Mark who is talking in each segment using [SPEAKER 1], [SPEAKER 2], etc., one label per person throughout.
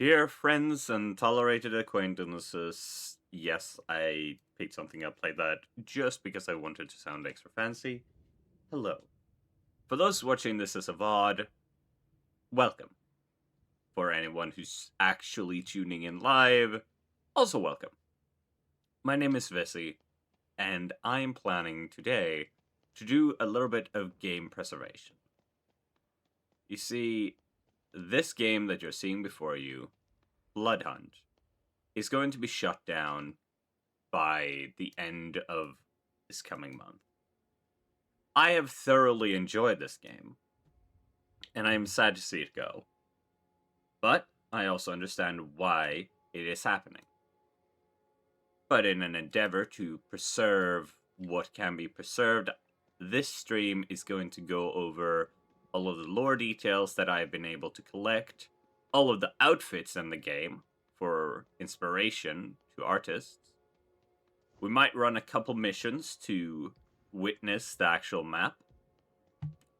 [SPEAKER 1] Dear friends and tolerated acquaintances, yes, I picked something up like that just because I wanted to sound extra fancy. Hello. For those watching this as a VOD, welcome. For anyone who's actually tuning in live, also welcome. My name is Vessi, and I'm planning today to do a little bit of game preservation. You see, this game that you're seeing before you, Bloodhunt, is going to be shut down by the end of this coming month. I have thoroughly enjoyed this game, and I am sad to see it go. But I also understand why it is happening. But in an endeavor to preserve what can be preserved, this stream is going to go over all of the lore details that I have been able to collect, all of the outfits in the game for inspiration to artists. We might run a couple missions to witness the actual map.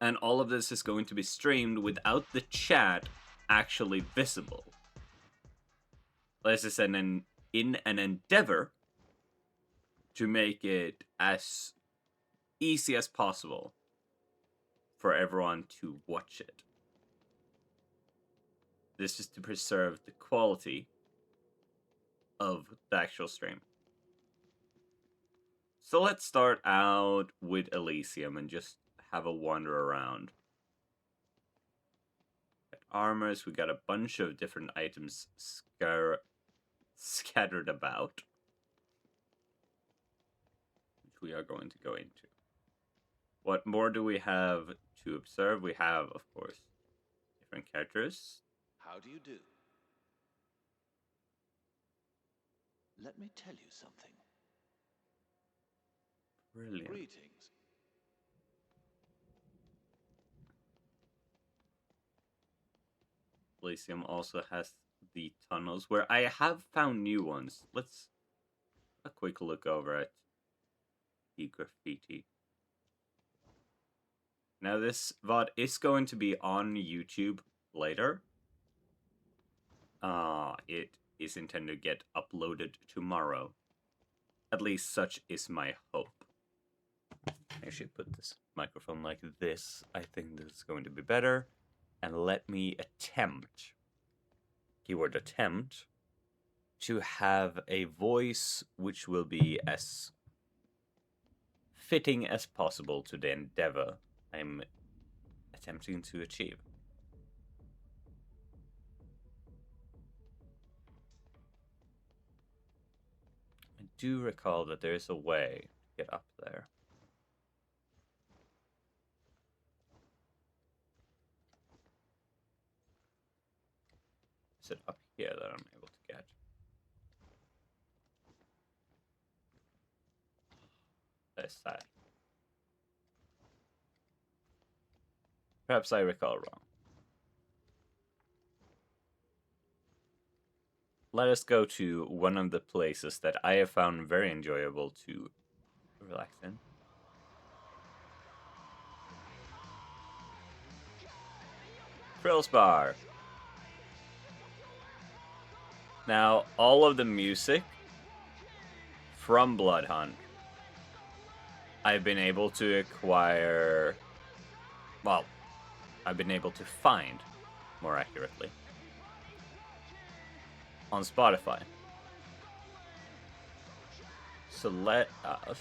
[SPEAKER 1] And all of this is going to be streamed without the chat actually visible. This is in an endeavor to make it as easy as possible for everyone to watch it. This is to preserve the quality of the actual stream. So let's start out with Elysium and just have a wander around. Armors, we got a bunch of different items scattered about, which we are going to go into. What more do we have to observe? We have, of course, different characters.
[SPEAKER 2] How do you do? Let me tell you something.
[SPEAKER 1] Brilliant.
[SPEAKER 2] Greetings.
[SPEAKER 1] Elysium also has the tunnels where I have found new ones. Let's a quick look over at the graffiti. Now this VOD is going to be on YouTube later. It is intended to get uploaded tomorrow. At least such is my hope. I should put this microphone like this. I think this is going to be better. And let me attempt, keyword attempt, to have a voice which will be as fitting as possible to the endeavor I'm attempting to achieve. I do recall that there is a way to get up there. Is it up here that I'm able to get? That's that. Perhaps I recall wrong. Let us go to one of the places that I have found very enjoyable to relax in. Krill's Bar. Now, all of the music from Bloodhunt, I've been able to acquire... Well, I've been able to find, more accurately, on Spotify. So let us,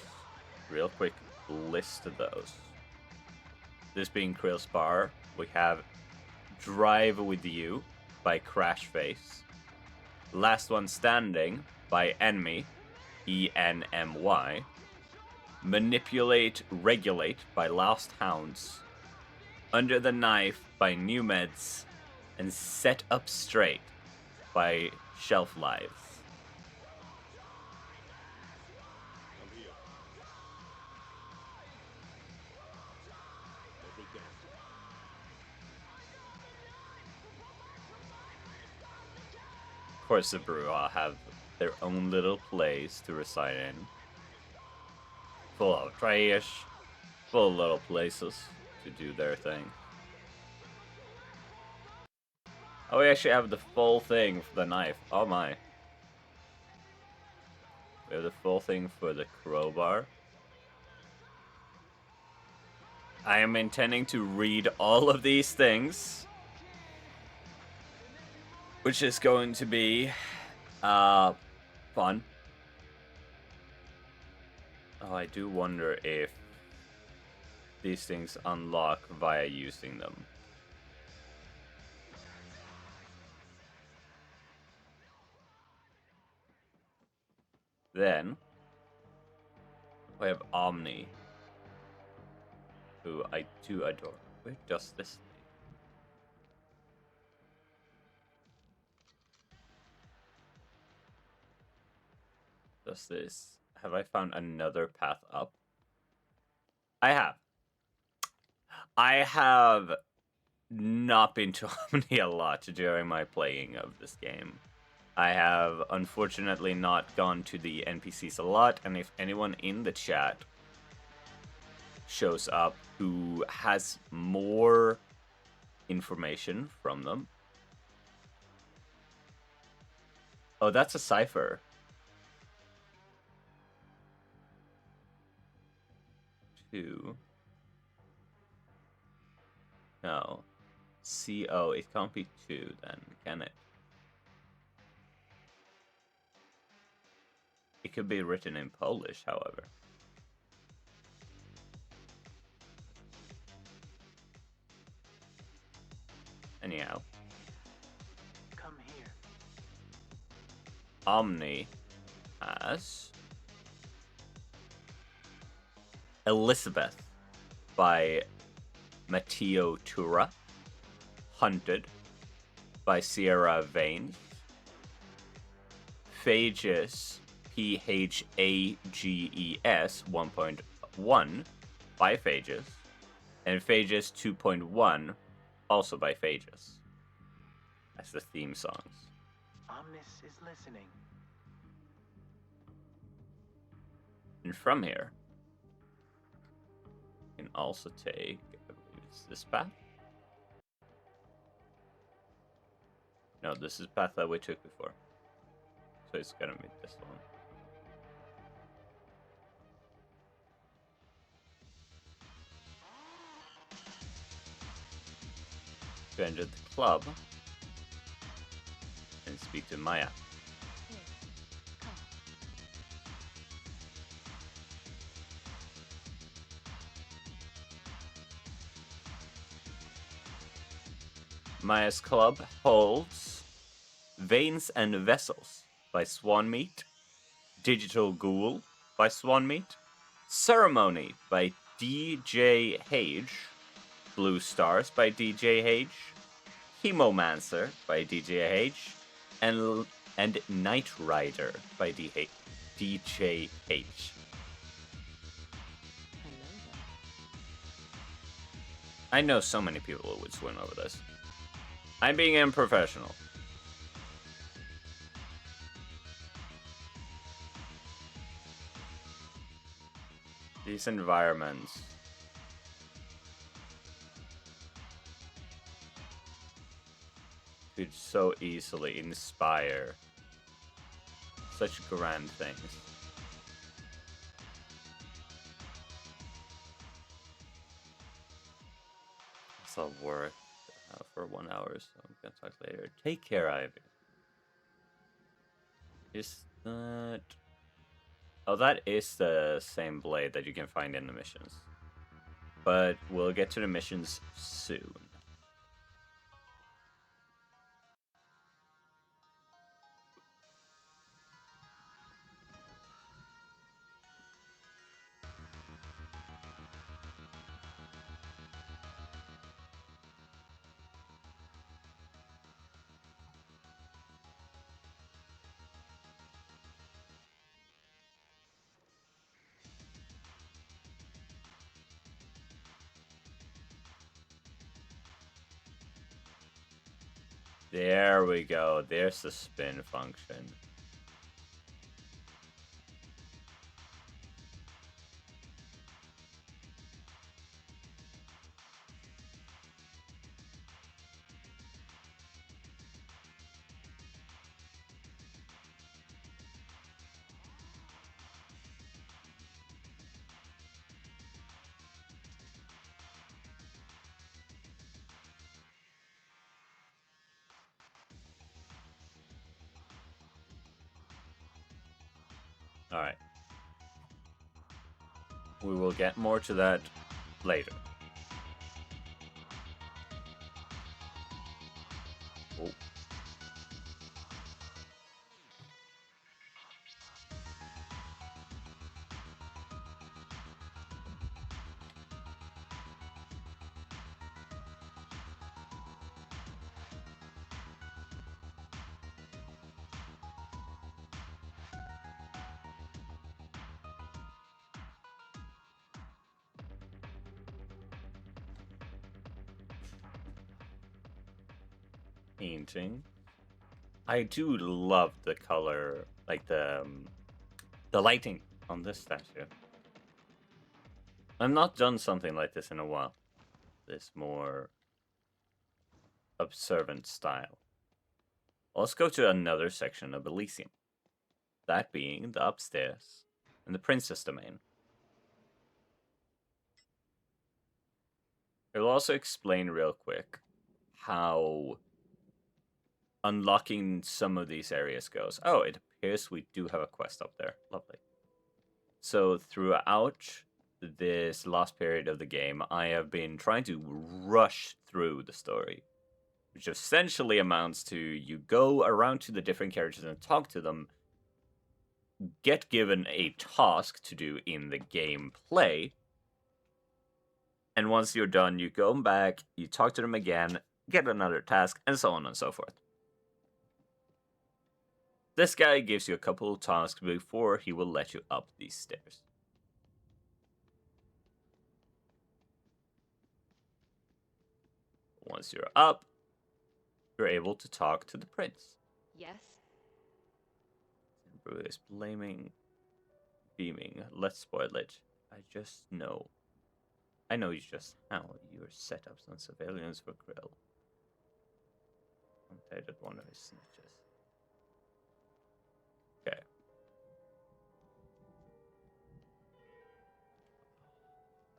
[SPEAKER 1] real quick, list those. This being Krill's Bar, we have Drive With You by Crashface. Last One Standing by Enemy, E-N-M-Y. Manipulate Regulate by Lost Hounds. Under the Knife by New Meds. And Set Up Straight by Shelf Lives. Of course, the Brua have their own little place to reside in. Full of trash, full of little places to do their thing. Oh, we actually have the full thing for the knife. Oh my. We have the full thing for the crowbar. I am intending to read all of these things, which is going to be fun. Oh, I do wonder if these things unlock via using them. Then we have Omni, who I do adore. Where does this lead? Does this... Have I found another path up? I have. I have not been to Omni a lot during my playing of this game. I have unfortunately not gone to the NPCs a lot, and if anyone in the chat shows up who has more information from them. Oh, that's a cipher. Two. No. CO. It can't be 2 then, can it? It could be written in Polish, however. Anyhow.
[SPEAKER 3] Come here.
[SPEAKER 1] Omni has Elizabeth by Matteo Tura. Hunted by Sierra Vanes. Phages, Phages 1.1 by Phages. And Phages 2.1 also by Phages. That's the theme songs.
[SPEAKER 3] Omnis is listening.
[SPEAKER 1] And from here, you can also take, I believe it's this path. No, this is the path that we took before. So it's gonna be this one. To enter the club and speak to Maya. Maya's club holds Veins and Vessels by Swanmeat, Digital Ghoul by Swanmeat, Ceremony by DJ Hage, Blue Stars by DJ Hage, Chemomancer by DJ Hage, and Night Rider by DJ H. I know so many people who would swim over this. I'm being unprofessional. These environments could so easily inspire such grand things. It's all work for 1 hour, so I'm gonna talk later. Take care, Ivy. Is that... Oh, that is the same blade that you can find in the missions. But we'll get to the missions soon. There we go. There's the spin function. Alright. We will get more to that later. Oh. Painting. I do love the color, like the lighting on this statue. I've not done something like this in a while. This more observant style. Let's go to another section of Elysium. That being the upstairs and the princess domain. I will also explain real quick how unlocking some of these areas goes. Oh, it appears we do have a quest up there. Lovely. So throughout this last period of the game, I have been trying to rush through the story, which essentially amounts to you go around to the different characters and talk to them, get given a task to do in the gameplay, and once you're done, you go back, you talk to them again, get another task, and so on and so forth. This guy gives you a couple of tasks before he will let you up these stairs. Once you're up, you're able to talk to the prince.
[SPEAKER 4] Yes?
[SPEAKER 1] Brew is beaming. Let's spoil it. I know just how you're set up some surveillance for Grill. Contacted one of his snitches. Okay.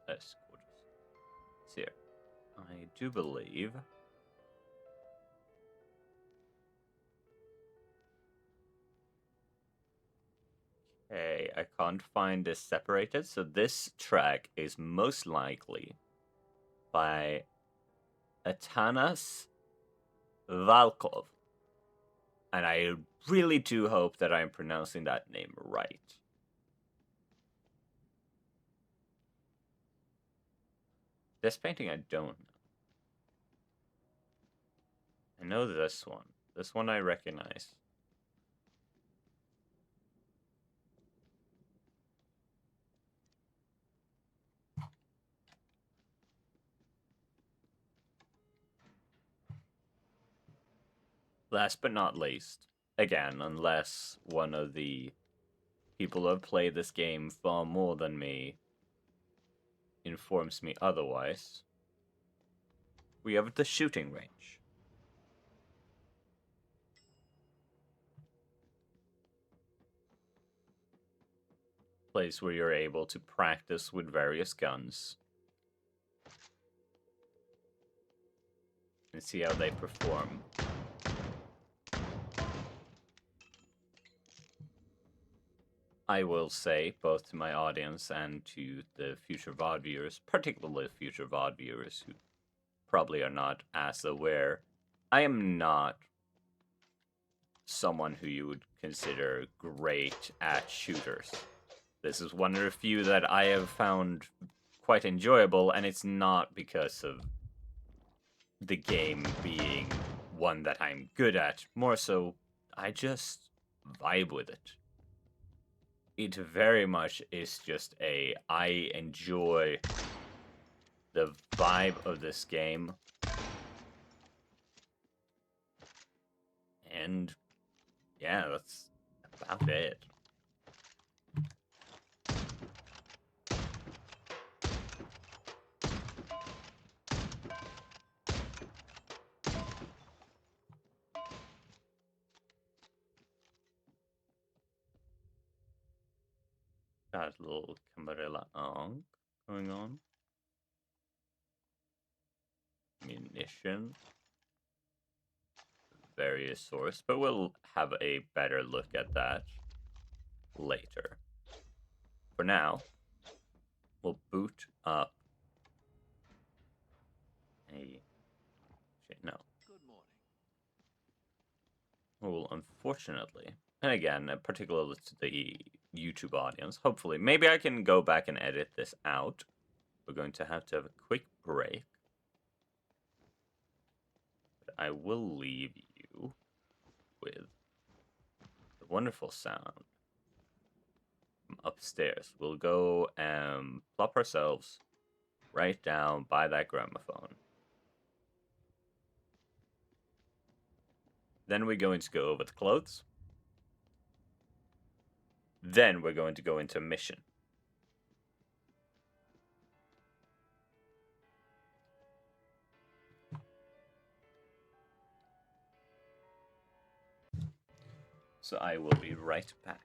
[SPEAKER 1] That's gorgeous. See here. I do believe. Okay, I can't find this separated, so this track is most likely by Atanas Valkov. And I really do hope that I'm pronouncing that name right. This painting I don't know. I know this one. This one I recognize. Last but not least, again, unless one of the people who have played this game far more than me informs me otherwise, we have the shooting range. Place where you're able to practice with various guns and see how they perform. I will say, both to my audience and to the future VOD viewers, particularly future VOD viewers who probably are not as aware, I am not someone who you would consider great at shooters. This is one of the few that I have found quite enjoyable, and it's not because of the game being one that I'm good at. More so, I just vibe with it. It very much is just I enjoy the vibe of this game. And yeah, that's about it. Got a little Camarilla going on. Munition. Various source, but we'll have a better look at that later. for now, we'll boot up a... Shit, no.
[SPEAKER 2] Good morning.
[SPEAKER 1] Well, unfortunately, and again, particularly to the YouTube audience, hopefully, maybe I can go back and edit this out. We're going to have a quick break. But I will leave you with the wonderful sound from upstairs. We'll go and plop ourselves right down by that gramophone. Then we're going to go over the clothes. Then we're going to go into mission. So I will be right back.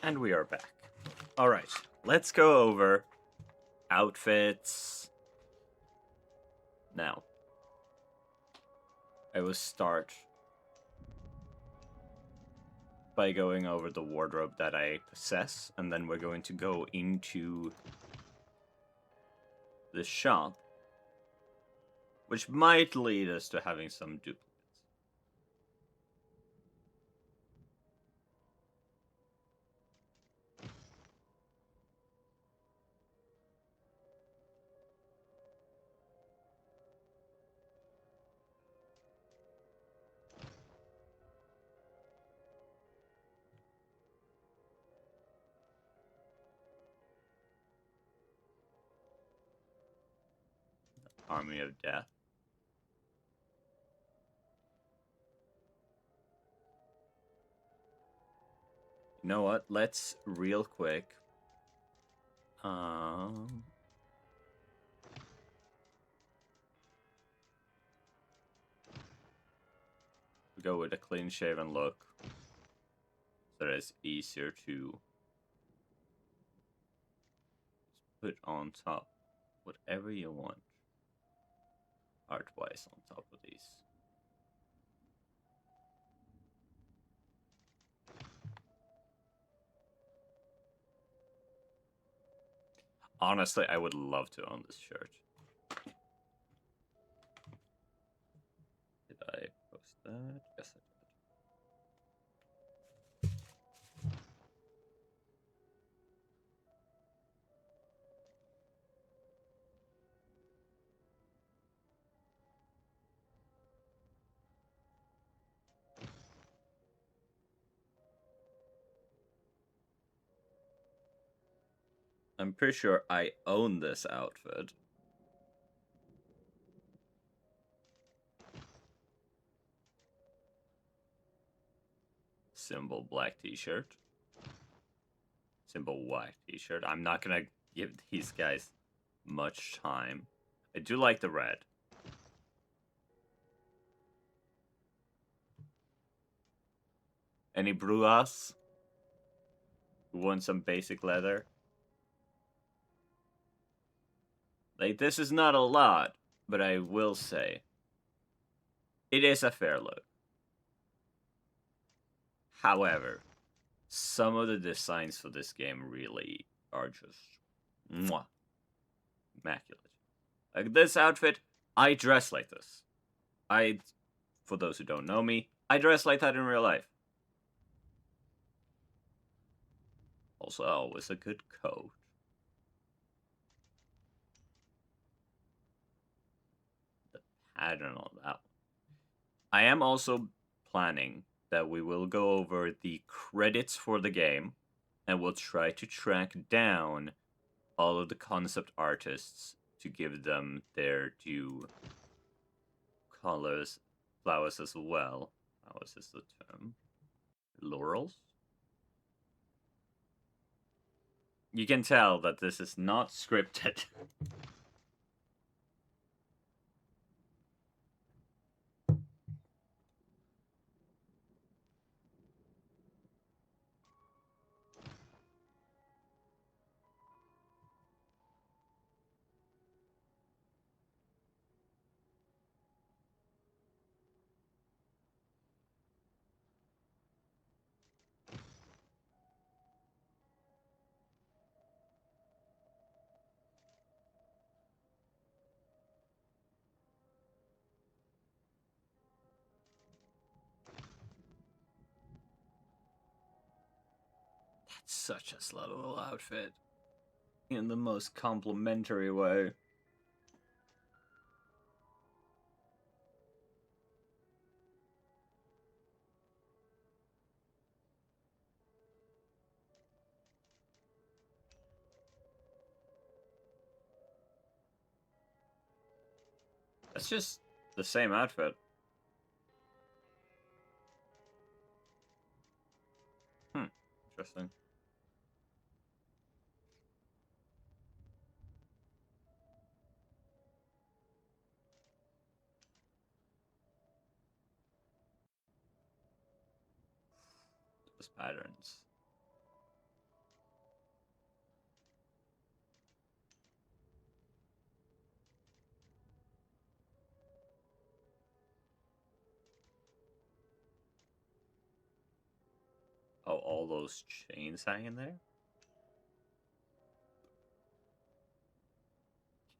[SPEAKER 1] And we are back. Alright, let's go over outfits. Now, I will start by going over the wardrobe that I possess, and then we're going to go into the shop, which might lead us to having some duplicates. Army of Death. You know what? Let's real quick. Go with a clean shaven look, so that it's easier to put on top whatever you want art-wise on top of these. Honestly, I would love to own this shirt. Did I post that? Yes, I did. I'm pretty sure I own this outfit. Simple black t-shirt. Simple white t-shirt. I'm not gonna give these guys much time. I do like the red. Any brujas who want some basic leather? Like, this is not a lot, but I will say it is a fair look. However, some of the designs for this game really are just mwah, immaculate. Like this outfit, I dress like this. For those who don't know me, I dress like that in real life. Also, always a good coat. The pattern on that one. I am also planning that we will go over the credits for the game, and we'll try to track down all of the concept artists to give them their due colors, flowers as well. Flowers is the term. Laurels? You can tell that this is not scripted. That's such a slutable outfit. In the most complimentary way. That's just the same outfit. Interesting. Those patterns. Oh, all those chains hanging there?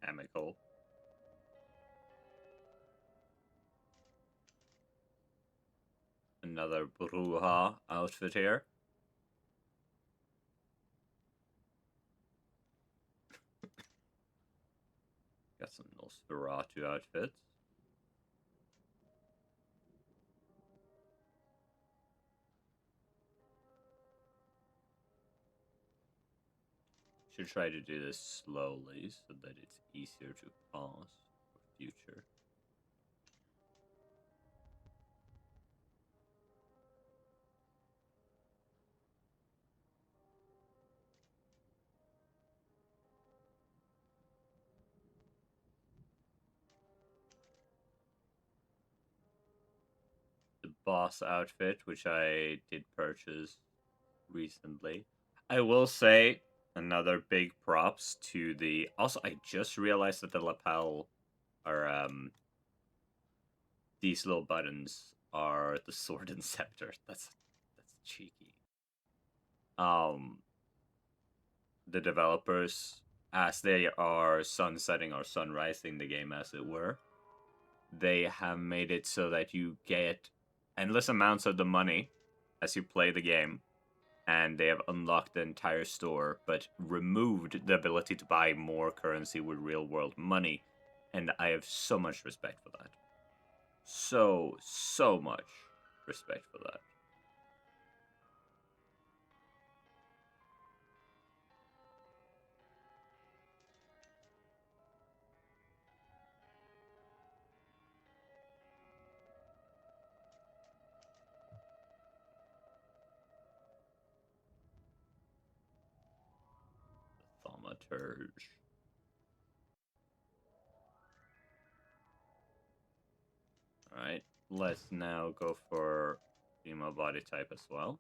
[SPEAKER 1] Chemical. Another Bruja outfit here. Got some Nosferatu outfits. Should try to do this slowly so that it's easier to pause for future. The boss outfit, which I did purchase recently. I will say another big props to the. Also, I just realized that the lapel are these little buttons are the sword and scepter. That's cheeky. Um, the developers, as they are sunsetting or sunrising the game, as it were, they have made it so that you get endless amounts of the money as you play the game, and they have unlocked the entire store, but removed the ability to buy more currency with real world money. And I have so much respect for that. So much respect for that. Flutters. Alright, let's now go for female body type as well.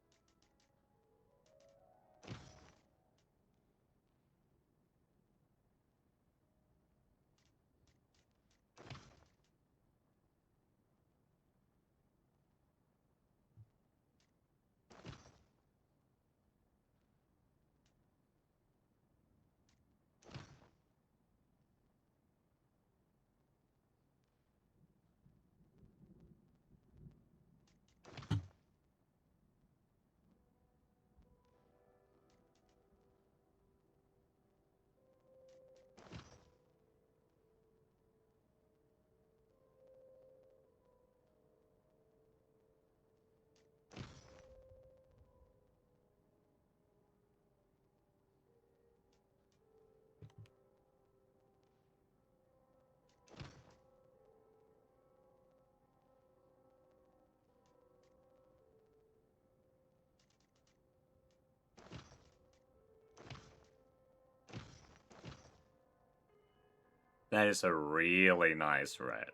[SPEAKER 1] That is a really nice red.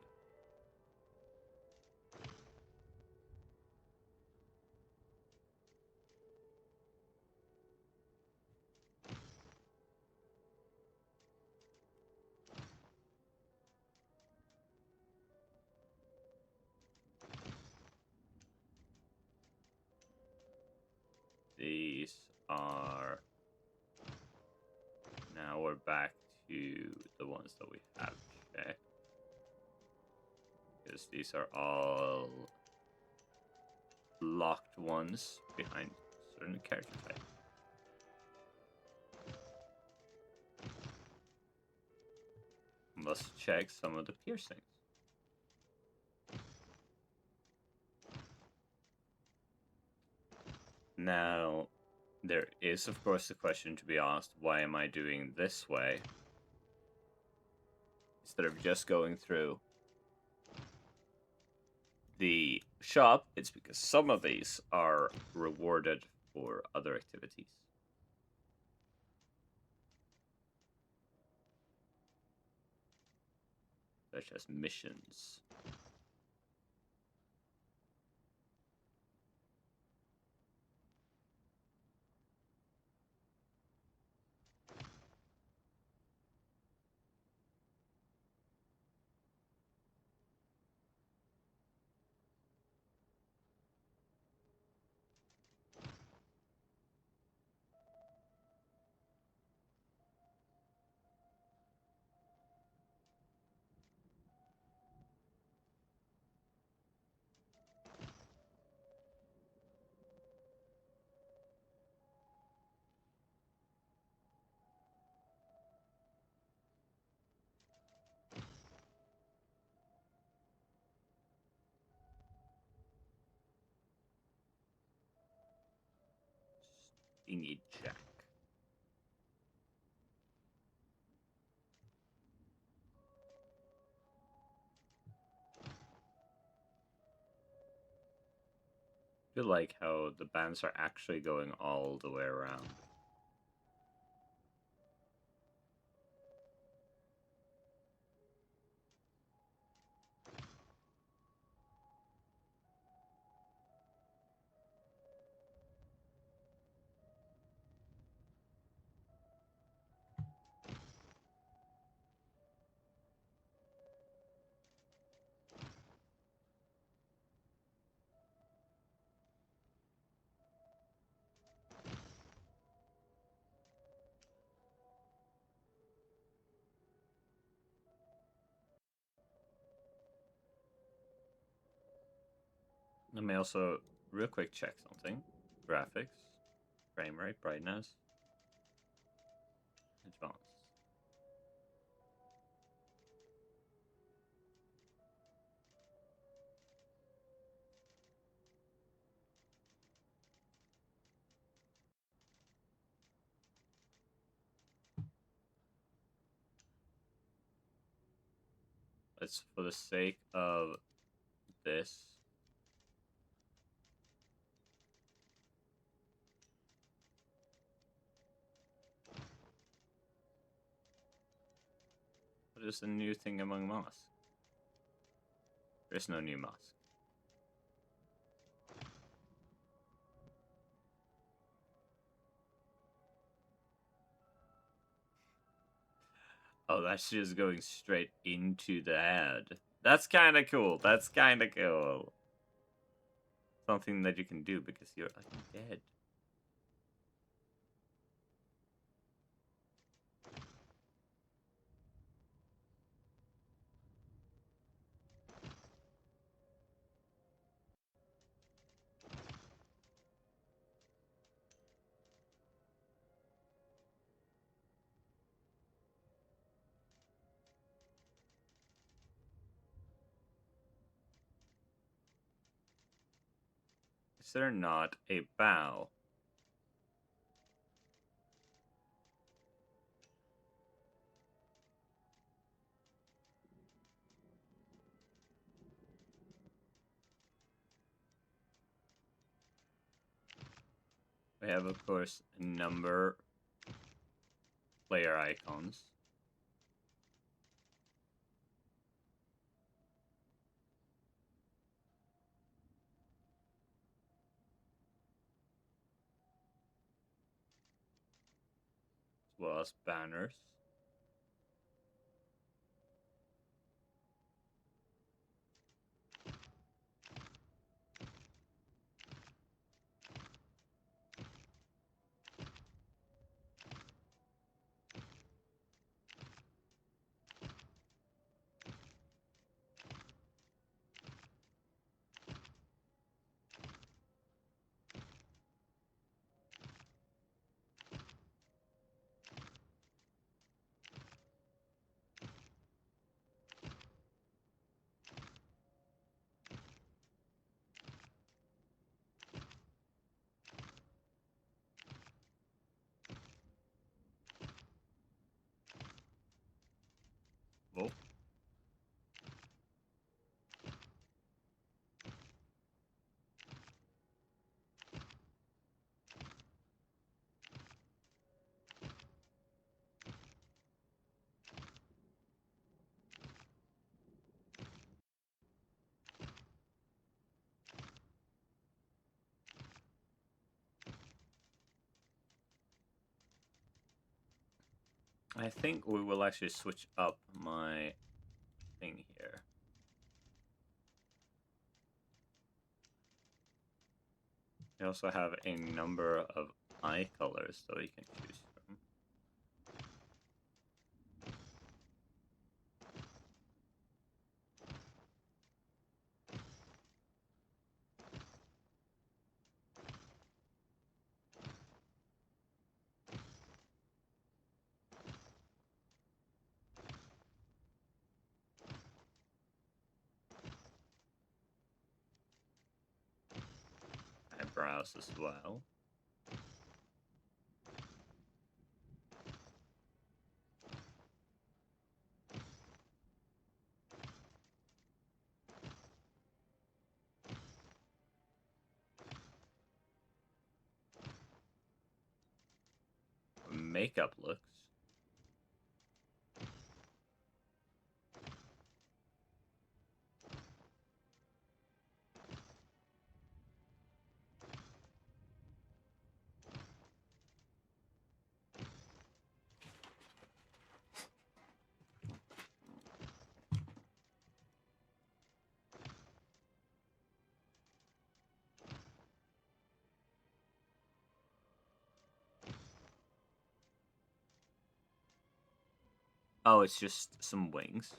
[SPEAKER 1] These are... Now we're back to the ones that we have checked. Because these are all locked ones behind certain character types. Must check some of the piercings. Now, there is of course the question to be asked, why am I doing this way? Instead of just going through the shop, it's because some of these are rewarded for other activities. Such as missions. Stingy Jack. I feel like how the bands are actually going all the way around. Let me also real quick check something. Graphics, frame rate, brightness, advanced. Let's, for the sake of this, there's a new thing among masks. There's no new mask. Oh, that's just going straight into the head. That's kind of cool. That's kind of cool. Something that you can do because you're dead. Is there not a bow? We have, of course, a number player icons. As well as banners. Oh. I think we will actually switch up my thing here. We also have a number of eye colors that we can choose from. Eyebrows as well. Makeup looks. Oh, it's just some wings.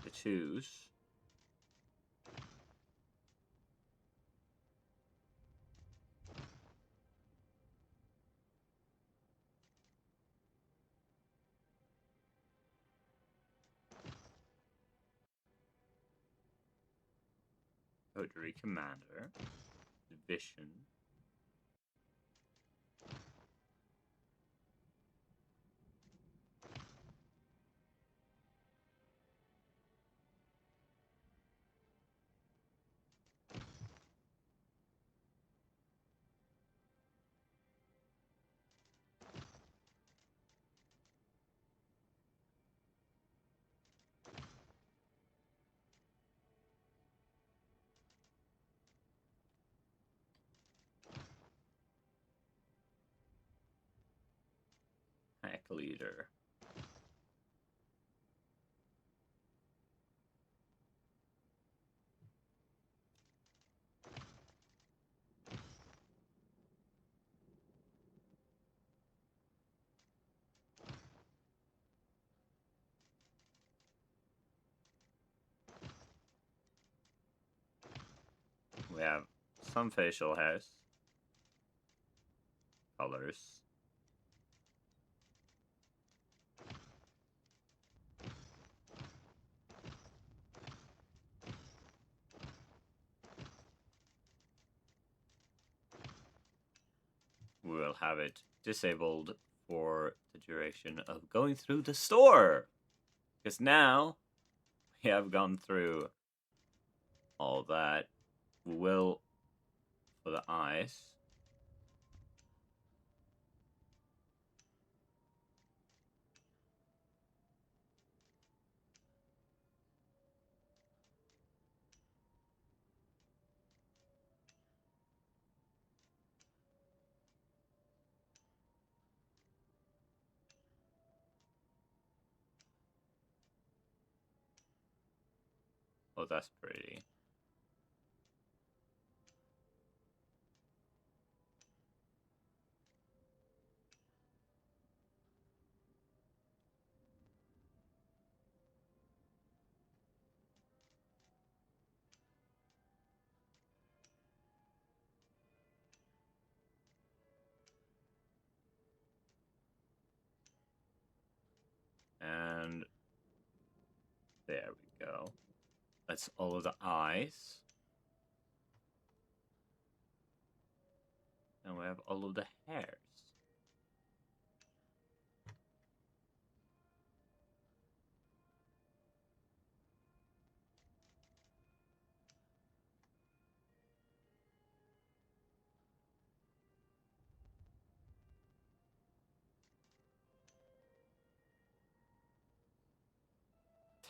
[SPEAKER 1] Tattoos. Coterie Commander. Vision. pack leader. We have some facial hairs, colors. We will have it disabled for the duration of going through the store. Because now we have gone through all that. We will, for the eyes, oh, that's pretty. And there we go. That's all of the eyes. And we have all of the hairs.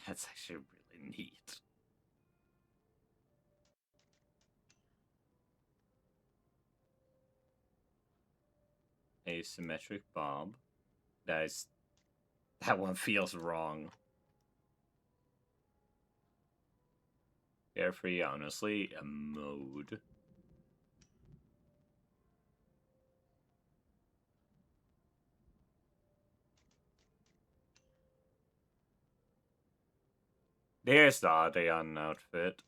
[SPEAKER 1] That's actually really neat. Asymmetric bob. That one feels wrong. Carefree, honestly, a mode. There's the Adeon outfit.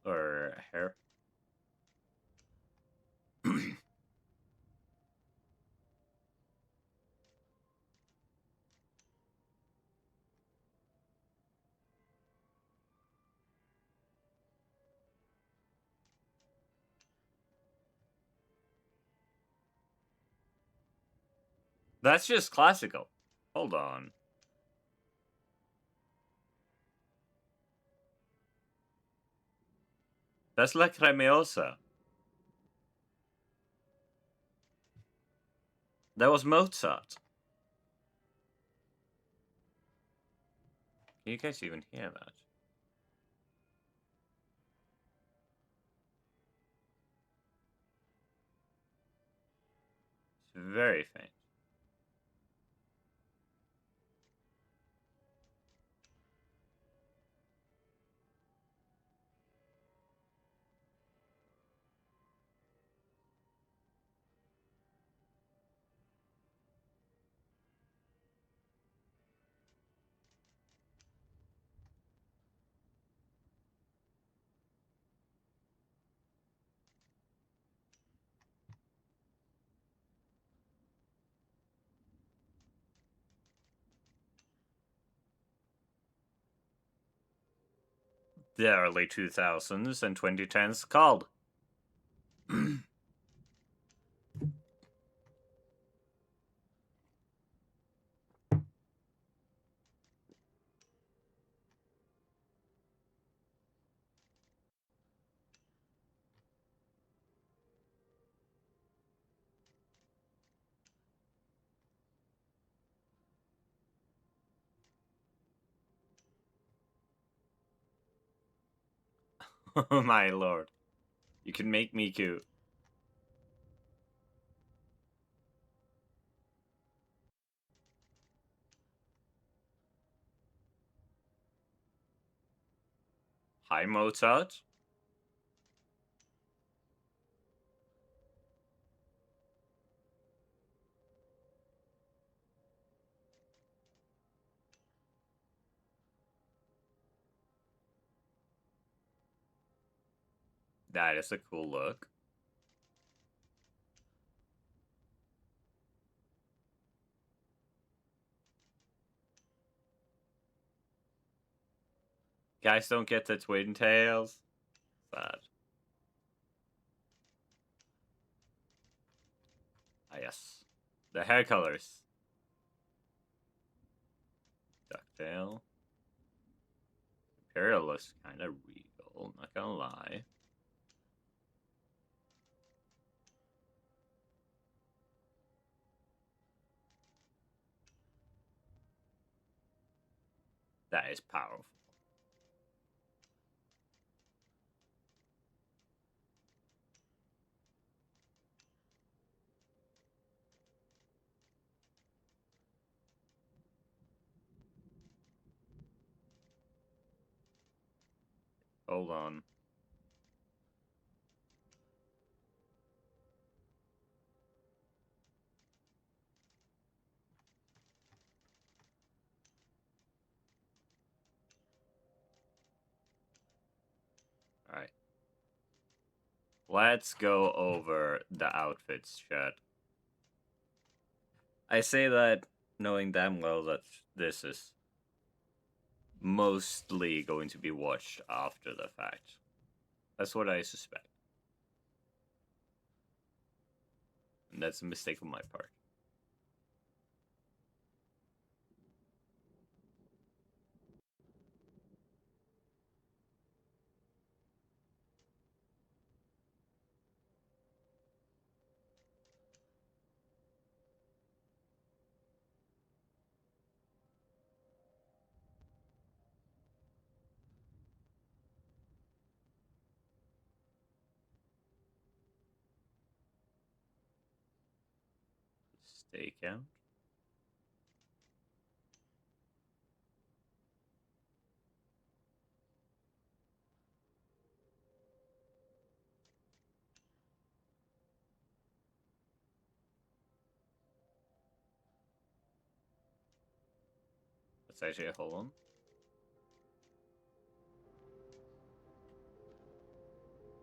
[SPEAKER 1] Or hair. That's just classical. Hold on. That's La Cremosa. That was Mozart. Can you guys even hear that? It's very faint. The early 2000s and 2010s called. Oh my lord. You can make me cute. Hi, Mozart. That is a cool look. Guys don't get the twin tails. Sad. Ah, yes. The hair colors. Ducktail. Imperial looks kind of regal, not gonna lie. That is powerful. Hold on. Alright. Let's go over the outfits, chat. I say that knowing damn well that this is mostly going to be watched after the fact. That's what I suspect. And that's a mistake on my part. Stay count. Let's actually hold on.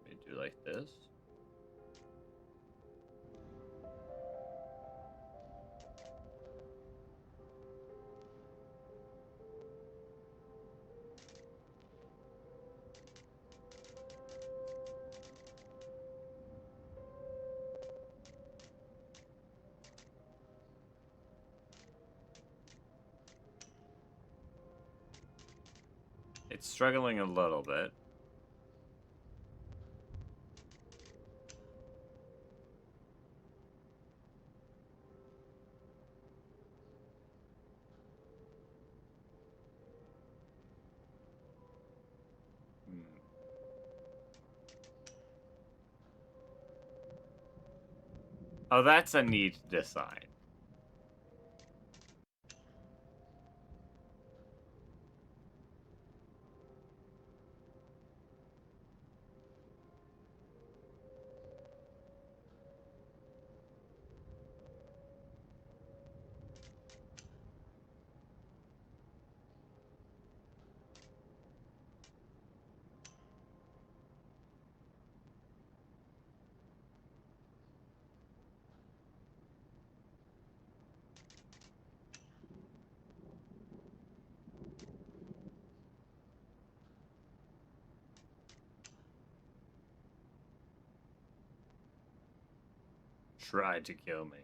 [SPEAKER 1] Let me do like this. It's struggling a little bit. Oh, that's a neat design. Tried to kill me.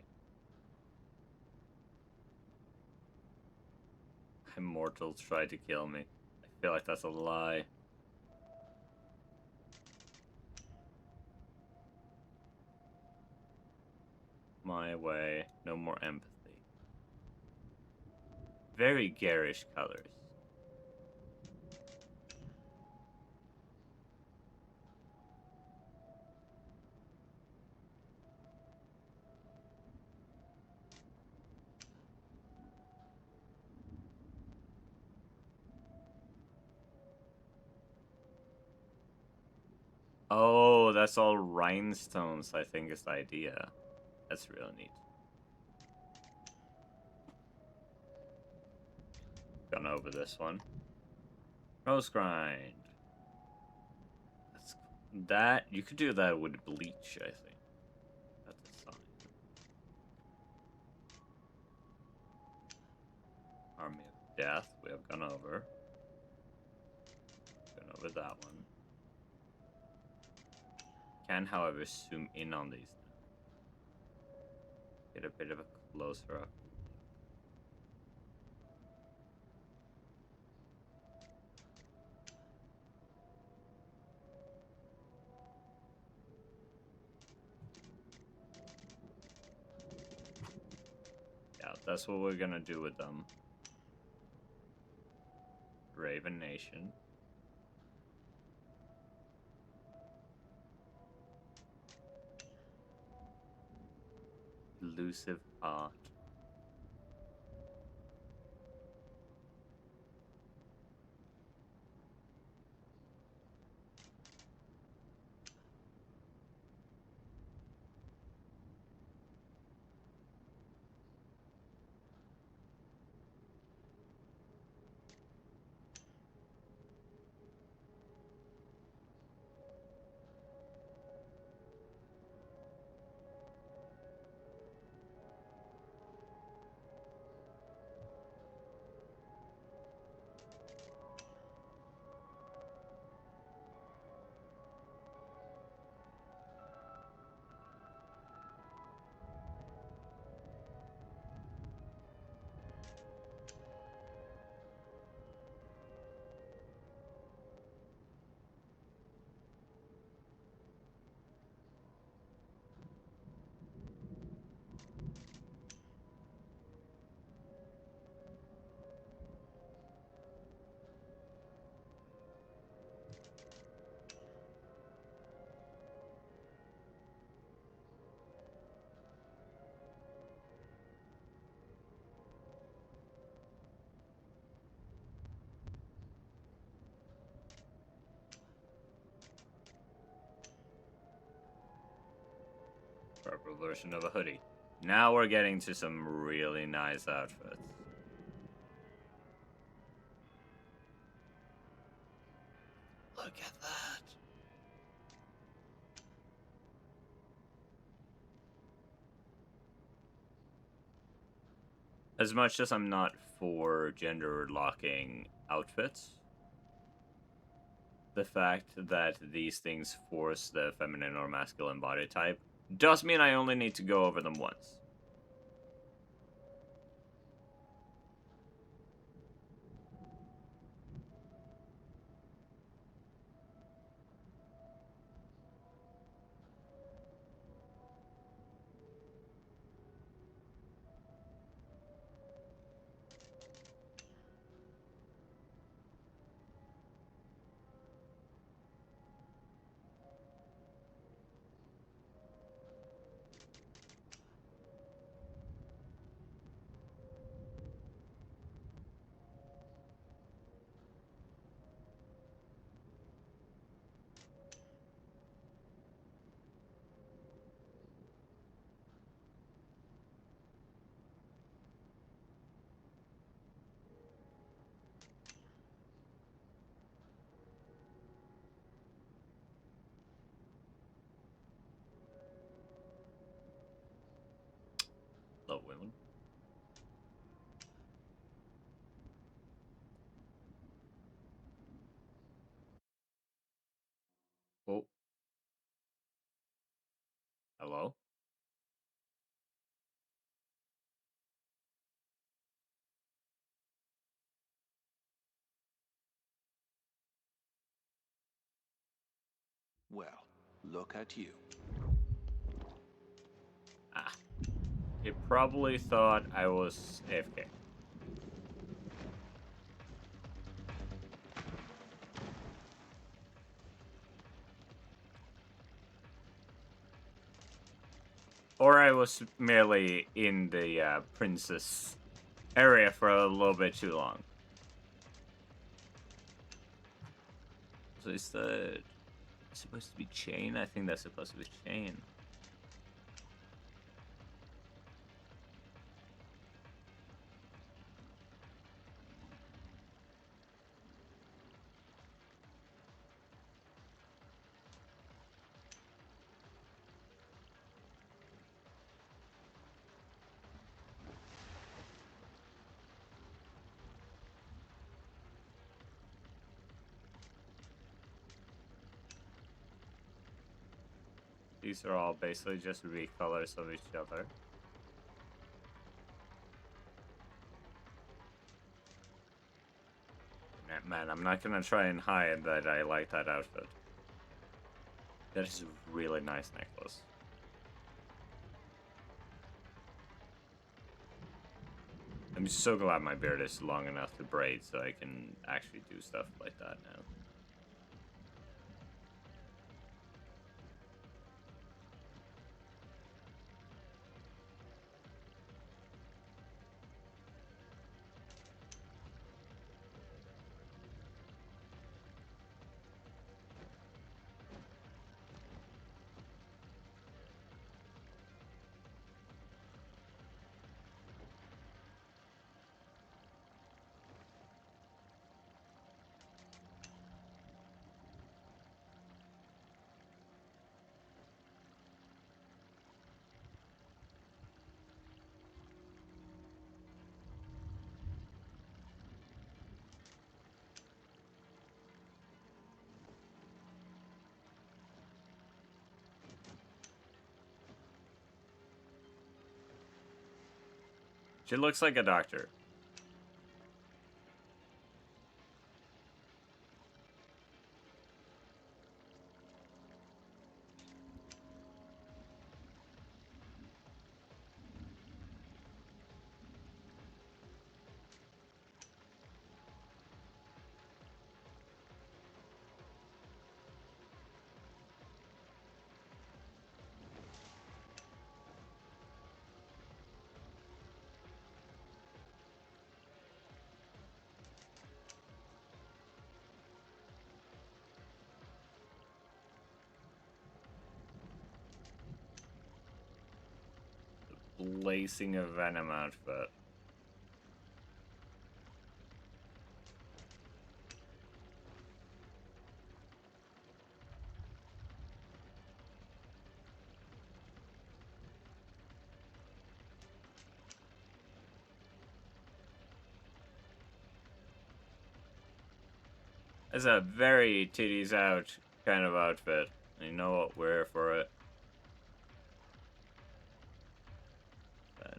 [SPEAKER 1] Immortals tried to kill me. I feel like that's a lie. My way. No more empathy. Very garish colors. Oh, that's all rhinestones, I think is the idea. That's real neat. Gone over this one. Rose grind. That you could do that with bleach, I think. That's a sign. Army of Death, we have gone over. Gone over that one. Can, however, zoom in on these now. Get a bit of a closer up. Yeah, that's what we're gonna do with them. Raven Nation. Elusive art. Purple version of a hoodie. Now we're getting to some really nice outfits. Look at that. As much as I'm not for gender locking outfits, the fact that these things force the feminine or masculine body type does mean I only need to go over them once. Love women. Oh, hello?
[SPEAKER 2] Well, look at you.
[SPEAKER 1] Ah. It probably thought I was AFK. Or I was merely in the princess area for a little bit too long. So is that... It's supposed to be chain? I think that's supposed to be chain. These are all basically just recolors of each other. Man, I'm not gonna try and hide that I like that outfit. That is a really nice necklace. I'm so glad my beard is long enough to braid so I can actually do stuff like that now. She looks like a doctor. Blazing a venom outfit. It's a very titties out kind of outfit. You know what? Wear for it. But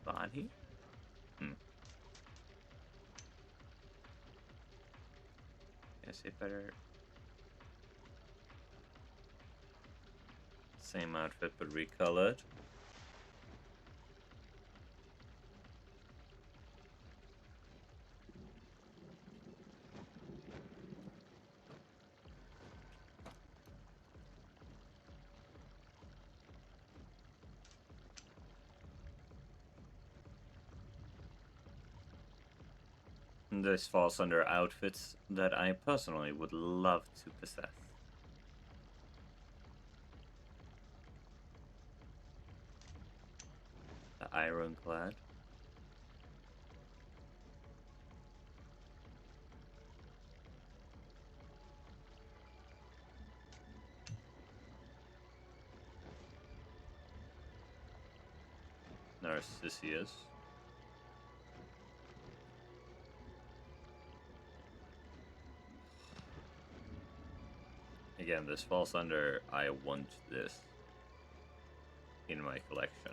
[SPEAKER 1] body? Guess it better. Same outfit but recolored. This falls under outfits that I personally would love to possess. The ironclad. Narcissus. Again, this falls under I want this in my collection.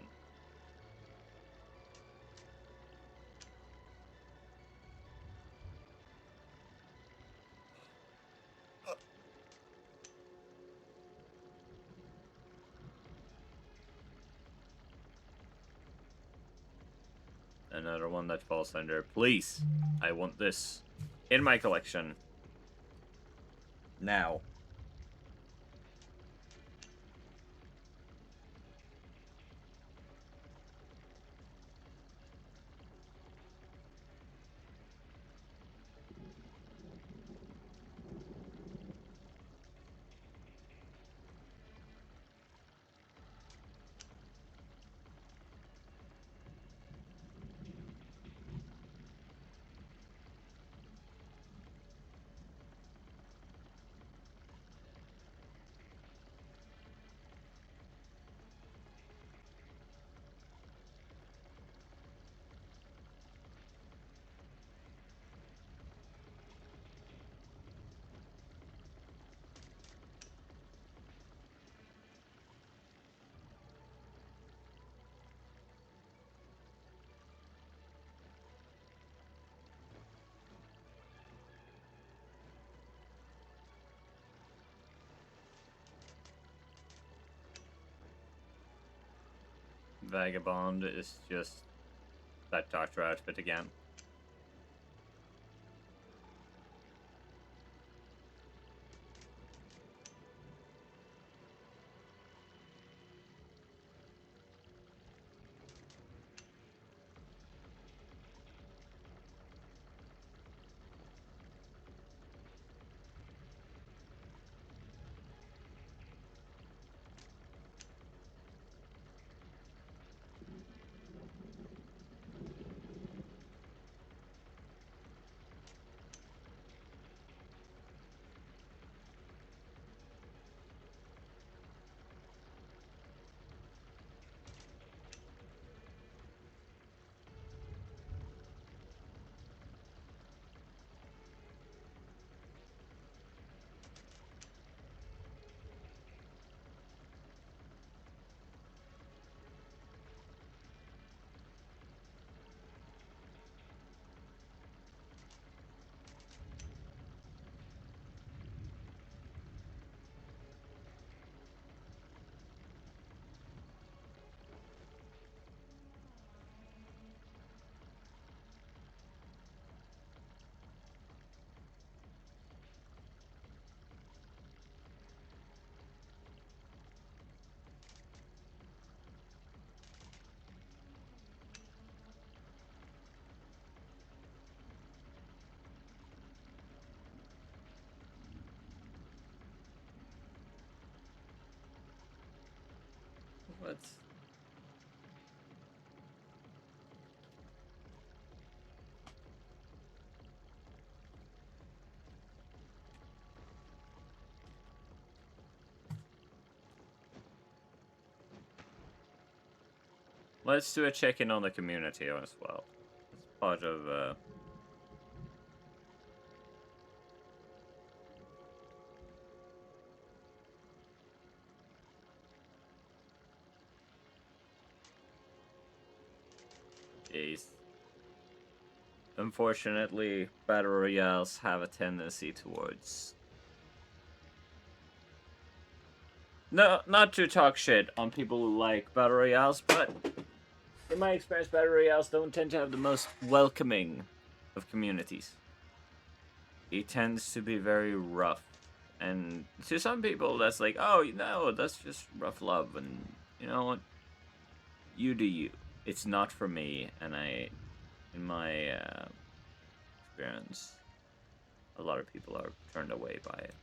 [SPEAKER 1] Another one that falls under please. I want this in my collection. Now. Vagabond is just that doctor outfit again. What? Let's do a check-in on the community as well. It's part of, Jeez. Unfortunately, battle royales have a tendency towards... No, not to talk shit on people who like battle royales, but in my experience, battle royales don't tend to have the most welcoming of communities. It tends to be very rough. And to some people, that's like, oh, no, that's just rough love. And you know what? You do you. It's not for me. And in my experience, a lot of people are turned away by it.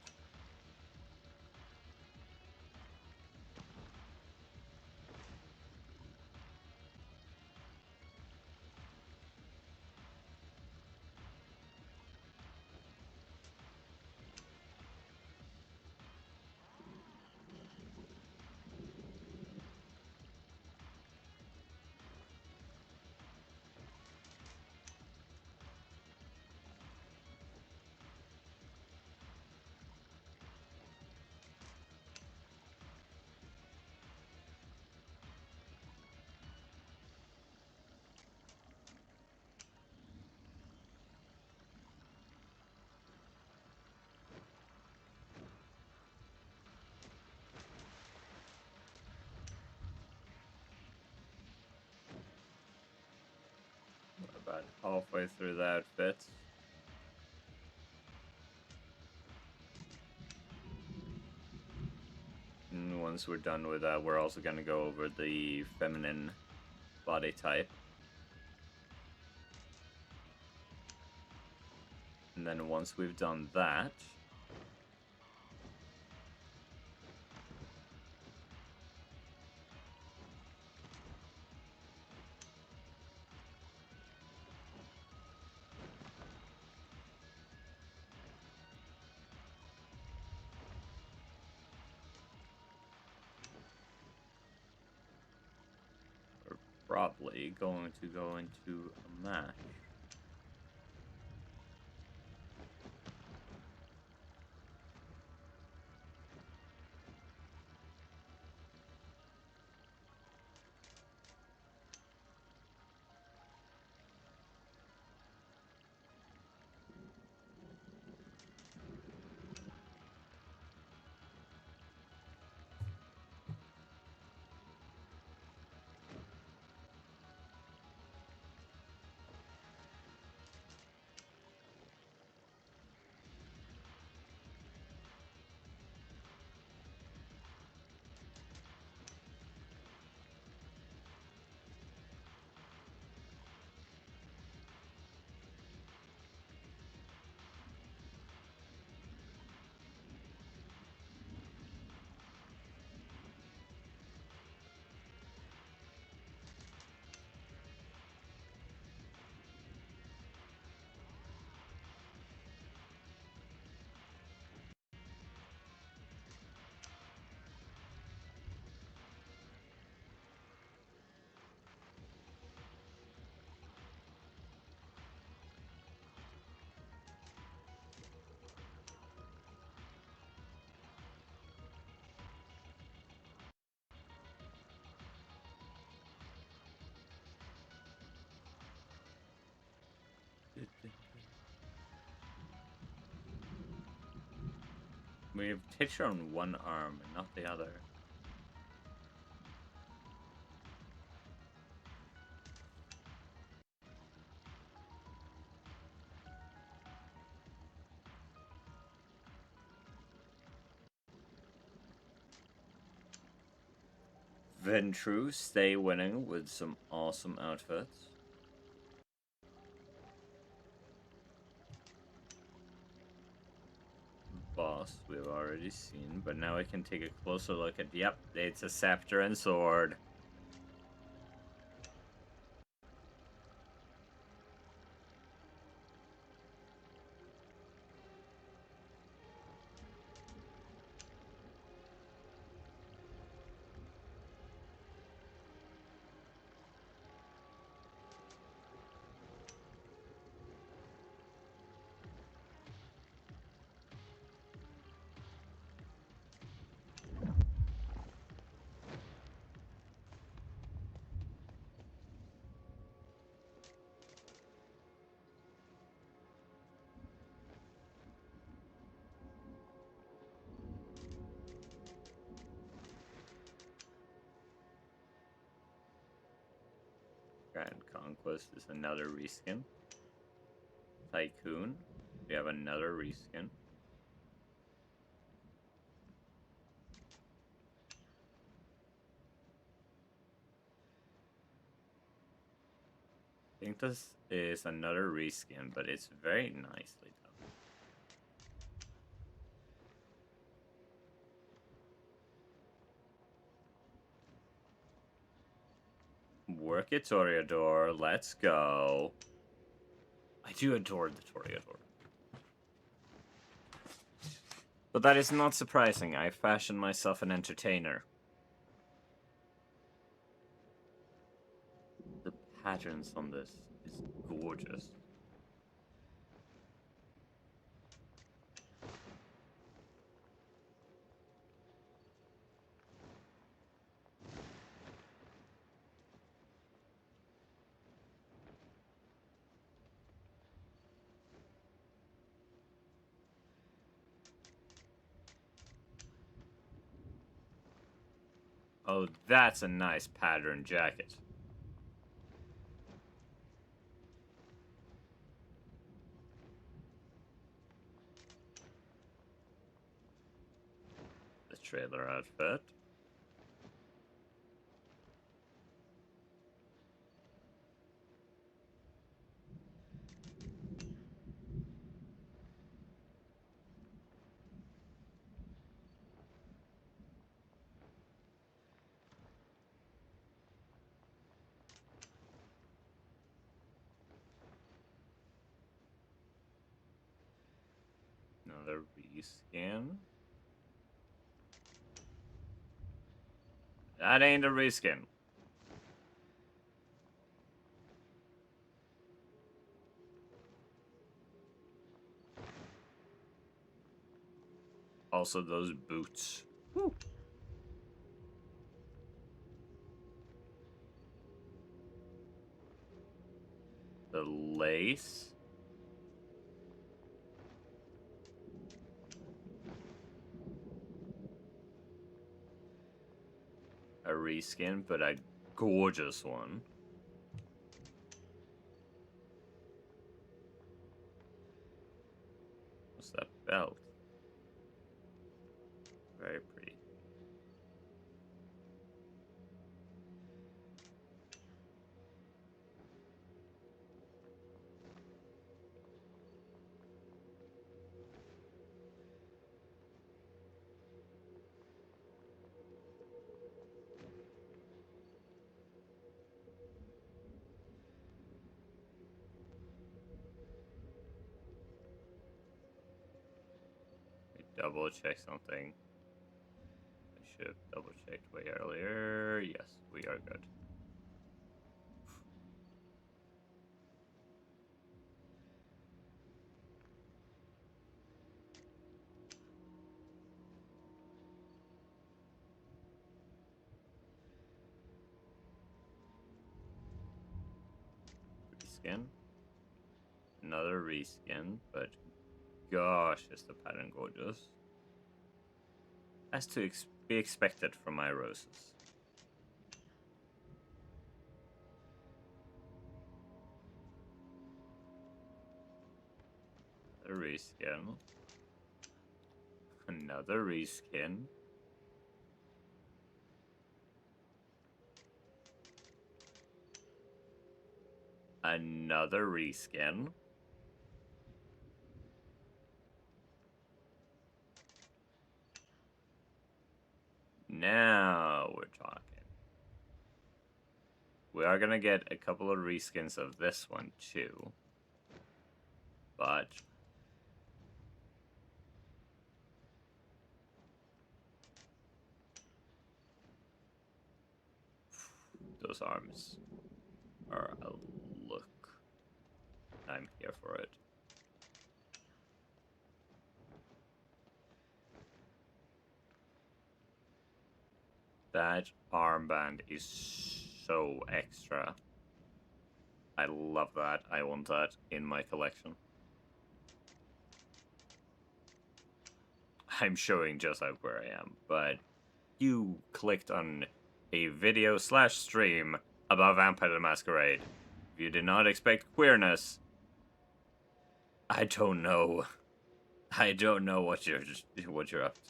[SPEAKER 1] About halfway through the outfit. And once we're done with that, we're also going to go over the feminine body type. And then once we've done that, we're probably going to go into a match. We have Titcher on one arm and not the other. Ventru stay winning with some awesome outfits. Boss we've already seen, but now I can take a closer look at, yep, it's a scepter and sword. Grand Conquest is another reskin. Tycoon, we have another reskin. I think this is another reskin, but it's very nicely done. Work it, Toreador. Let's go. I do adore the Toreador. But that is not surprising. I fashioned myself an entertainer. The patterns on this is gorgeous. Oh, that's a nice pattern jacket. The trailer outfit. Another reskin. That ain't a reskin. Also, those boots. Woo. The lace. A reskin, but a gorgeous one. What's that belt? Very pretty. Let me double check something. I should have double checked way earlier. Yes, we are good. Reskin. Another reskin, but gosh, is the pattern gorgeous. as to be expected from my roses. A reskin. Another reskin. Another reskin. Now we're talking. We are gonna get a couple of reskins of this one too. But those arms are a look. I'm here for it. That armband is so extra. I love that. I want that in my collection. I'm showing just how where I am, but you clicked on a video / stream about Vampire the Masquerade. If you did not expect queerness, I don't know. I don't know what you're up to.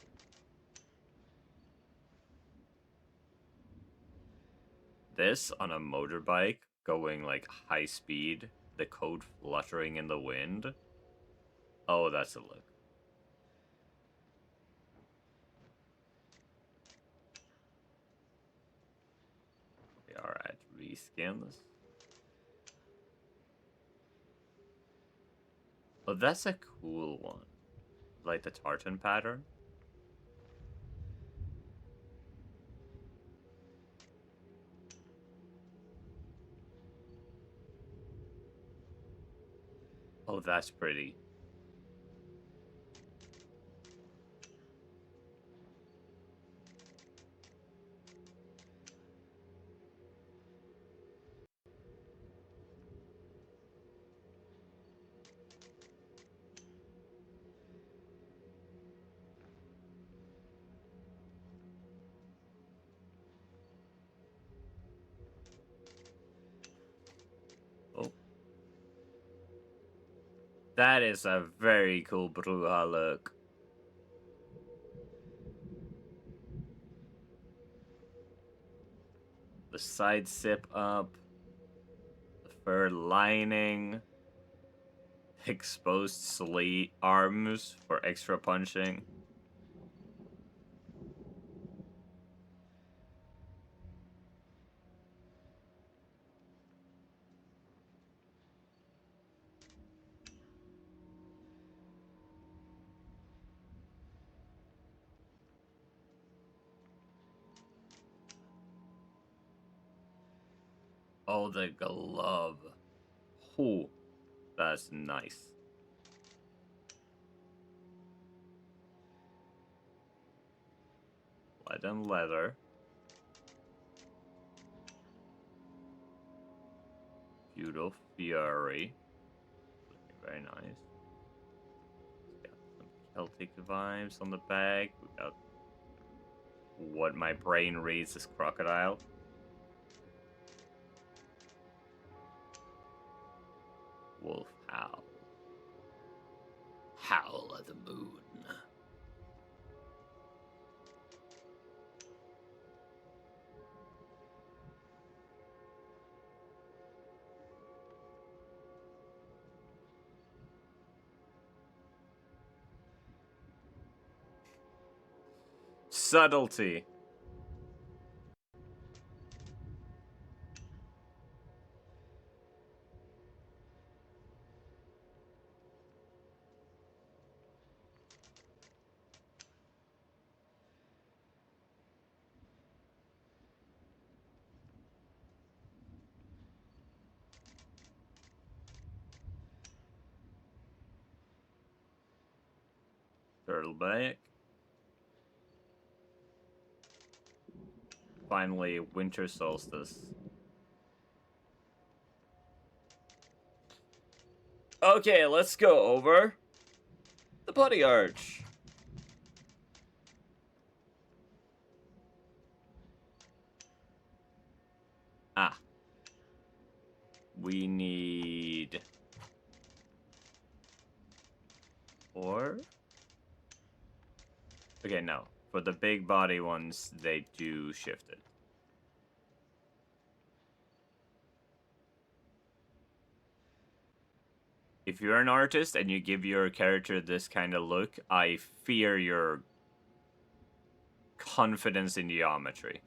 [SPEAKER 1] This on a motorbike going like high speed, the coat fluttering in the wind. Oh, that's a look. We are at reskins. Oh, that's a cool one. Like the tartan pattern. Oh, that's pretty. Oh. That is a very cool Bruja look. The side zip up. The fur lining. Exposed sleeve arms for extra punching. Oh, the glove. Oh, that's nice. Lead and leather. Feudal Fury. Looking very nice. Got some Celtic vibes on the back. We got what my brain reads as crocodile. Wolf howl. Howl at the moon. Subtlety. Turtleback. Finally, winter solstice. Okay, let's go over the body arch. we need 4. Okay, no. For the big body ones, they do shift it. If you're an artist and you give your character this kind of look, I fear your confidence in geometry.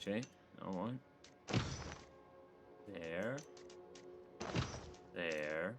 [SPEAKER 1] Okay, no one. There. There.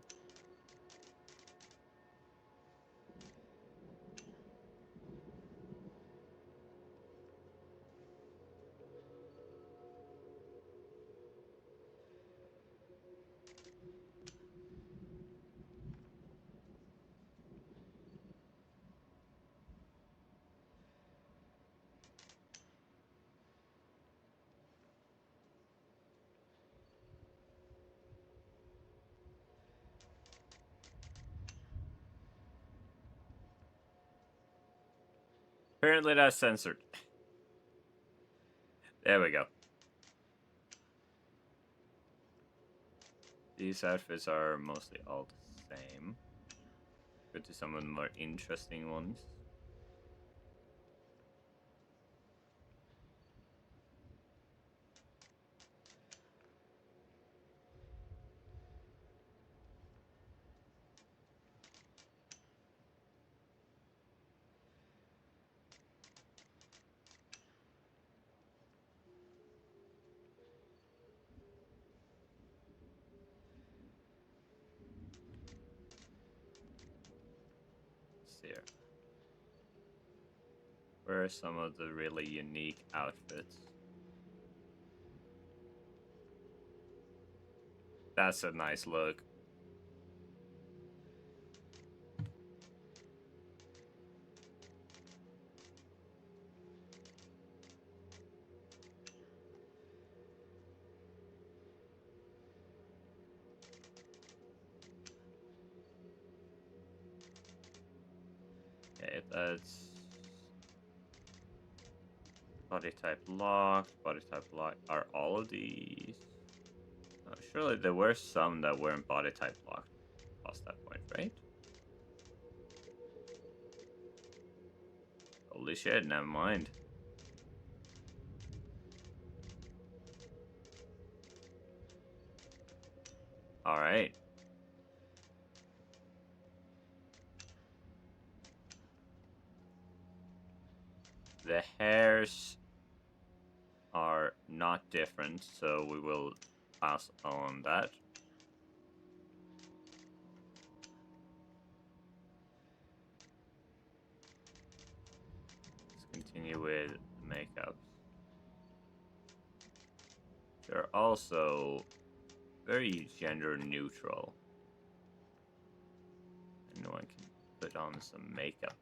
[SPEAKER 1] Apparently that's censored. There we go. These outfits are mostly all the same. Go to some of the more interesting ones. Let's see here. Where are some of the really unique outfits? That's a nice look. Okay, that's body type locked, body type locked. Are all of these? Surely there were some that weren't body type locked past that point, right? Holy shit, never mind. Alright. The hairs are not different, so we will pass on that. Let's continue with makeup. They're also very gender neutral. Anyone can put on some makeup.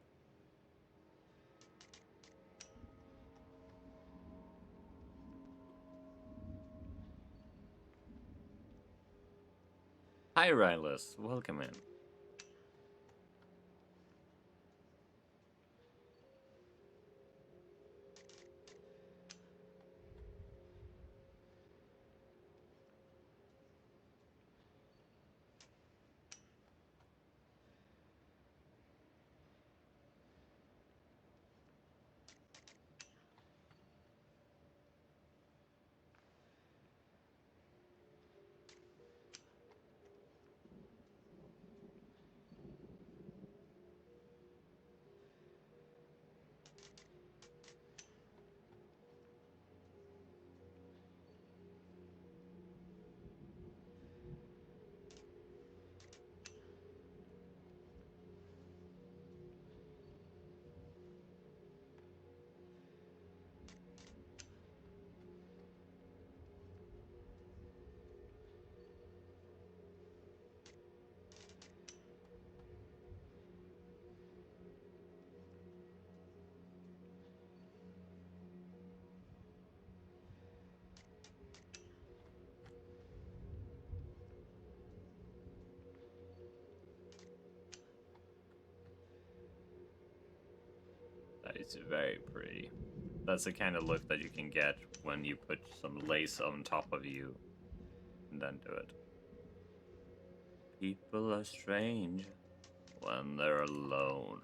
[SPEAKER 1] Hi Rylus, welcome in. It's very pretty. That's the kind of look that you can get when you put some lace on top of you and then do it. People are strange when they're alone.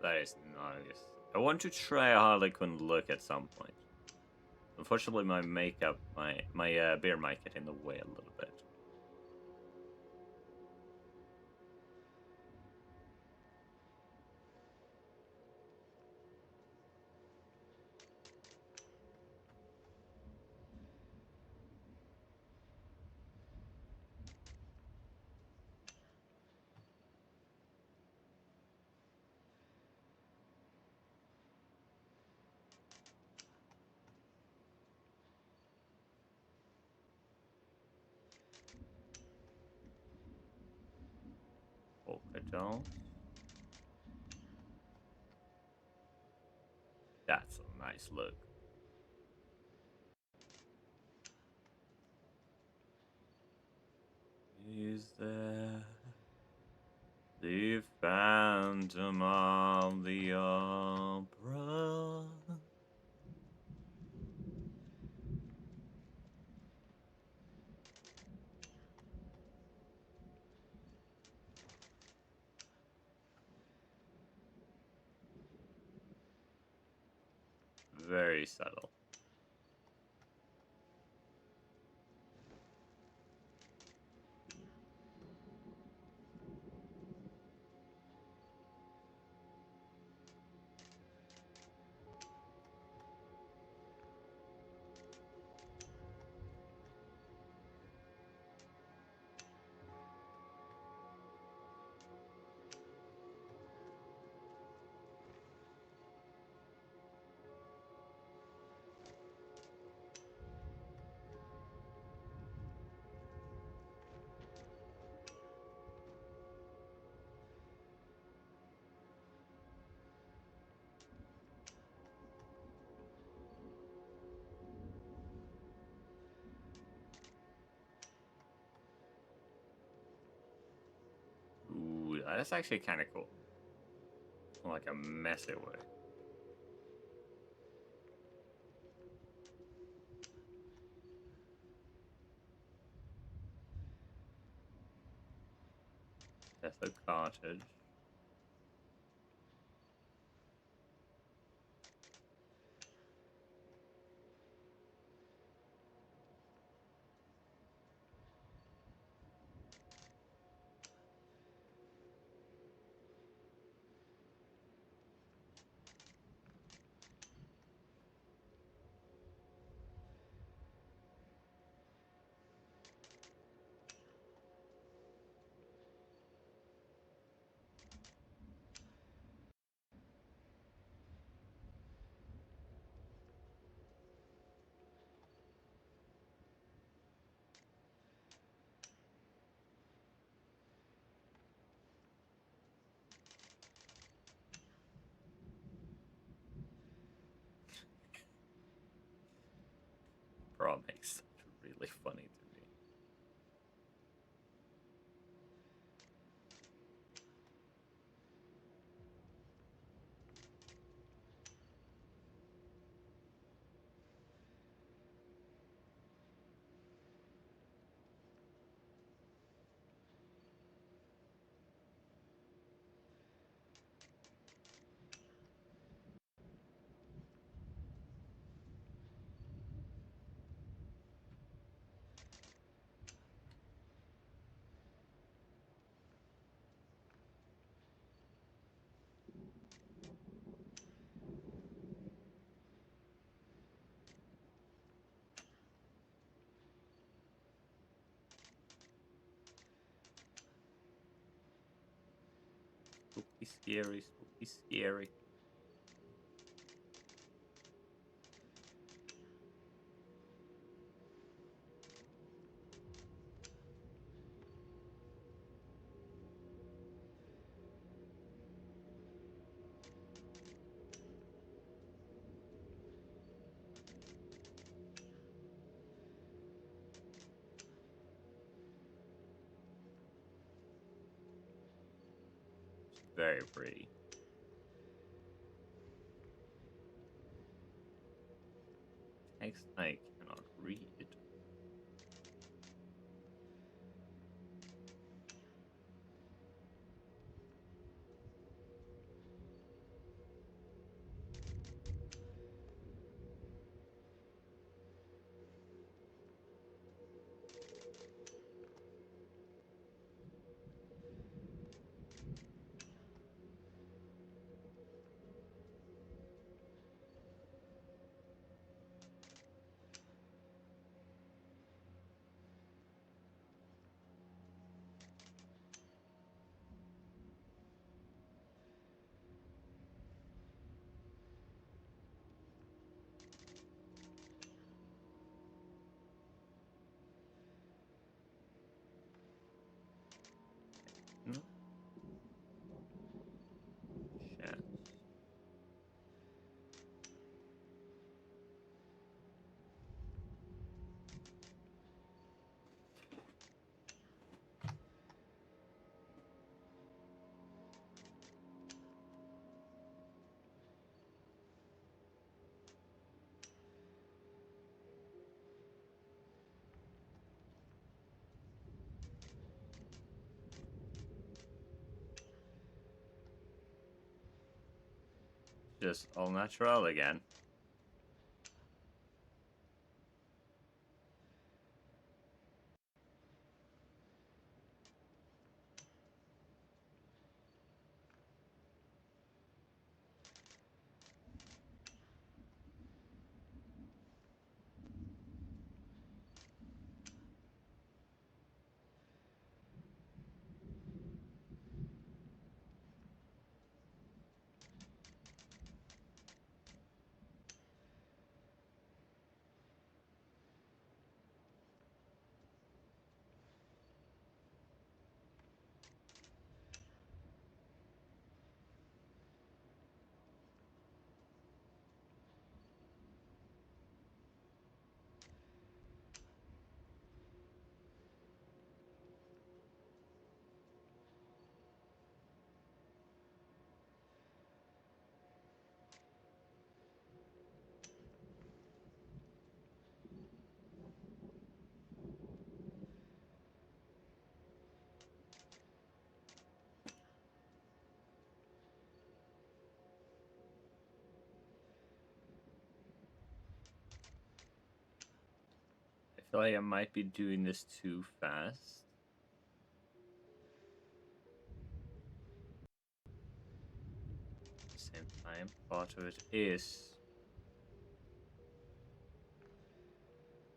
[SPEAKER 1] That is nice. I want to try a Harlequin look at some point. Unfortunately, my makeup, my beard might get in the way a little bit. Polka dot. That's a nice look. Is there the Phantom of the Opera? Very subtle. Ooh, that's actually kind of cool. Like a messy way. That's a cottage. Bro makes such really funny to me. Spooky, scary, spooky, scary. Very pretty. Text I cannot read. No chance. Just all natural again. I feel like I might be doing this too fast. At the same time, part of it is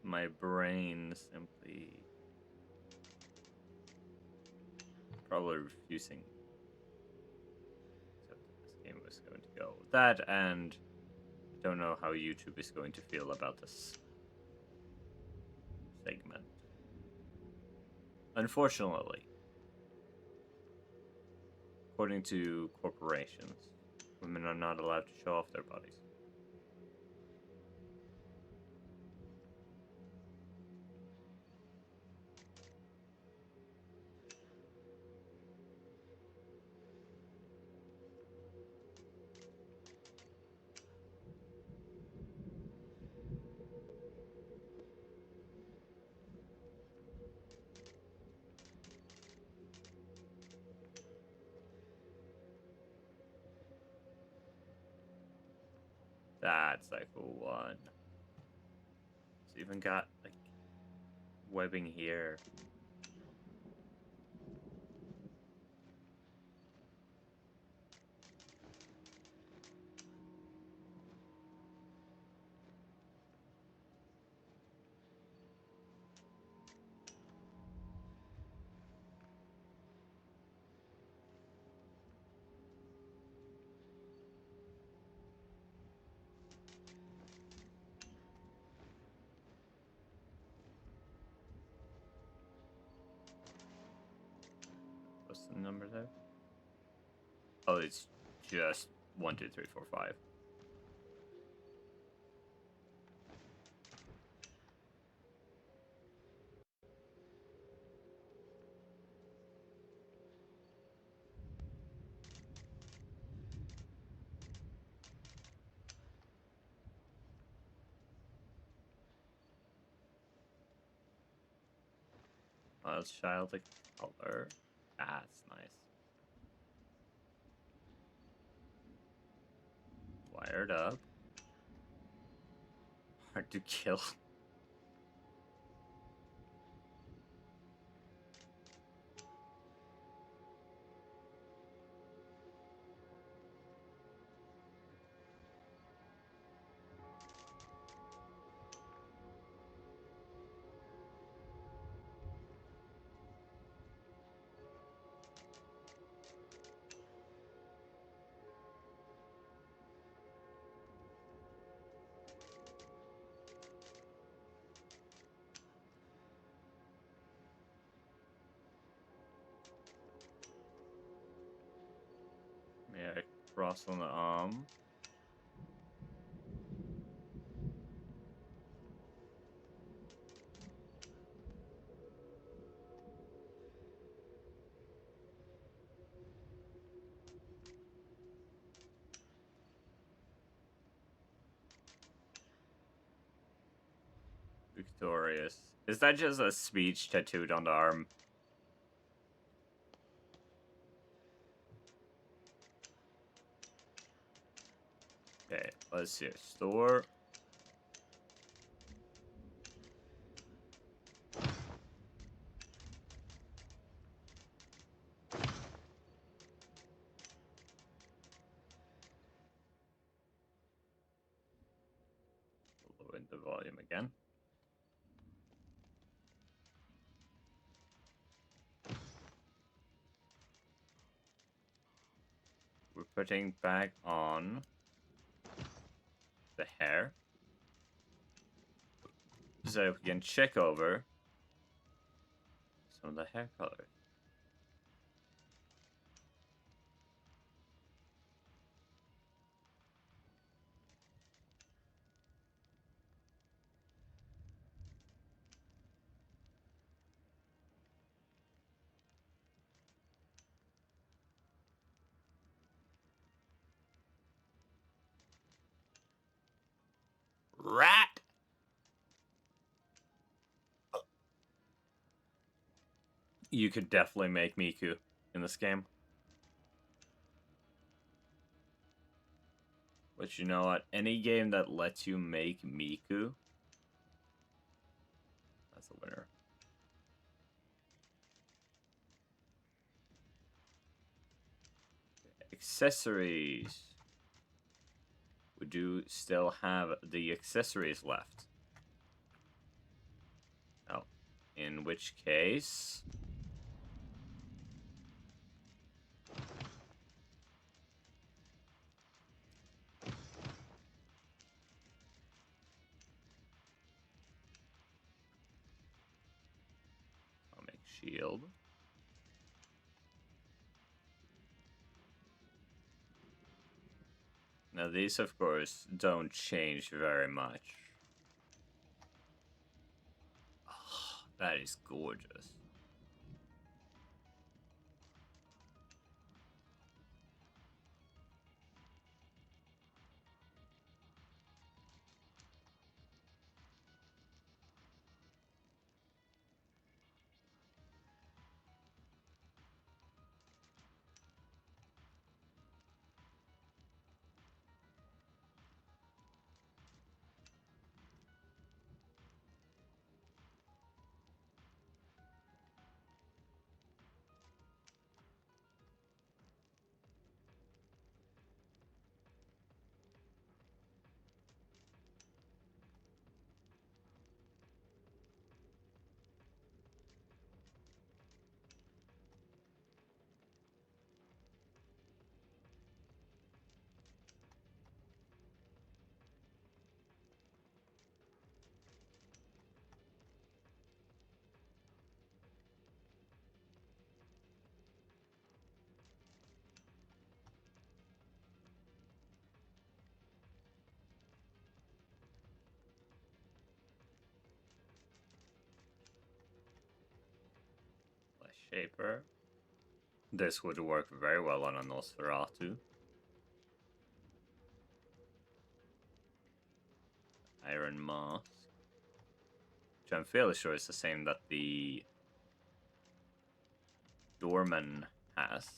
[SPEAKER 1] my brain simply probably refusing to accept that this game is going to go. That, and I don't know how YouTube is going to feel about this segment. Unfortunately, according to corporations, women are not allowed to show off their bodies. That's like one. It's even got like webbing here. the numbers there? Oh, it's just 1, 2, 3, 4, 5. Childlike color. That's nice. Wired up. Hard to kill. Yeah, cross on the arm. Victorious. Is that just a speech tattooed on the arm? Okay, let's see. Store. Lower the volume again. We're putting back on the hair. So we can check over some of the hair colors. Rat! You could definitely make Miku in this game. But you know what? Any game that lets you make Miku, that's a winner. Accessories. We do still have the accessories left. Oh, in which case... I'll make shield. Now these, of course, don't change very much. Oh, that is gorgeous. Shaper. This would work very well on a Nosferatu. Iron Mask. Which I'm fairly sure is the same that the Doorman has.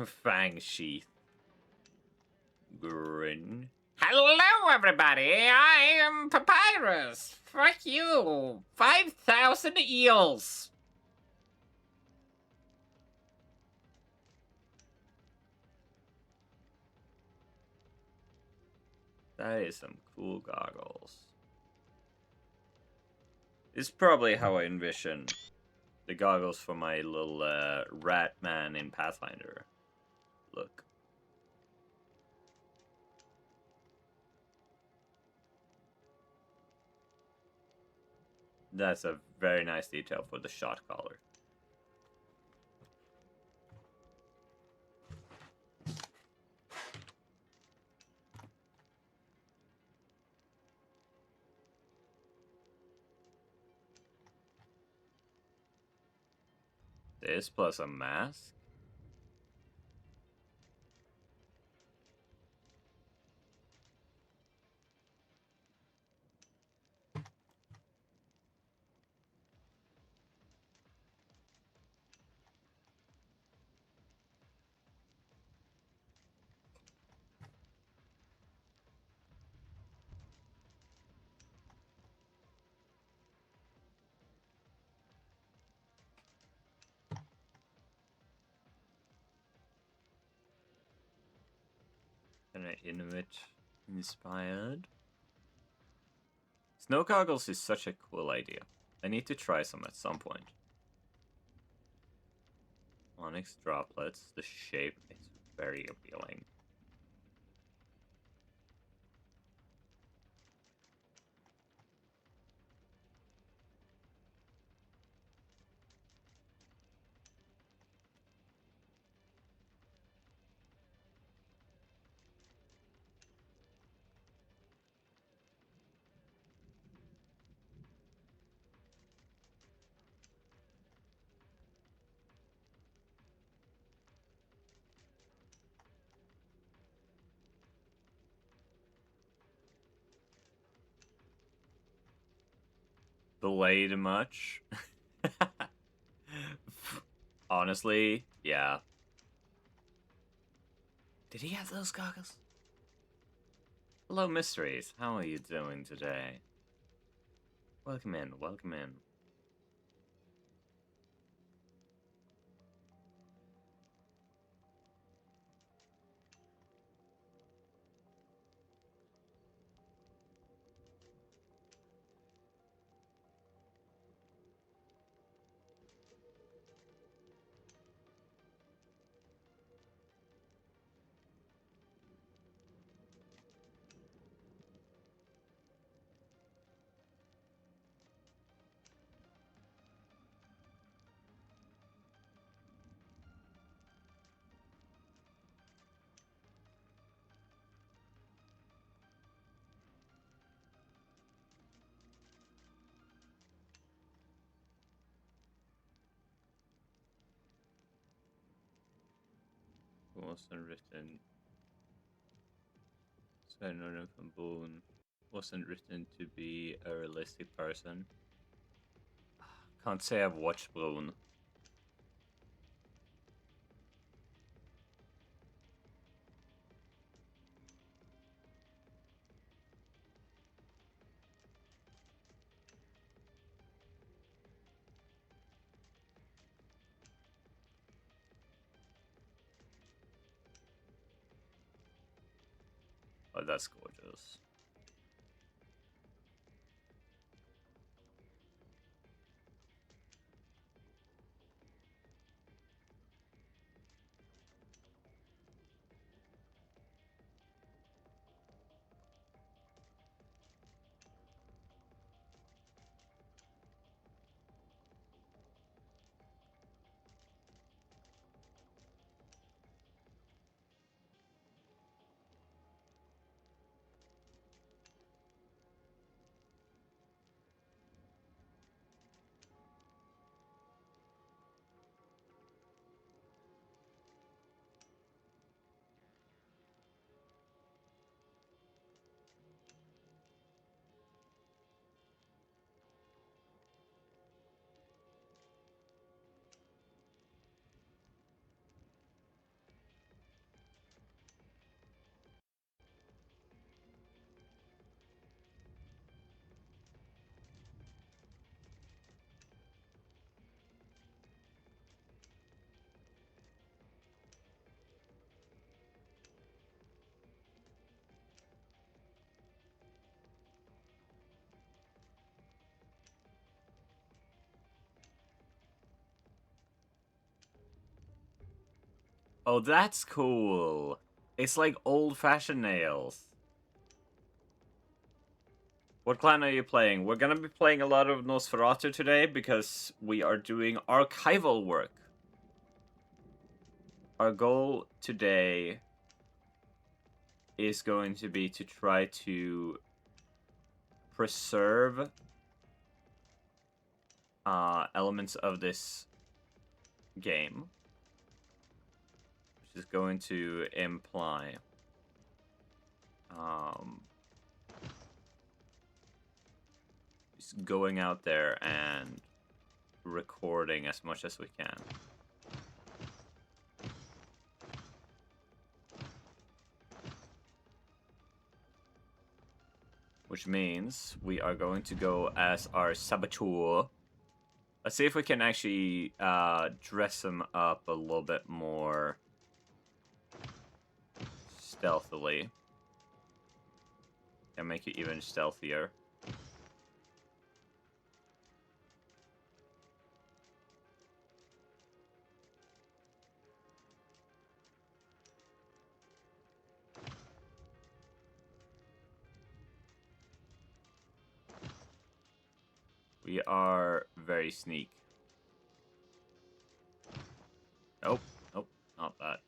[SPEAKER 1] Fang Sheath. Grin.
[SPEAKER 4] Hello, everybody. I am Papyrus. Fuck you. 5,000 eels.
[SPEAKER 1] That is some cool goggles. It's probably how I envision the goggles for my little rat man in Pathfinder. Look. That's a very nice detail for the shot collar. This plus a mask? Kind of Inuit inspired. Snow goggles is such a cool idea. I need to try some at some point. Onyx droplets, the shape is very appealing. Delayed much? Honestly, yeah. Did he have those goggles? Hello, mysteries. How are you doing today? Welcome in, welcome in. Wasn't written. Sven from Boone wasn't written to be a realistic person. Can't say I've watched Boone. Oh, that's gorgeous. Oh, that's cool. It's like old-fashioned nails. What clan are you playing? We're gonna be playing a lot of Nosferatu today because we are doing archival work. Our goal today is going to be to try to preserve elements of this game, which is going to imply just going out there and recording as much as we can. Which means we are going to go as our saboteur. Let's see if we can actually dress him up a little bit more stealthily. And make it even stealthier. We are very sneak. Nope, nope, not that.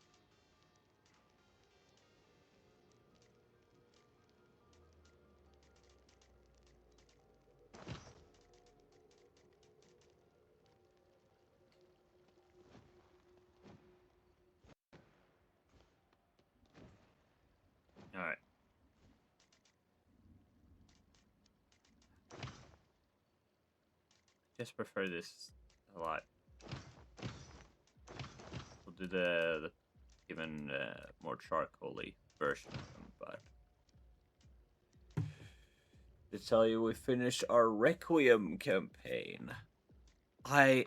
[SPEAKER 1] Alright. Just prefer this a lot. We'll do the even more charcoaly version of them, but to tell you we finished our Requiem campaign. I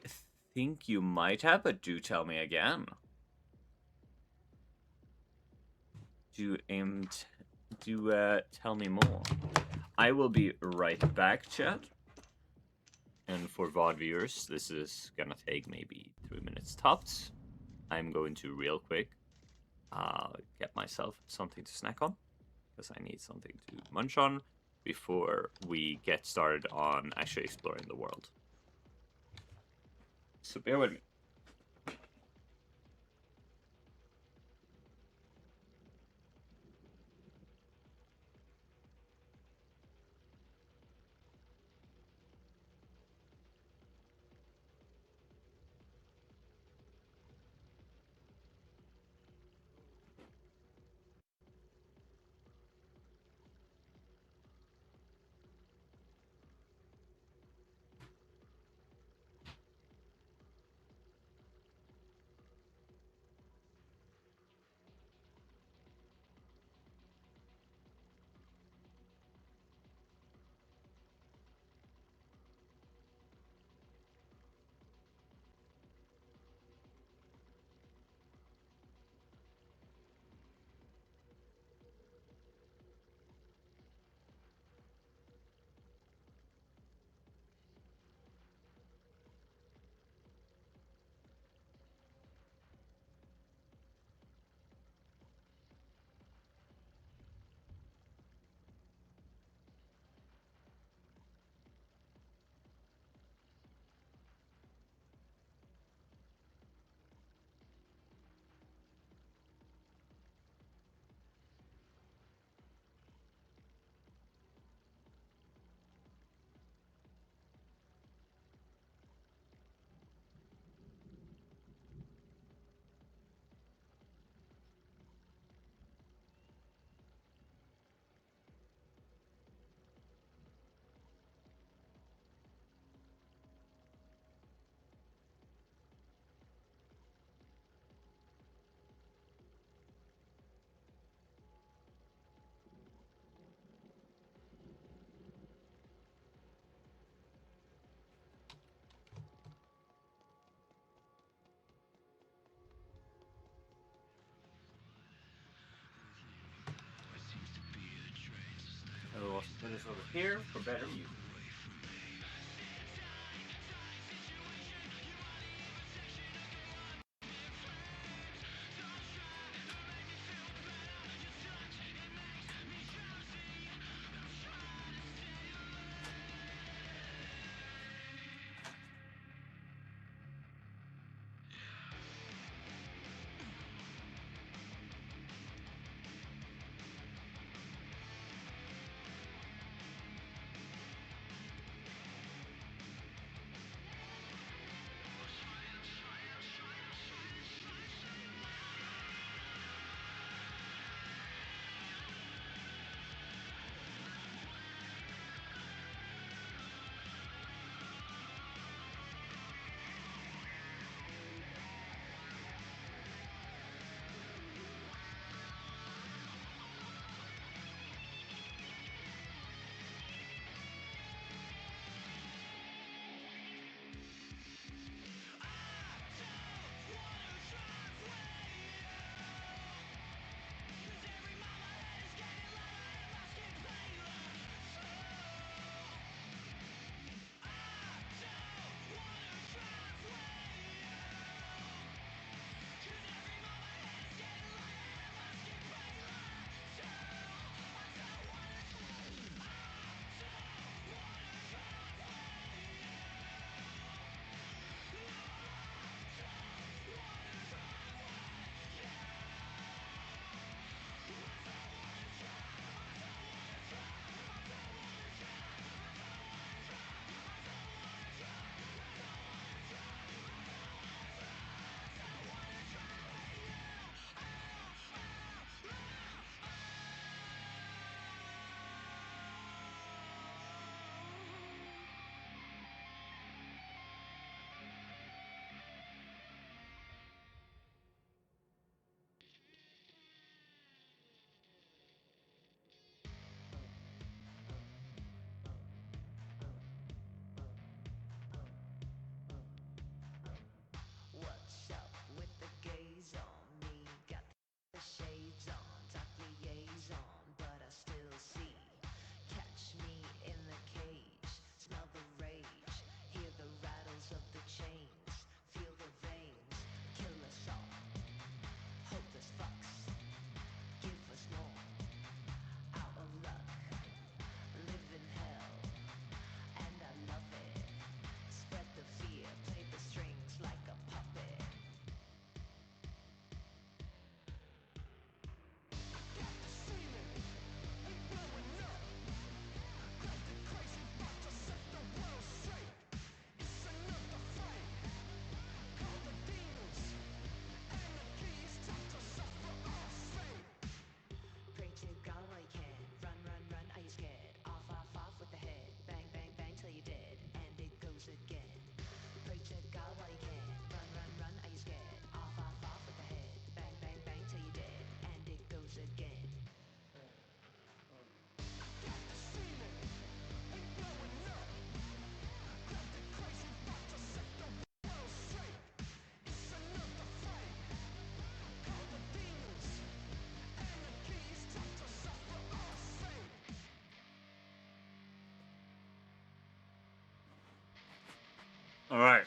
[SPEAKER 1] think you might have, but do tell me again. Do tell me more. I will be right back, chat. And for VOD viewers, this is gonna take maybe 3 minutes tops. I'm going to real quick get myself something to snack on, because I need something to munch on before we get started on actually exploring the world. So bear with me. So we'll put this over here for better view. All right.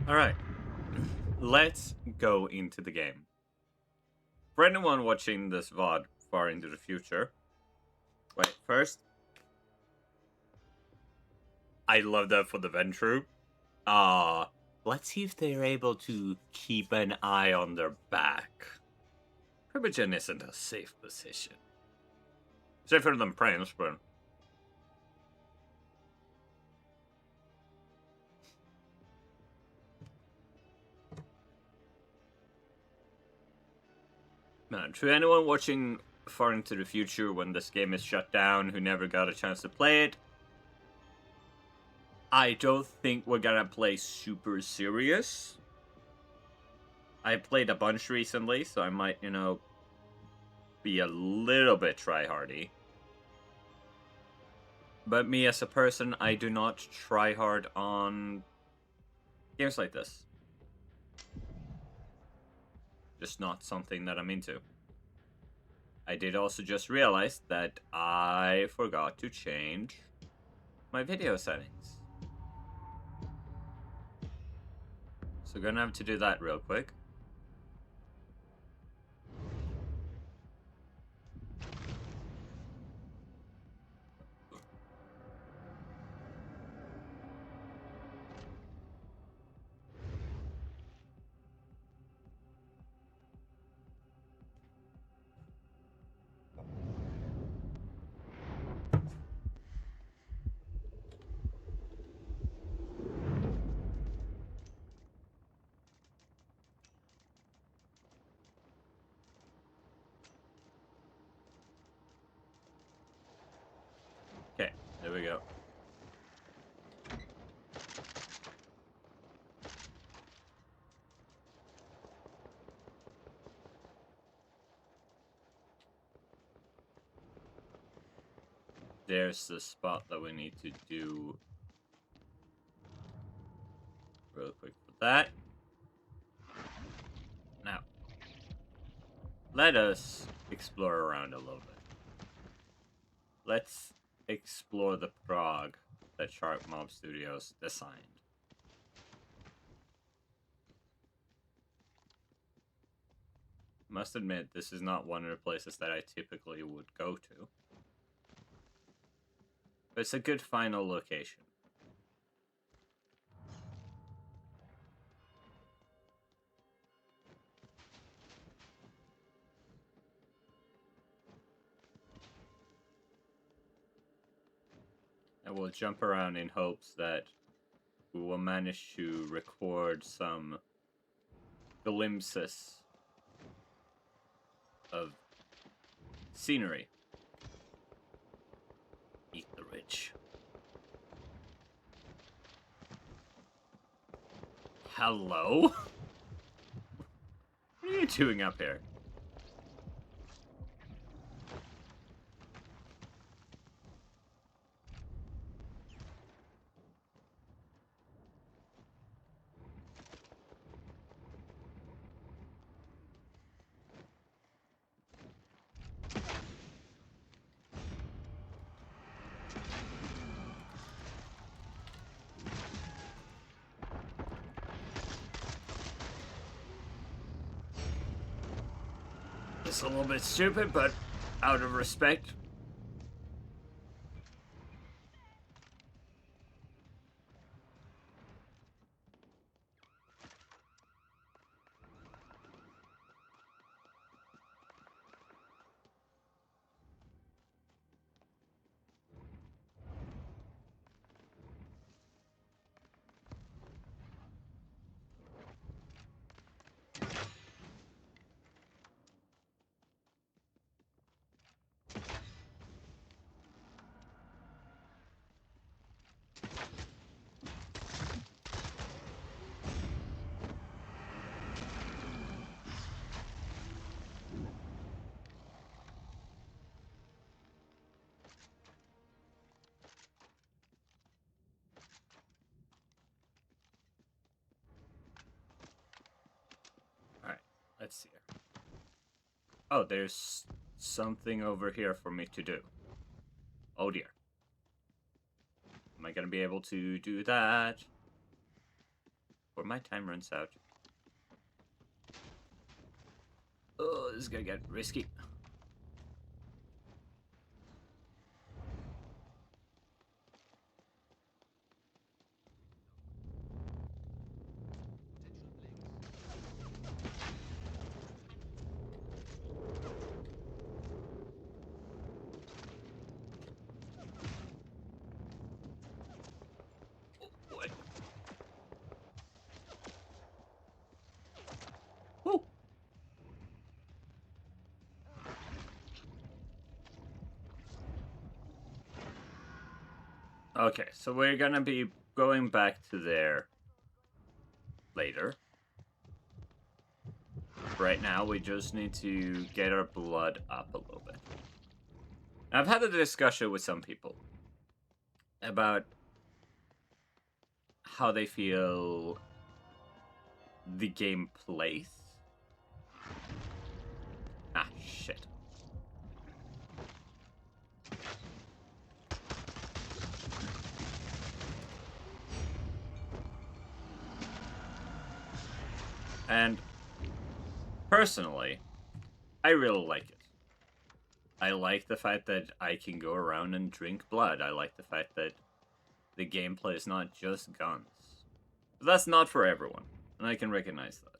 [SPEAKER 1] All right. Let's go into the game. For anyone watching this VOD far into the future, wait, first, I love that for the Ventru. Let's see if they're able to keep an eye on their back. Primogen isn't a safe position. Safer than Prince, but... Man, to anyone watching far into the future when this game is shut down who never got a chance to play it, I don't think we're gonna play super serious. I played a bunch recently, so I might, be a little bit tryhardy. But me as a person, I do not try hard on games like this. Just not something that I'm into. I did also just realize that I forgot to change my video settings. So gonna have to do that real quick. Okay, there we go. There's the spot that we need to do real quick for that. Now, let us explore around a little bit. Let's explore the prog that Shark Mob Studios designed. Must admit, this is not one of the places that I typically would go to. But it's a good final location. And we'll jump around in hopes that we will manage to record some glimpses of scenery. Eat the rich. Hello? What are you doing up here? It's a little bit stupid, but out of respect. Let's see here. Oh, there's something over here for me to do. Oh dear. Am I gonna be able to do that? Before my time runs out. Oh, this is gonna get risky. What? Woo! Okay, so we're gonna be going back to there later. Right now, we just need to get our blood up a little bit. I've had a discussion with some people about how they feel the game plays. Ah, shit. And personally, I really like it. I like the fact that I can go around and drink blood. I like the fact that the gameplay is not just guns. But that's not for everyone, and I can recognize that.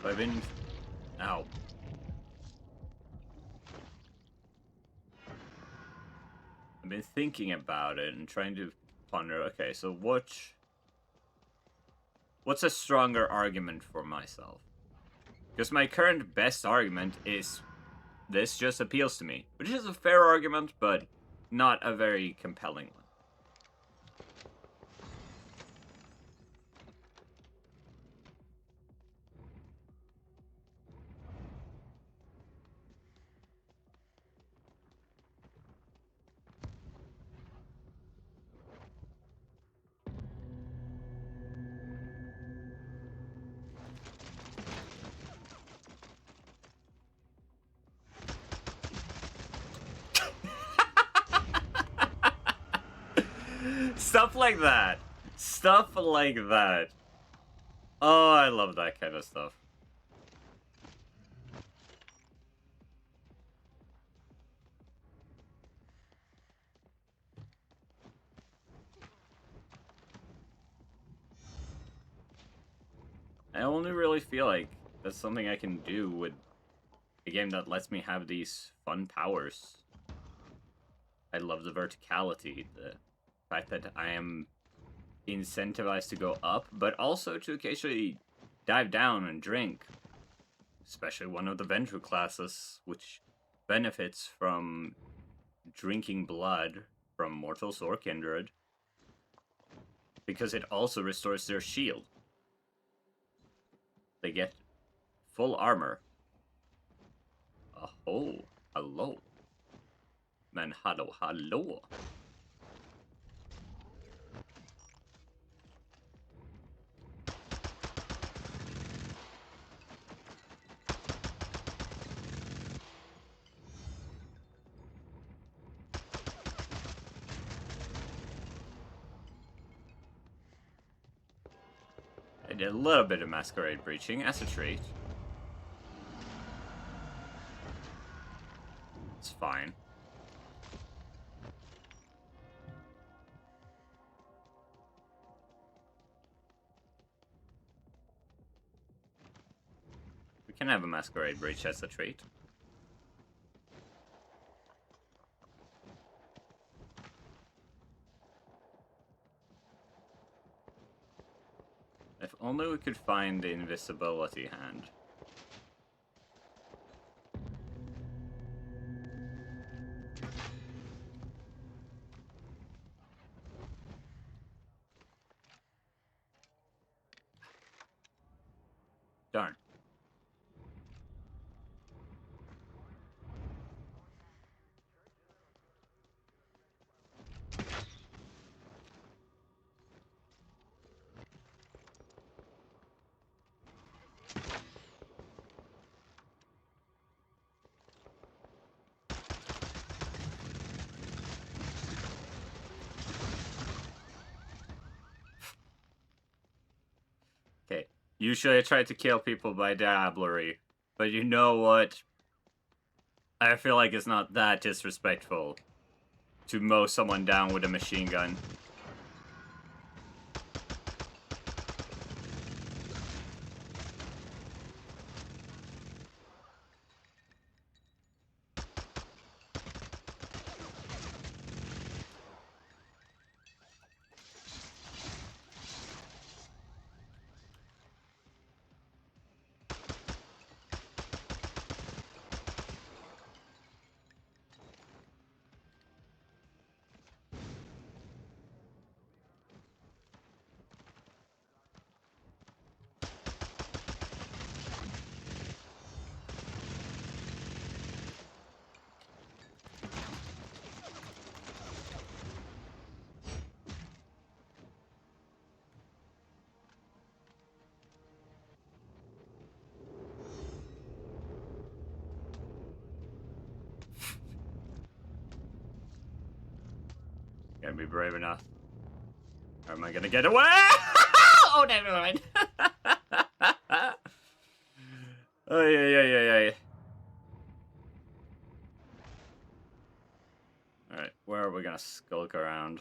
[SPEAKER 1] But I've been... Ow. I've been thinking about it and trying to ponder, okay, so what's a stronger argument for myself? Because my current best argument is this just appeals to me, which is a fair argument, but not a very compelling one. Stuff like that. Stuff like that. Oh, I love that kind of stuff. I only really feel like that's something I can do with a game that lets me have these fun powers. I love the verticality, the fact that I am incentivized to go up, but also to occasionally dive down and drink. Especially one of the Ventru classes, which benefits from drinking blood from mortals or kindred, because it also restores their shield. They get full armor. Oh, hello. Man, hello, hello. I did a little bit of Masqurade breaching as a trait. It's fine. We can have a Masqurade breach as a trait. If only we could find the invisibility hand. Darn. Usually I try to kill people by dabblery, but you know what? I feel like it's not that disrespectful to mow someone down with a machine gun. Gotta be brave enough. Or am I gonna get away?
[SPEAKER 4] Oh, never mind.
[SPEAKER 1] Oh, yeah. Alright, where are we gonna skulk around?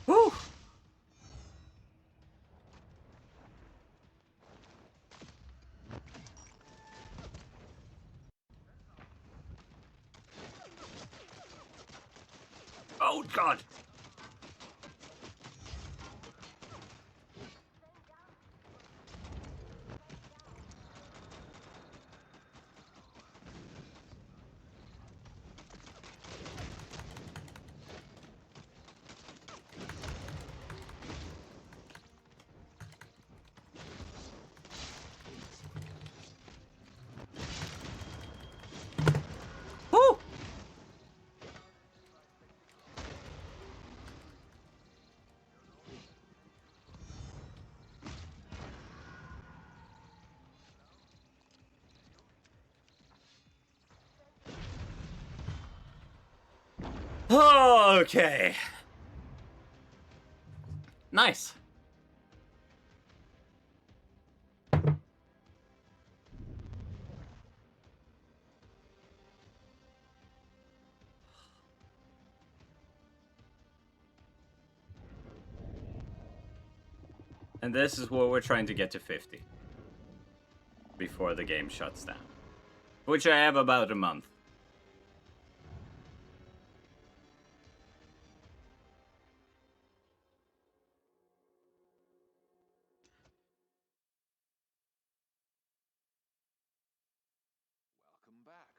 [SPEAKER 1] Whew! Oh, God! Whew! Okay. Nice. And this is what we're trying to get to 50. Before the game shuts down. Which I have about a month.
[SPEAKER 2] Welcome back.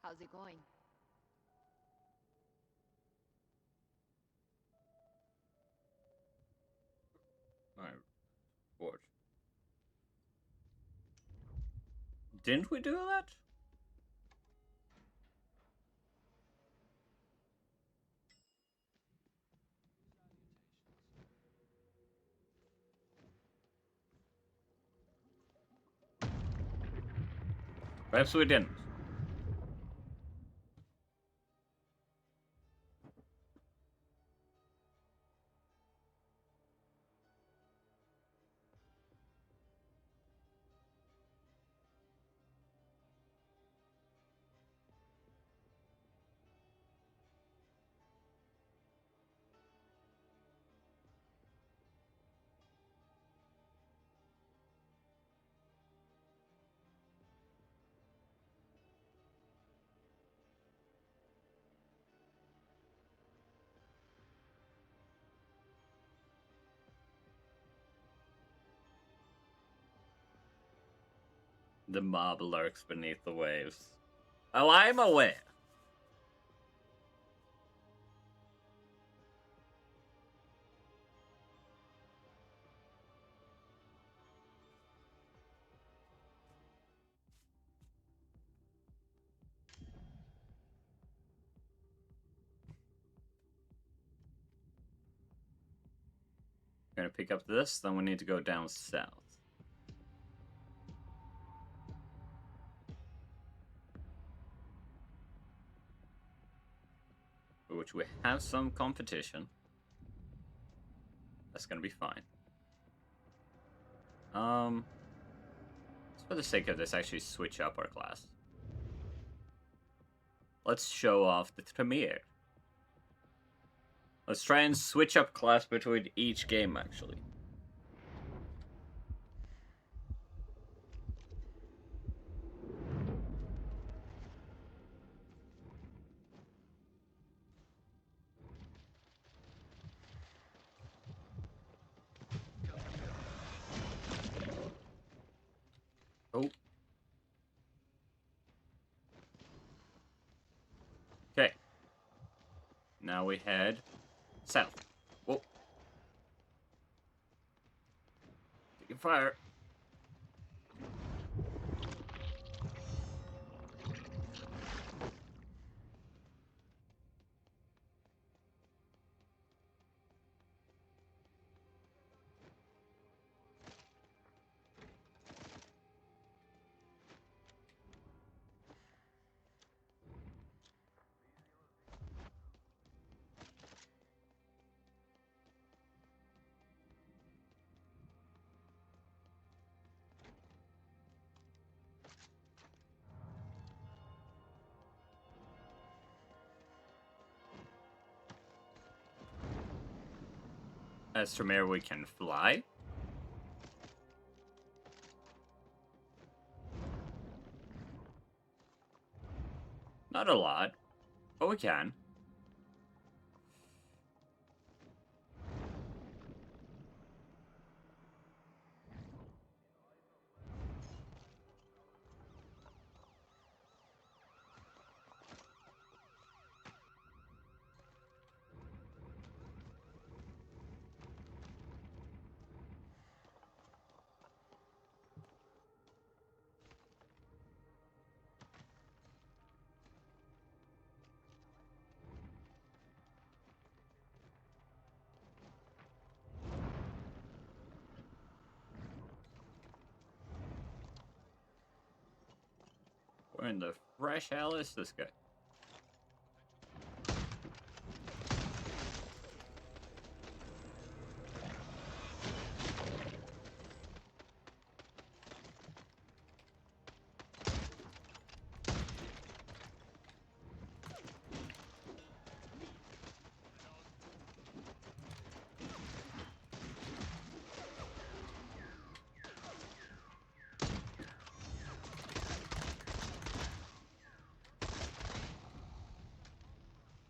[SPEAKER 5] How's it going?
[SPEAKER 1] Alright, watch. Didn't we do that? Perhaps we didn't. The mob lurks beneath the waves. Oh, I'm aware. We're gonna pick up this, then we need to go down south. Which we have some competition. That's gonna be fine. Let's for the sake of this actually switch up our class. Let's show off the Tremere. Let's try and switch up class between each game actually. Oh. Okay. Now we head south. Whoa. Taking fire. As Tremere, we can fly. Not a lot, but we can. Where in the fresh hell is this guy?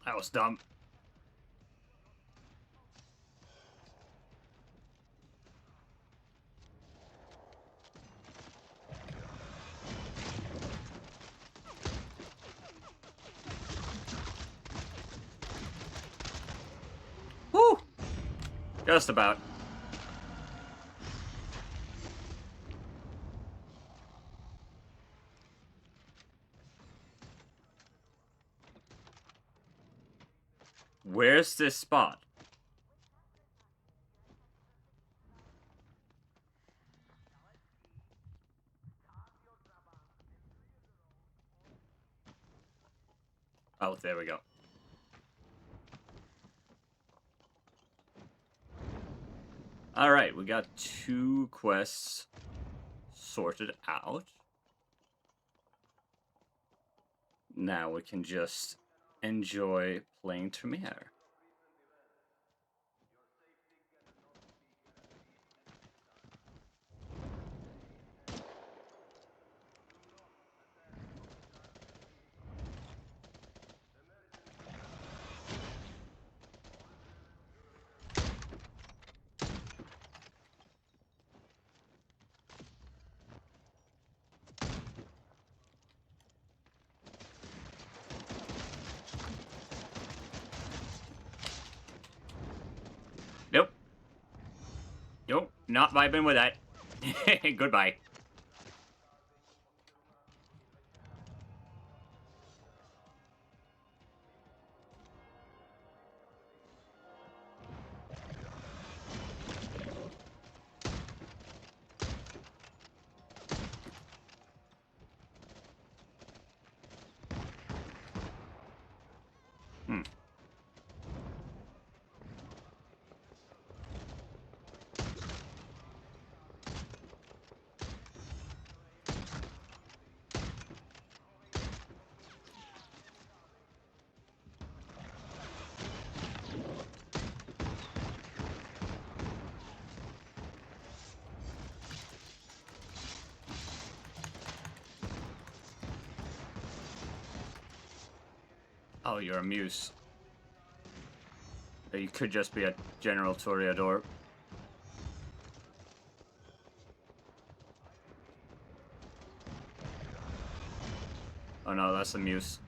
[SPEAKER 1] That was dumb. Just about. Where's this spot? Oh, there we go. Alright, we got 2 quests sorted out. Now we can just enjoy playing Tremere. Nope. Nope, not vibing with that. Goodbye. Hmm. Oh, you're a muse. You could just be a general Toreador. Oh no, that's a muse.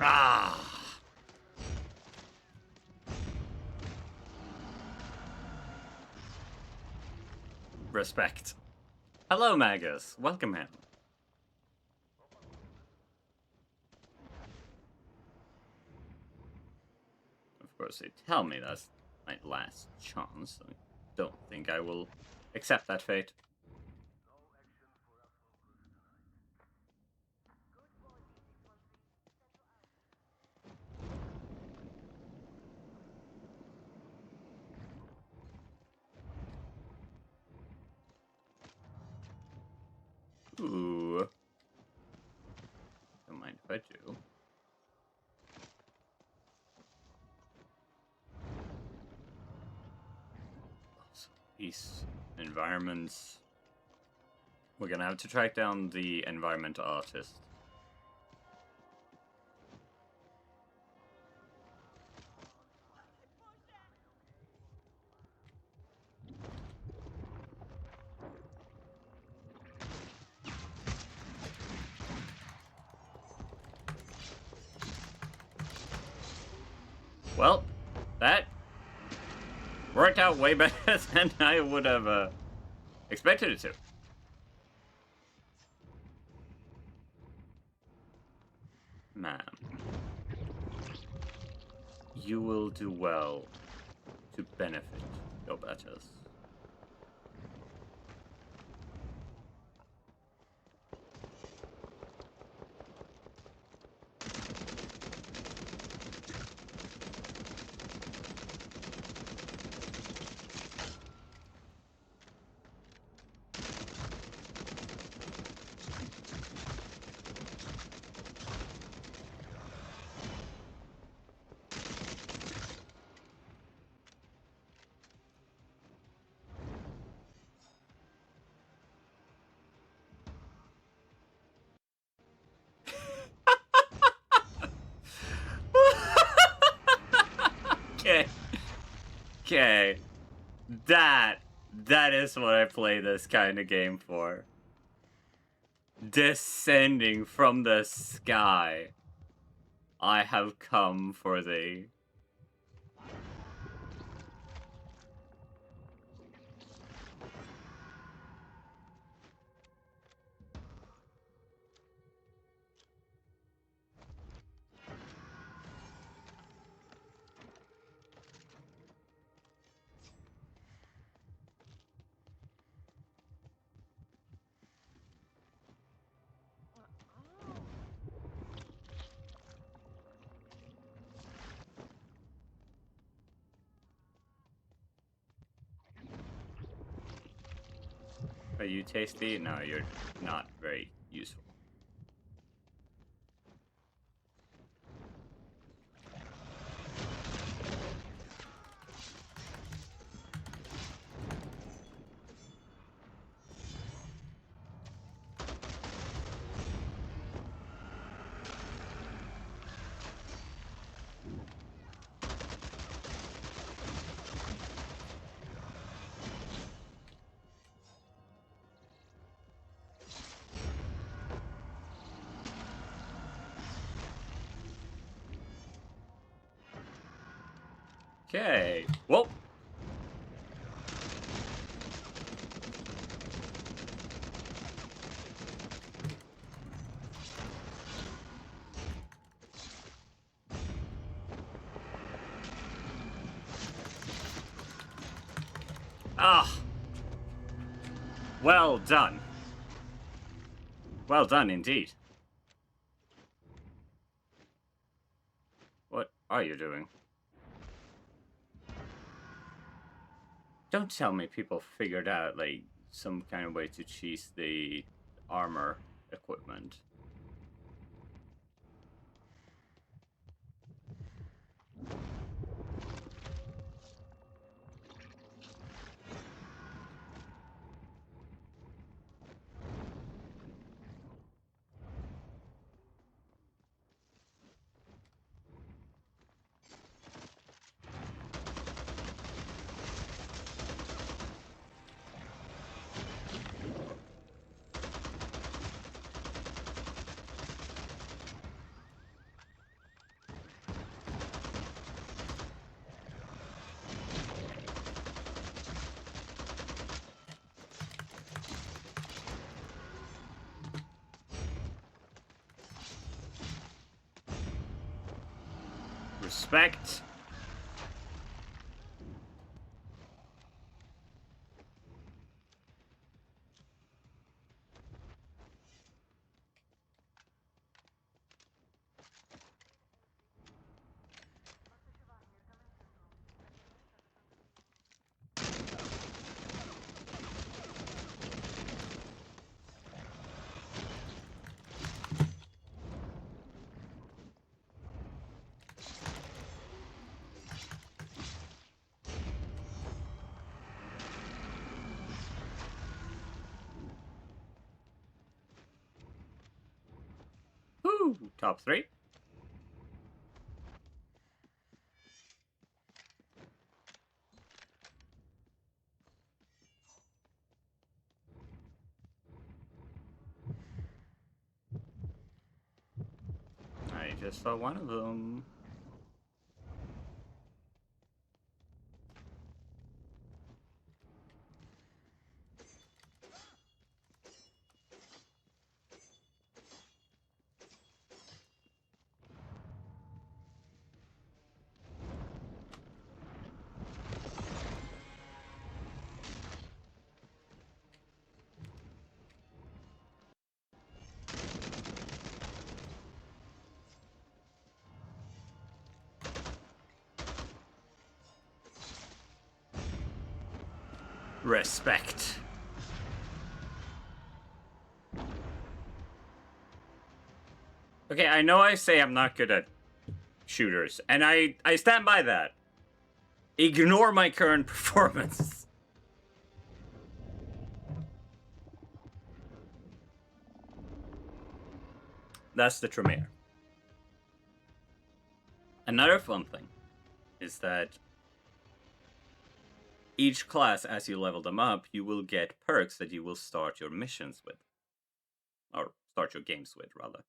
[SPEAKER 1] Ah. Respect. Hello, Magus. Welcome in. Of course, they tell me that's my last chance. I don't think I will accept that fate. Ooh. Don't mind if I do. So these environments. We're gonna have to track down the environment artist. Well, that worked out way better than I would have expected it to. Ma'am, you will do well to benefit your betters. Okay. Okay. That is what I play this kind of game for. Descending from the sky. I have come for thee. Are you tasty? No, you're not very useful. Okay. Whoa. Ah. Well done. Well done indeed. What are you doing? Don't tell me people figured out, like, some kind of way to cheese the armor equipment. Respect. Woo! Top 3. I just saw one of them. Respect. Okay, I know I say I'm not good at shooters, and I stand by that. Ignore my current performance. That's the Tremere. Another fun thing. is that each class, as you level them up, you will get perks that you will start your missions with. Or start your games with, rather.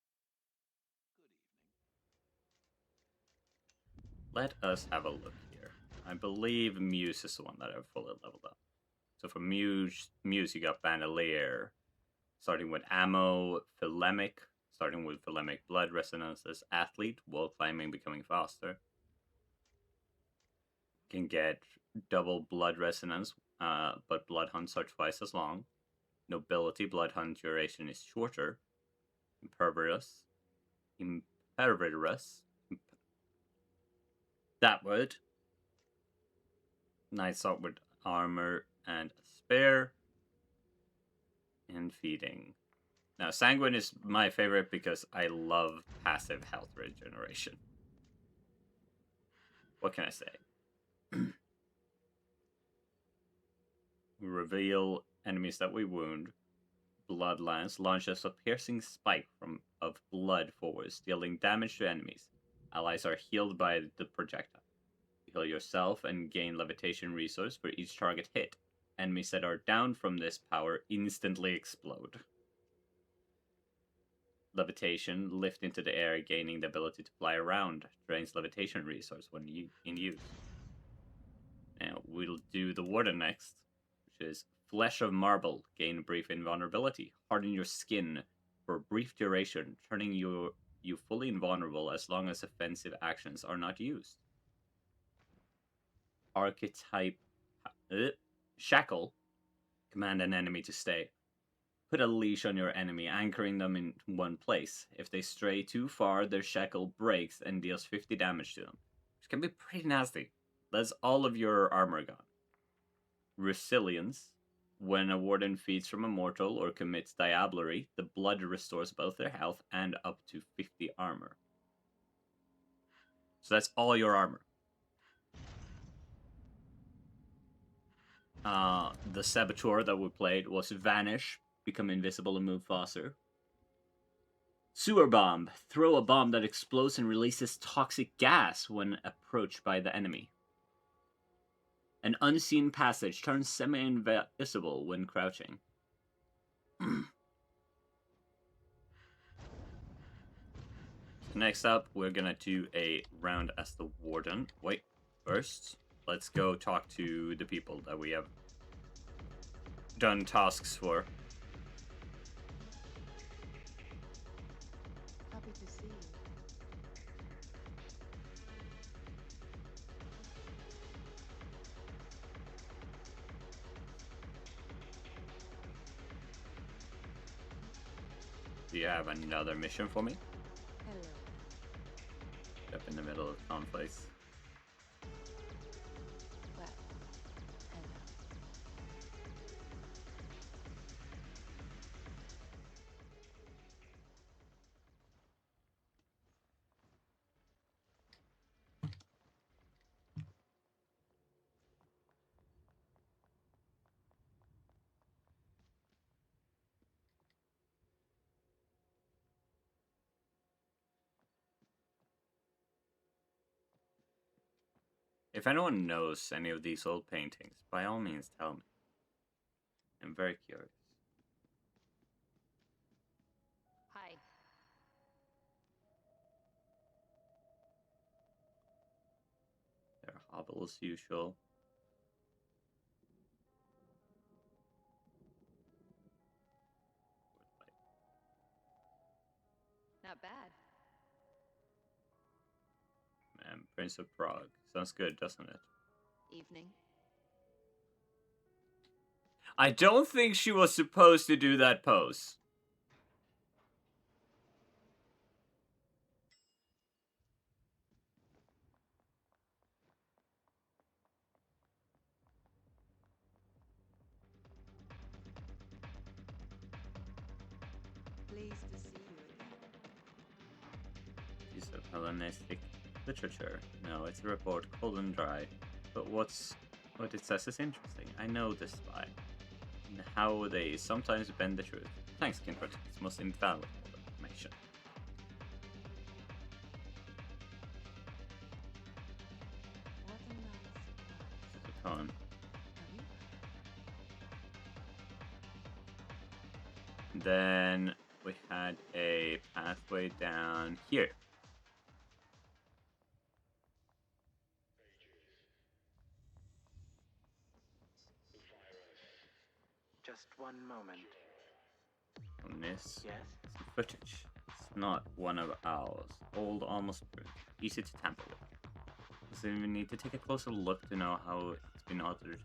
[SPEAKER 1] Let us have a look here. I believe Muse is the one that I've fully leveled up. So for Muse you got Bandolier, starting with Ammo, Philemic, starting with Philemic Blood Resonances, Athlete, Wall Climbing, becoming faster. Can get double Blood Resonance, but Bloodhunts are twice as long. Nobility, Bloodhunt duration is shorter. Impervious. That word. Nice Sword with armor and a spare. And feeding. Now, Sanguine is my favorite because I love passive health regeneration. What can I say? Reveal enemies that we wound. Blood Lance launches a piercing spike of blood forwards, dealing damage to enemies. Allies are healed by the projectile. You heal yourself and gain levitation resource for each target hit. Enemies that are down from this power instantly explode. Levitation, lift into the air, gaining the ability to fly around. Drains levitation resource when in use. Now, we'll do the Warden next, which is Flesh of Marble. Gain brief invulnerability. Harden your skin for a brief duration, turning you fully invulnerable as long as offensive actions are not used. Archetype Shackle. Command an enemy to stay. Put a leash on your enemy, anchoring them in one place. If they stray too far, their shackle breaks and deals 50 damage to them, which can be pretty nasty. That's all of your armor gone. Resilience. When a warden feeds from a mortal or commits diablerie, the blood restores both their health and up to 50 armor. So that's all your armor. The Saboteur that we played was Vanish, become invisible and move faster. Sewer Bomb. Throw a bomb that explodes and releases toxic gas when approached by the enemy. An Unseen Passage turns semi-invisible when crouching. Next up, we're gonna do a round as the Warden. Wait, first, let's go talk to the people that we have done tasks for.
[SPEAKER 5] Happy to see you.
[SPEAKER 1] Do you have another mission for me?
[SPEAKER 5] Hello.
[SPEAKER 1] Up in the middle of conflicts.
[SPEAKER 5] Well, hello.
[SPEAKER 1] If anyone knows any of these old paintings, by all means tell me. I'm very curious.
[SPEAKER 5] Hi.
[SPEAKER 1] They're hobble as usual.
[SPEAKER 5] Not bad.
[SPEAKER 1] Man, Prince of Prague. Sounds good, doesn't it?
[SPEAKER 5] Evening.
[SPEAKER 1] I don't think she was supposed to do that pose.
[SPEAKER 5] Pleased to see you again.
[SPEAKER 1] Piece of Hellenistic literature. No, it's a report, cold and dry. But what it says is interesting. I know this spy. And how they sometimes bend the truth. Thanks, Kindred. It's most invaluable information. icon.
[SPEAKER 5] Have you?
[SPEAKER 1] Then we had a pathway down here.
[SPEAKER 3] Just one moment.
[SPEAKER 1] On this
[SPEAKER 3] Yes?
[SPEAKER 1] footage. It's not one of ours. Old, almost easy to tamper with. So we need to take a closer look to know how it's been altered.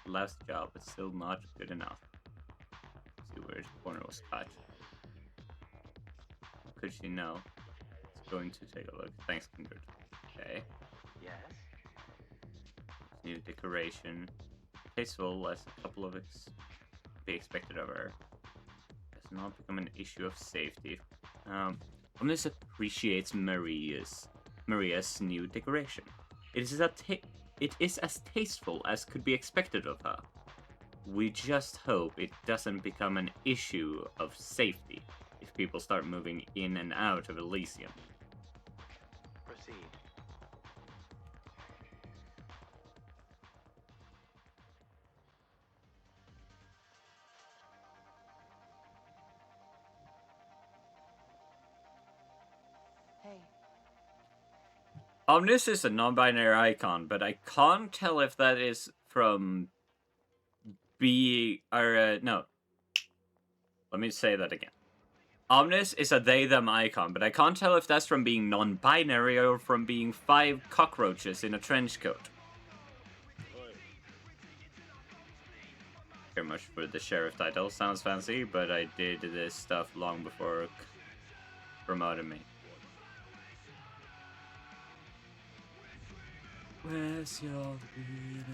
[SPEAKER 1] Last job, but still not good enough. See where the corner was cut. How could she know? It's going to take a look. Thanks, Kindred. Okay.
[SPEAKER 3] Yes?
[SPEAKER 1] New decoration. Tasteful as a couple of be expected of her. Has not become an issue of safety. Omnis appreciates Maria's new decoration. It is as tasteful as could be expected of her. We just hope it doesn't become an issue of safety if people start moving in and out of Elysium.
[SPEAKER 3] Proceed.
[SPEAKER 5] Hey,
[SPEAKER 1] Omnis is a non-binary icon, but I can't tell if that is from no. Let me say that again. Omnis is a they-them icon, but I can't tell if that's from being non-binary or from being 5 cockroaches in a trench coat. Very much for the sheriff title. Sounds fancy, but I did this stuff long before promoted me. Where's your bleeding?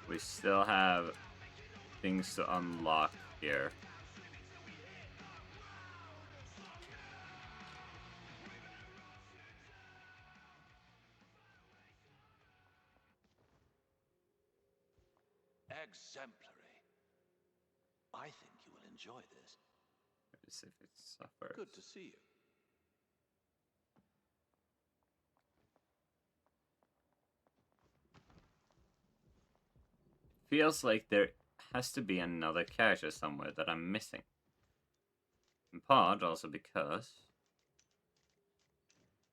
[SPEAKER 1] We still have things to unlock here.
[SPEAKER 2] Exemplary. I think you will enjoy this.
[SPEAKER 1] Let's see if it suffers.
[SPEAKER 2] Good to see you.
[SPEAKER 1] Feels like there has to be another character somewhere that I'm missing. In part, also because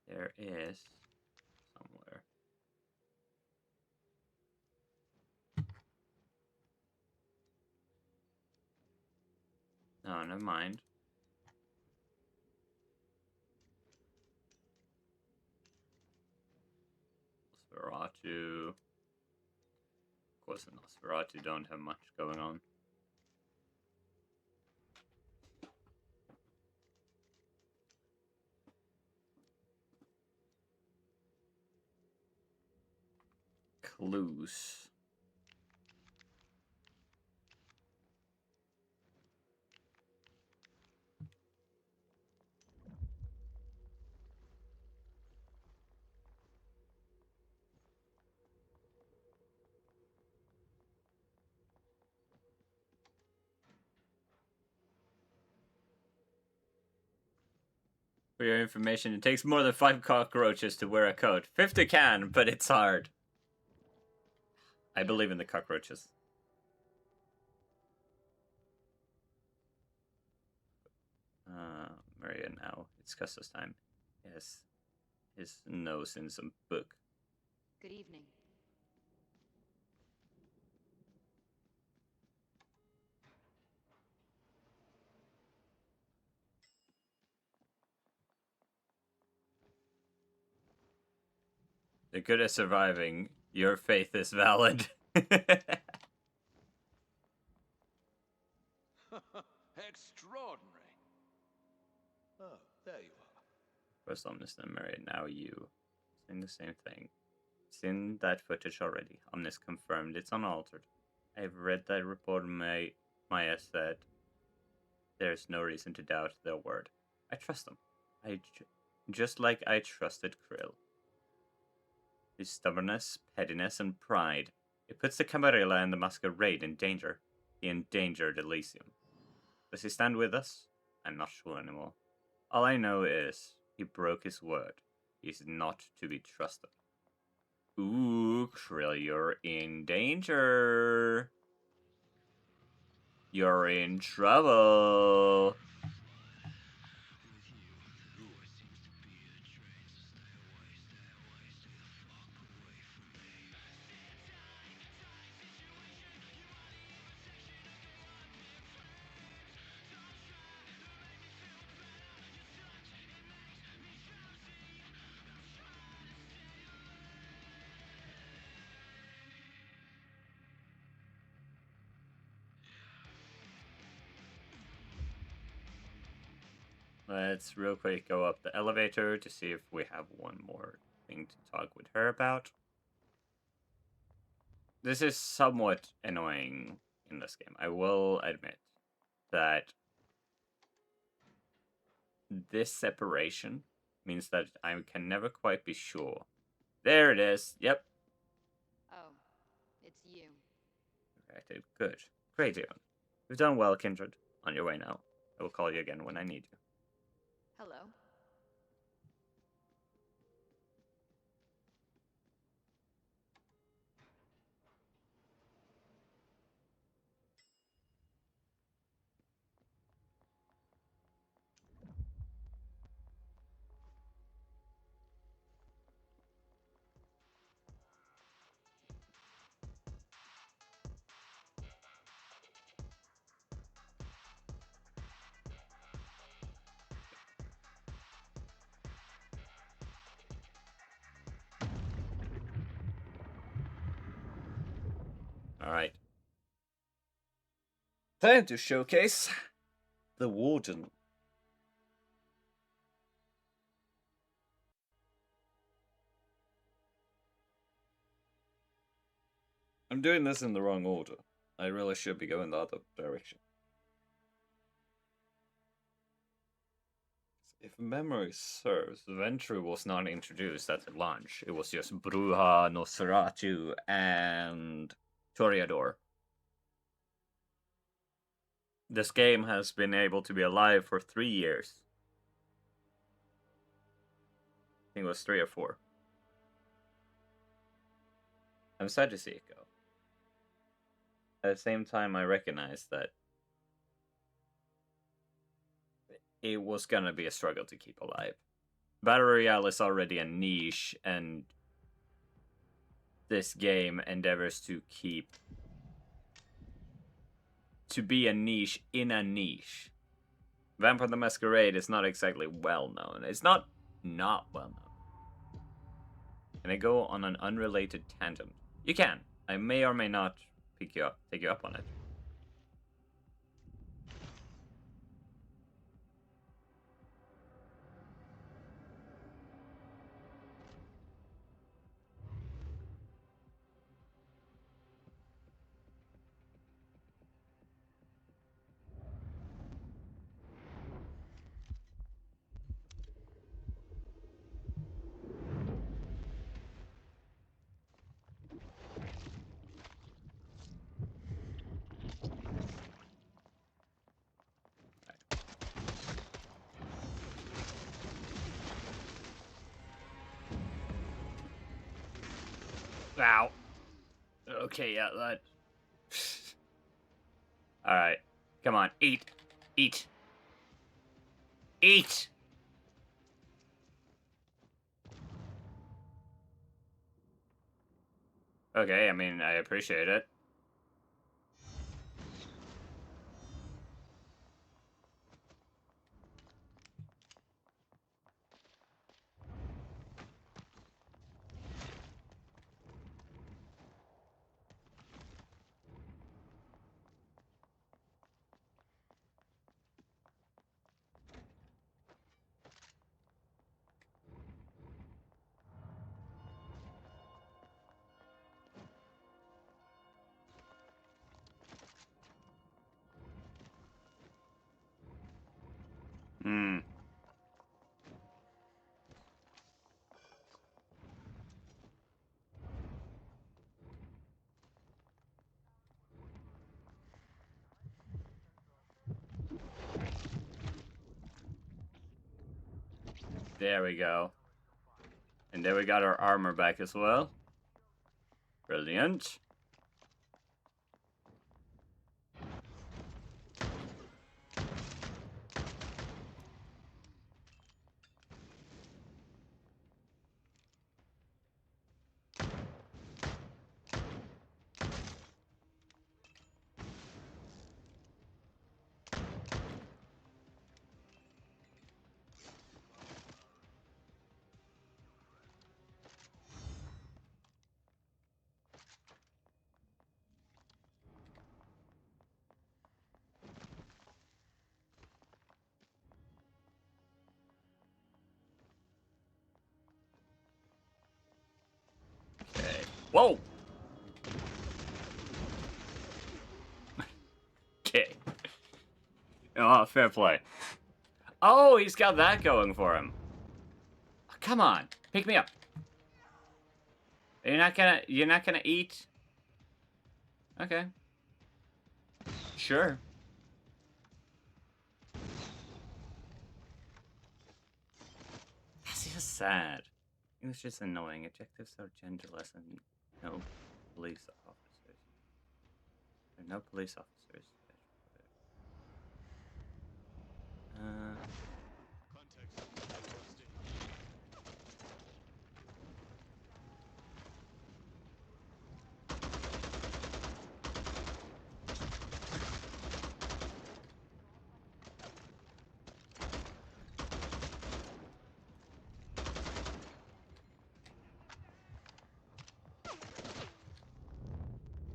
[SPEAKER 1] there is somewhere. No, never mind. Nosferatu. Of course, the Nosferatu don't have much going on. Clues. For your information, it takes more than 5 cockroaches to wear a coat. 50 can, but it's hard. I believe in the cockroaches. Maria now. It's Custos time. Yes. His nose in some book.
[SPEAKER 5] good evening.
[SPEAKER 1] They're good at surviving. Your faith is valid.
[SPEAKER 2] Extraordinary. Oh, there you are.
[SPEAKER 1] First Omnis, then Maria, now you. Saying the same thing. Seen that footage already. Omnis confirmed it's unaltered. I've read that report Maya said there's no reason to doubt their word. I trust them. Just like I trusted Krill. his stubbornness, pettiness, and pride. It puts the Camarilla and the Masquerade in danger. He endangered Elysium. Does he stand with us? I'm not sure anymore. All I know is he broke his word. He's not to be trusted. Ooh, Krill, you're in danger. You're in trouble. Let's real quick go up the elevator to see if we have one more thing to talk with her about. This is somewhat annoying in this game. I will admit that this separation means that I can never quite be sure. There it is. Yep.
[SPEAKER 5] Oh, it's you.
[SPEAKER 1] Right, good. Great, Evan. You've done well, Kindred. On your way now. I will call you again when I need you.
[SPEAKER 5] Hello.
[SPEAKER 1] Alright. Time to showcase the Warden. I'm doing this in the wrong order. I really should be going the other direction. If memory serves, Ventru was not introduced at the launch. It was just Bruja, Nosferatu, and Toreador. This game has been able to be alive for 3 years. I think it was 3 or 4. I'm sad to see it go. At the same time, I recognize that it was gonna be a struggle to keep alive. Battle Royale is already a niche, and this game endeavors to be a niche in a niche. Vampire the Masquerade is not exactly well known. It's not well known. Can I go on an unrelated tangent? You can. I may or may not take you up on it. Ow. Okay, yeah, that. Alright. Come on, eat. Eat. Eat! Okay, I mean, I appreciate it. There we go. And there we got our armor back as well. Brilliant. Okay. Whoa! Okay. Oh, fair play. Oh, he's got that going for him. Oh, come on, pick me up. You're not gonna eat? Okay. Sure. That's just sad. It was just annoying. Objectives are genderless and no police officers. There are no police officers.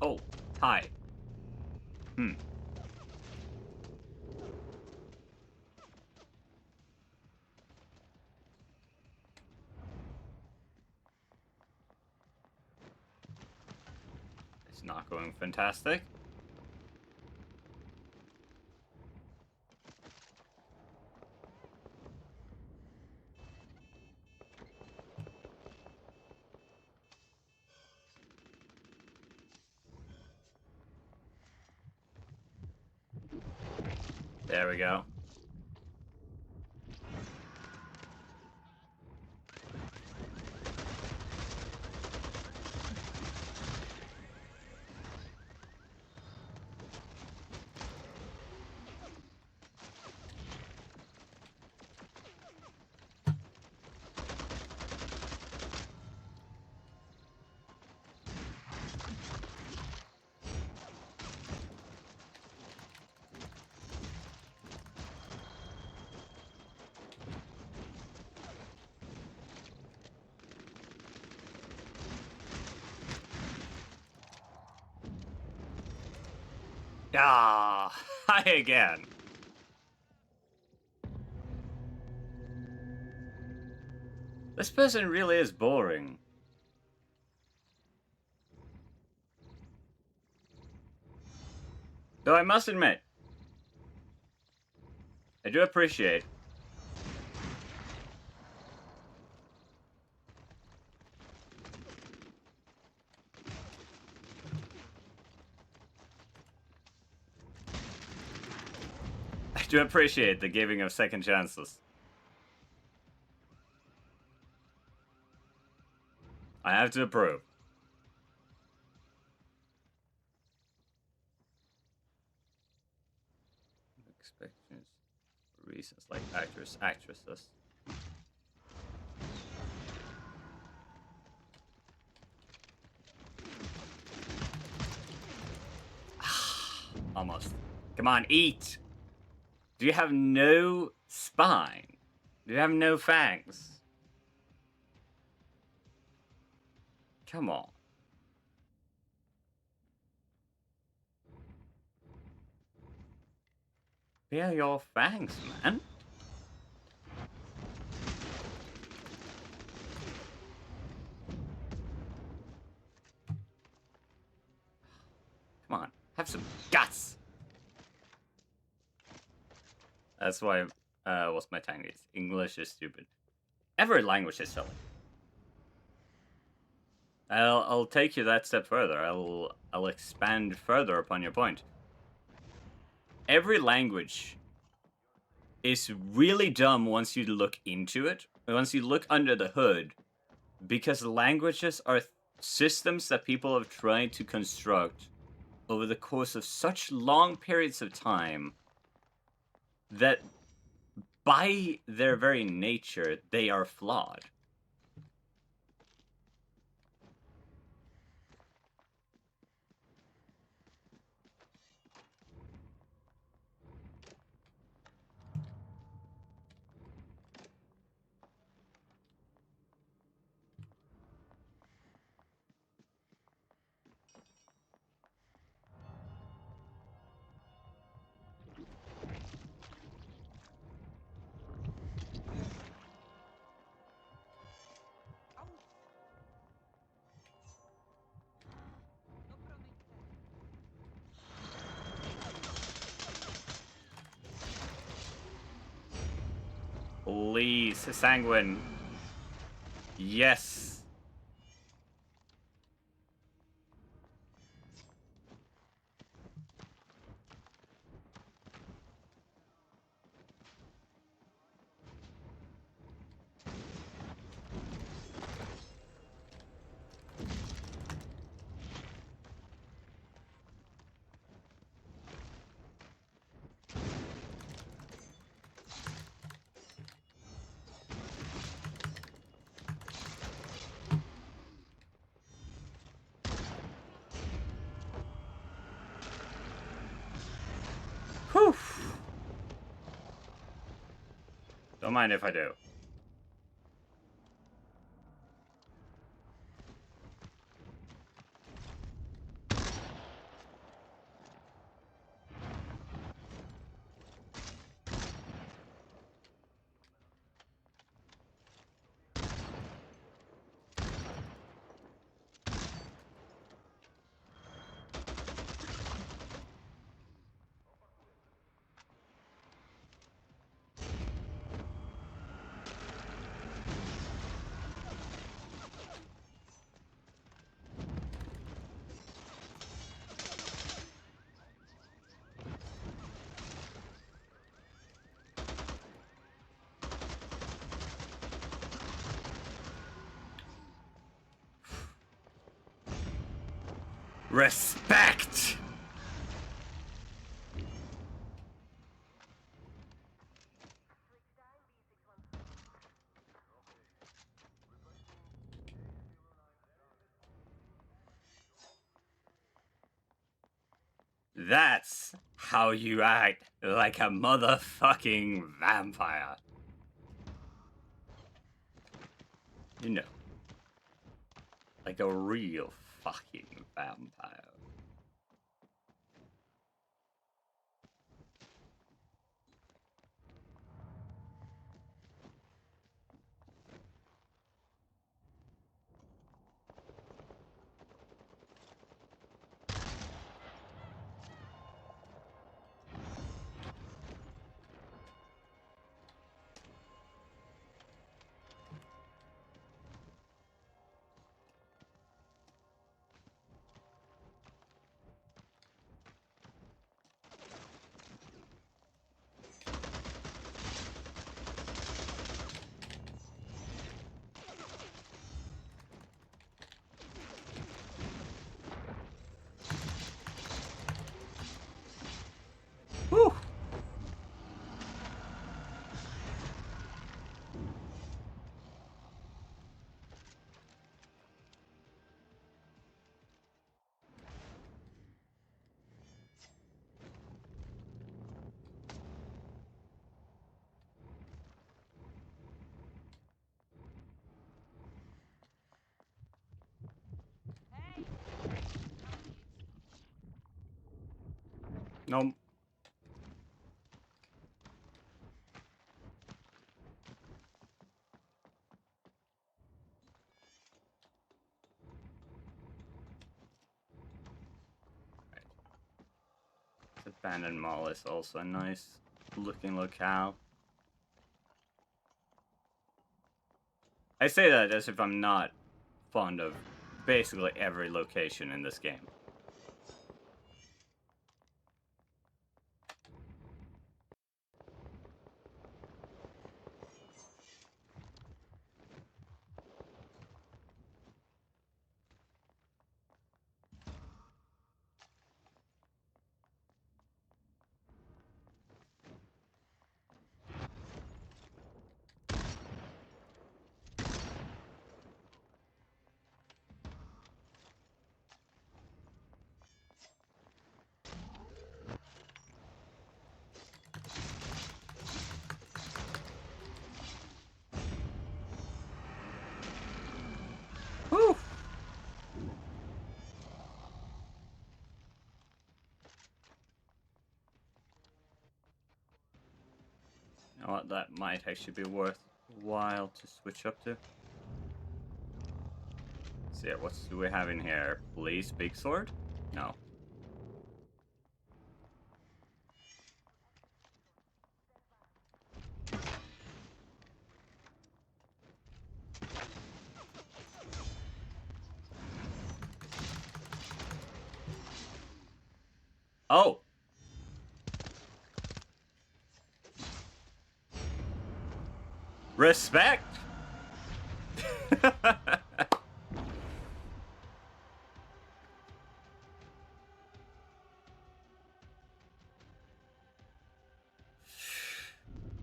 [SPEAKER 1] Oh, hi. It's not going fantastic. There we go. Ah, hi again. This person really is boring. Though I must admit, I do appreciate the giving of second chances. I have to approve. Expectations, reasons like actresses. Almost. Come on, eat! Do you have no spine? Do you have no fangs? Come on. Where are your fangs, man? Come on, have some guts! That's why, what's my tongue is? English is stupid. Every language is silly. I'll take you that step further. I'll expand further upon your point. Every language is really dumb once you look into it, once you look under the hood, because languages are systems that people have tried to construct over the course of such long periods of time that by their very nature, they are flawed. Please, Sanguine. Yes. Whew. Don't mind if I do. Respect! That's how you act like a motherfucking vampire. You know, like a real fucking vampire. Whew. No. Abandoned Mall is also a nice looking locale. I say that as if I'm not fond of basically every location in this game. that might actually be worthwhile to switch up to. So yeah, what do we have in here? Police big sword? No. Oh! Respect!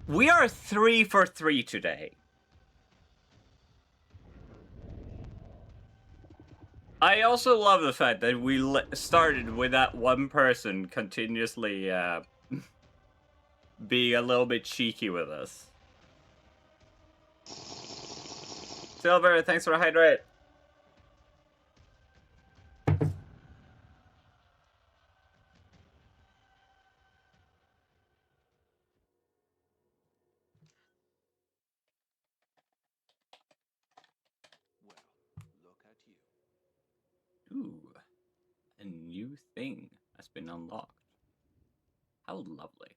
[SPEAKER 1] We are 3 for 3 today. I also love the fact that we started with that one person continuously being a little bit cheeky with us. Silver, thanks for hydrate.
[SPEAKER 2] Well, look at you.
[SPEAKER 1] Ooh, a new thing has been unlocked. How lovely.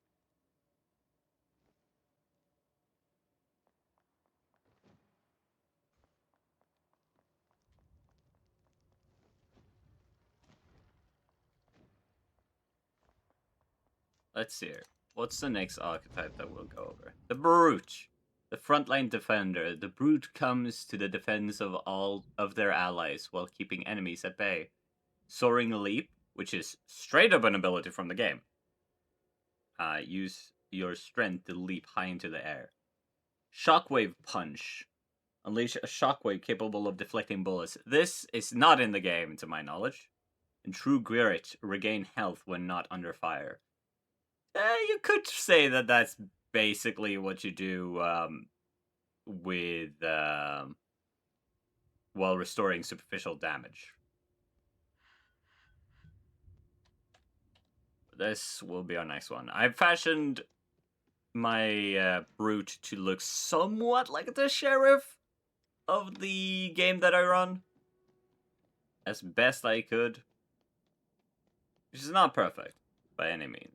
[SPEAKER 1] Let's see here. What's the next archetype that we'll go over? The Brute. The frontline defender. The Brute comes to the defense of all of their allies while keeping enemies at bay. Soaring Leap, which is straight up an ability from the game. Use your strength to leap high into the air. Shockwave Punch. Unleash a shockwave capable of deflecting bullets. This is not in the game, to my knowledge. And True Grit. Regain health when not under fire. You could say that that's basically what you do with while restoring superficial damage. This will be our next one. I've fashioned my Brute to look somewhat like the sheriff of the game that I run. As best I could. Which is not perfect, by any means.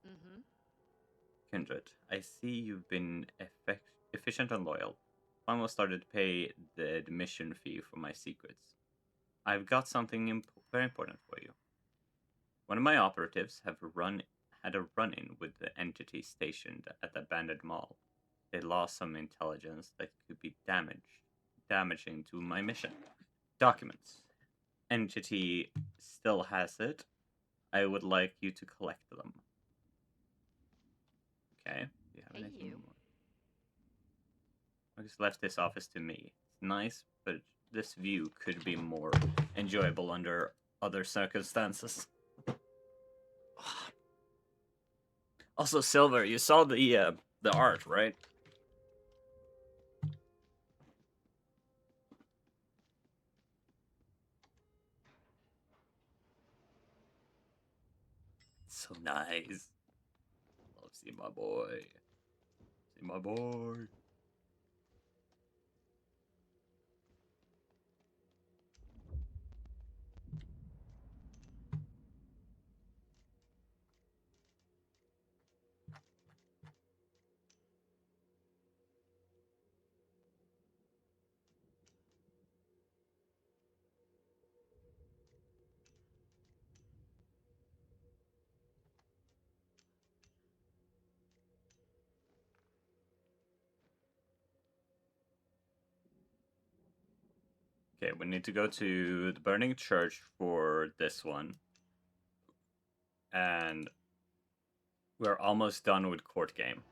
[SPEAKER 5] Mm-hmm.
[SPEAKER 1] Kindred, I see you've been efficient and loyal. Almost started to pay the admission fee for my secrets. I've got something very important for you. One of my operatives had a run-in with the entity stationed at the abandoned mall. They lost some intelligence that could be damaging to my mission. Documents. Entity still has it. I would like you to collect them. Okay. Do you have
[SPEAKER 5] Hey,
[SPEAKER 1] anything
[SPEAKER 5] you.
[SPEAKER 1] more? I just left this office to me. It's nice, but this view could be more enjoyable under other circumstances. Also, Silver, you saw the art, right? So nice. Love seeing my boy. See my boy. Okay, we need to go to the Burning Church for this one. And we're almost done with Court Game.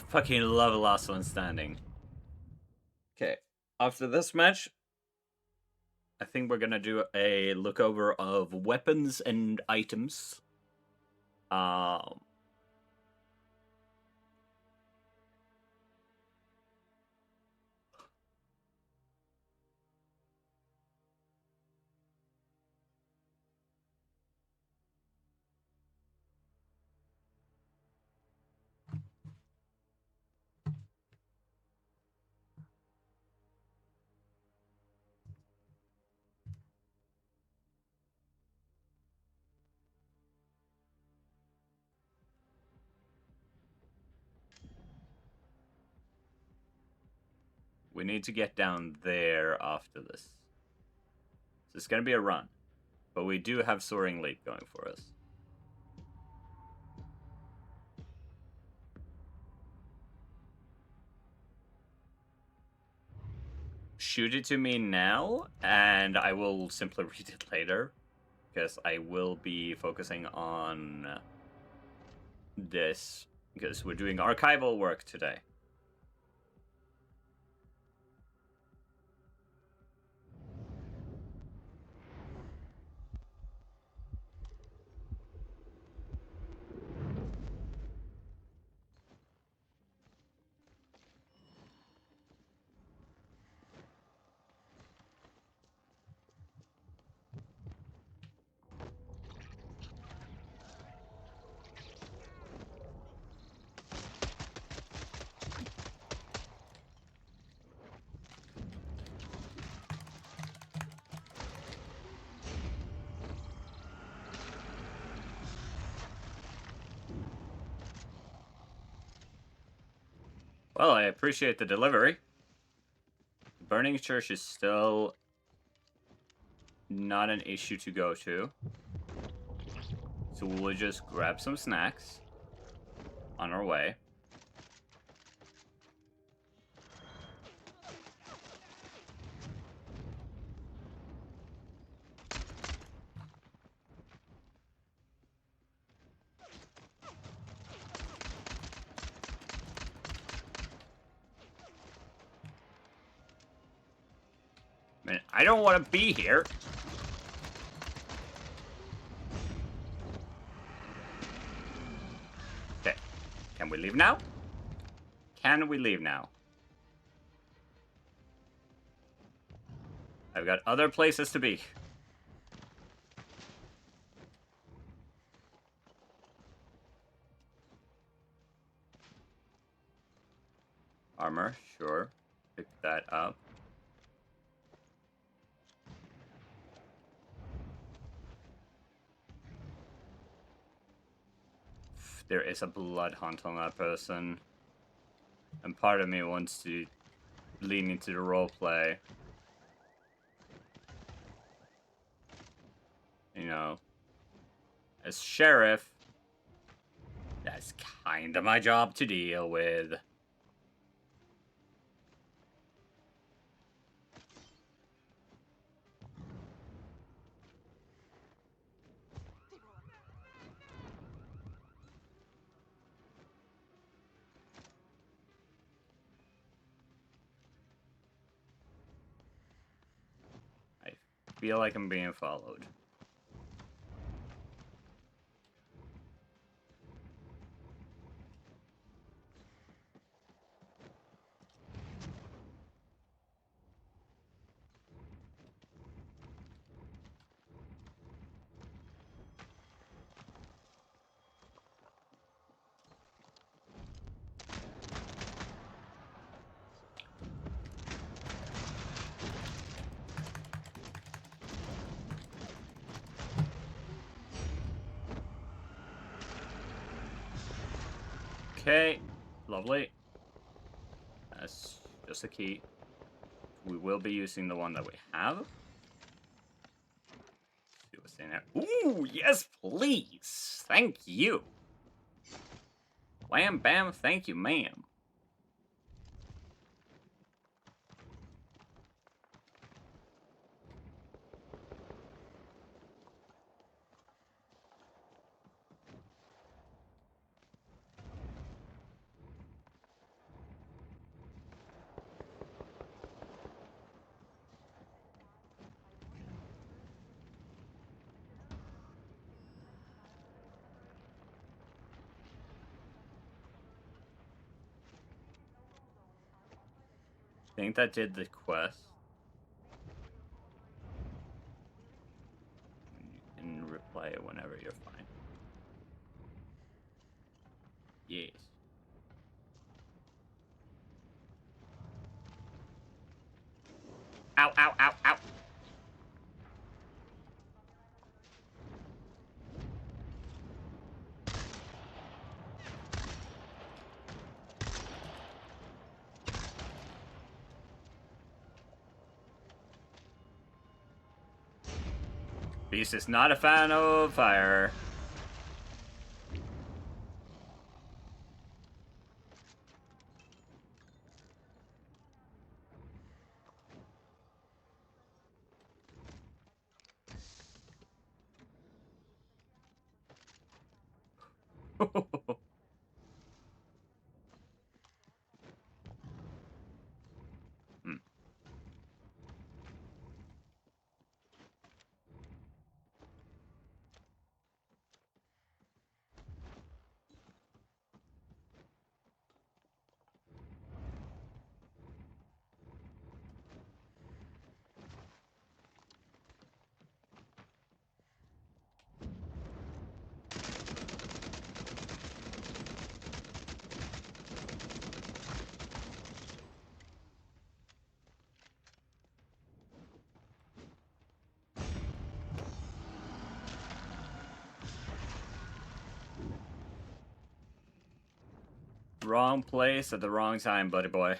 [SPEAKER 1] Fucking love Last One Standing. Okay, after this match, I think we're gonna do a look over of weapons and items. We need to get down there after this. So it's going to be a run. But we do have Soaring Leap going for us. Shoot it to me now, and I will simply read it later. Because I will be focusing on this. Because we're doing archival work today. Well, I appreciate the delivery. The Burning Church is still not an issue to go to. So we'll just grab some snacks on our way. Man, I don't want to be here. Okay. Can we leave now? Can we leave now? I've got other places to be. Armor, sure. Pick that up. There is a Bloodhunt on that person. And part of me wants to lean into the roleplay. You know, as sheriff, that's kind of my job to deal with. I feel like I'm being followed. Okay, lovely. That's just a key. We will be using the one that we have. See what's in there. Ooh, yes, please. Thank you. Wham, bam, thank you, ma'am. I think that did the quest. You can replay it whenever you're fine. Yes. Ow, ow, ow, ow. Beast is not a fan of fire. Hmm. Wrong place at the wrong time, buddy boy.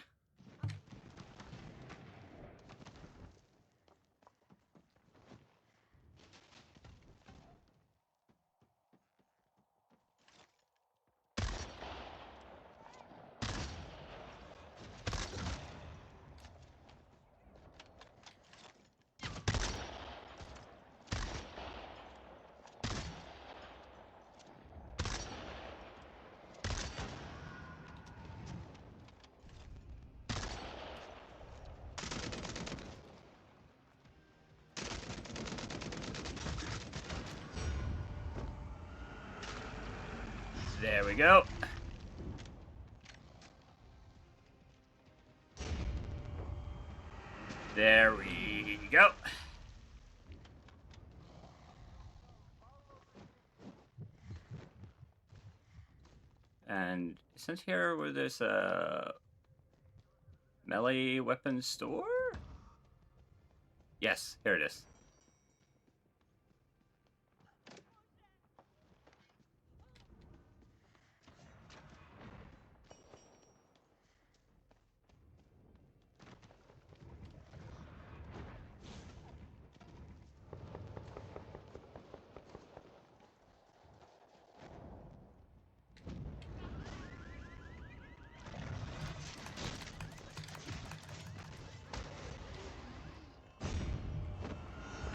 [SPEAKER 1] There we go. There we go. And isn't here where there's a melee weapon store? Yes, here it is.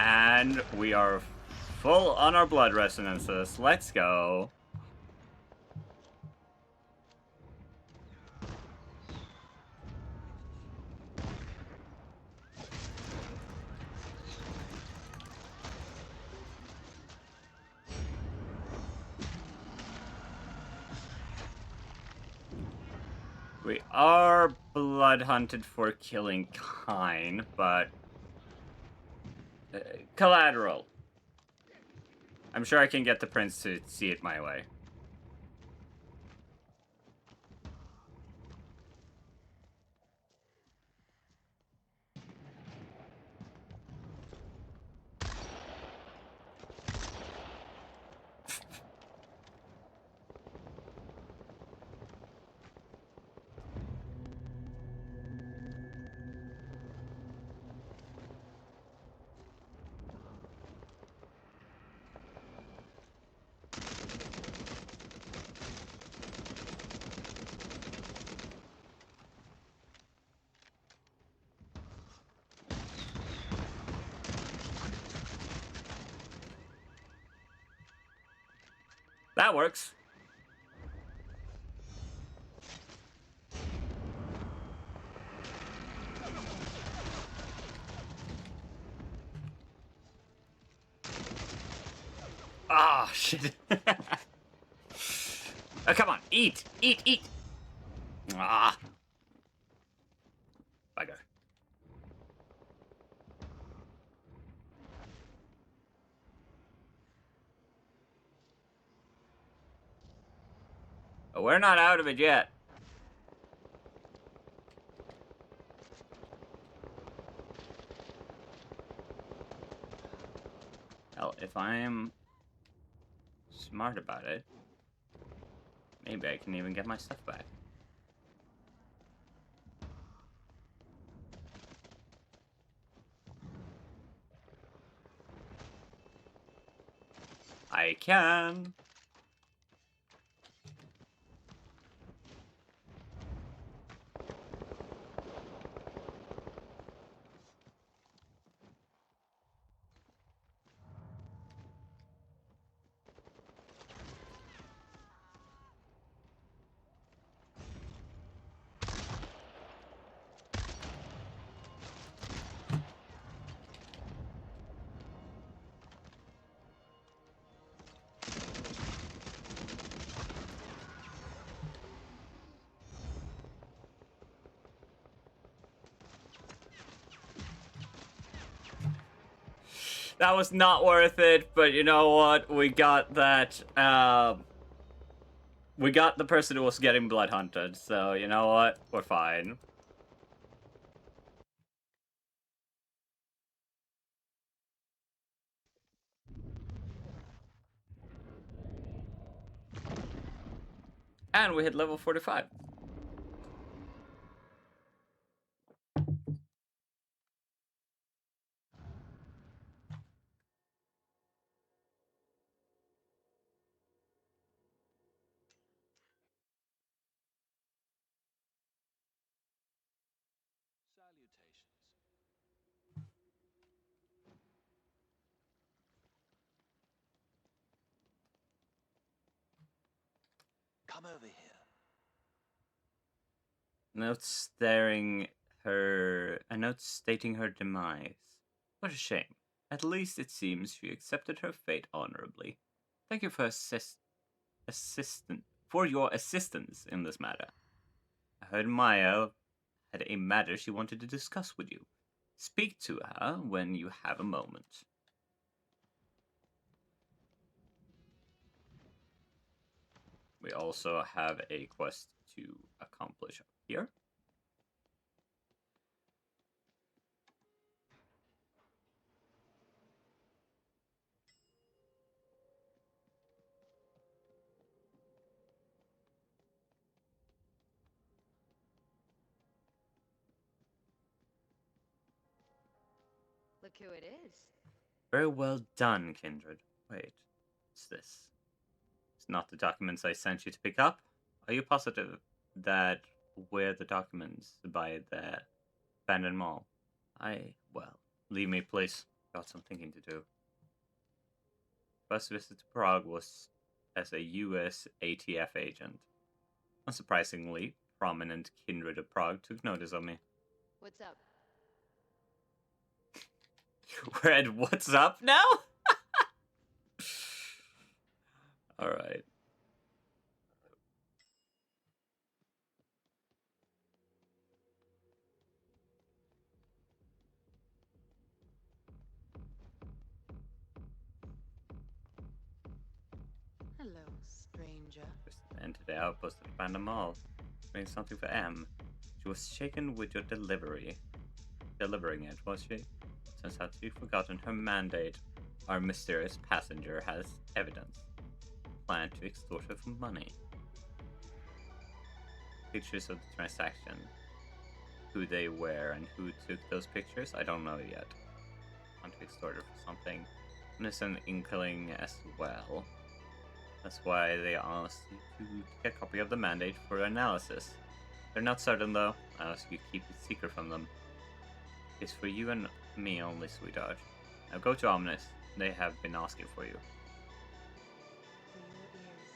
[SPEAKER 1] And we are full on our blood resonances. Let's go. We are blood hunted for killing Kine, but collateral. I'm sure I can get the prince to see it my way. That works. Ah, oh, shit. Oh, come on, eat, eat, eat. Ah. Bugger. But we're not out of it yet. Hell, if I'm smart about it, maybe I can even get my stuff back. I can. That was not worth it, but you know what? We got that. We got the person who was getting blood hunted, so you know what? We're fine. And we hit level 45.
[SPEAKER 2] Salutations. Come over here.
[SPEAKER 1] A note stating her demise. What a shame. At least it seems she accepted her fate honorably. Thank you for your assistance in this matter. I heard Maya had a matter she wanted to discuss with you. Speak to her when you have a moment. We also have a quest to accomplish up here.
[SPEAKER 5] Look who it is.
[SPEAKER 1] Very well done, Kindred. Wait, what's this? It's not the documents I sent you to pick up? Are you positive that we're the documents by the abandoned mall? Well, leave me, please. Got some thinking to do. First visit to Prague was as a US ATF agent. Unsurprisingly, prominent Kindred of Prague took notice of me.
[SPEAKER 5] What's up?
[SPEAKER 1] We're at What's Up now? Alright.
[SPEAKER 6] Hello, stranger.
[SPEAKER 1] Just entered the outpost at Abandoned Mall. Doing something for M. She was shaken with your delivering it, was she? Turns out you've forgotten her mandate. Our mysterious passenger has evidence. Plan to extort her for money. Pictures of the transaction. Who they were and who took those pictures, I don't know yet. Want to extort her for something. And there's an inkling as well. That's why they asked you to take a copy of the mandate for analysis. They're not certain though. I ask you to keep it secret from them. It's for you and me only, sweetheart. Now go to Omnis. They have been asking for you.
[SPEAKER 6] For your ears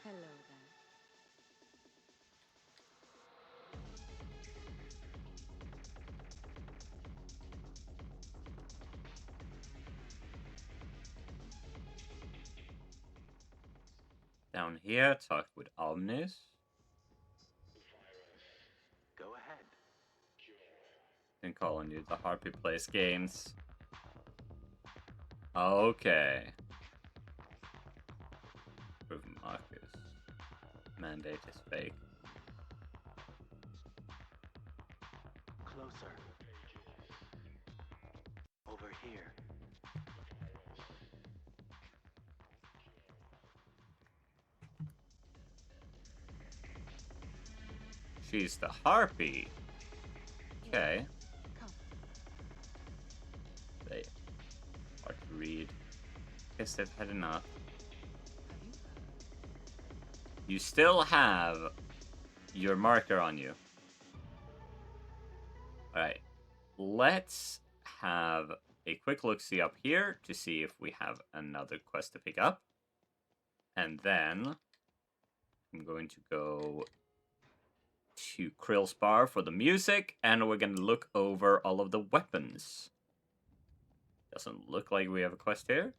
[SPEAKER 6] only. Hello, then.
[SPEAKER 1] Down here, talk with Omnis.
[SPEAKER 3] Go ahead.
[SPEAKER 1] Been calling you. The Harpy plays games. Okay. Prove Marcus. Mandate is fake.
[SPEAKER 3] Closer. Over here.
[SPEAKER 1] She's the Harpy. Okay.
[SPEAKER 6] Come.
[SPEAKER 1] They hard to read. Guess they've had enough.
[SPEAKER 6] Have you heard?
[SPEAKER 1] You still have your marker on you. Alright. Let's have a quick look-see up here to see if we have another quest to pick up. And then I'm going to go to Krill's bar for the music, and we're going to look over all of the weapons. Doesn't look like we have a quest here.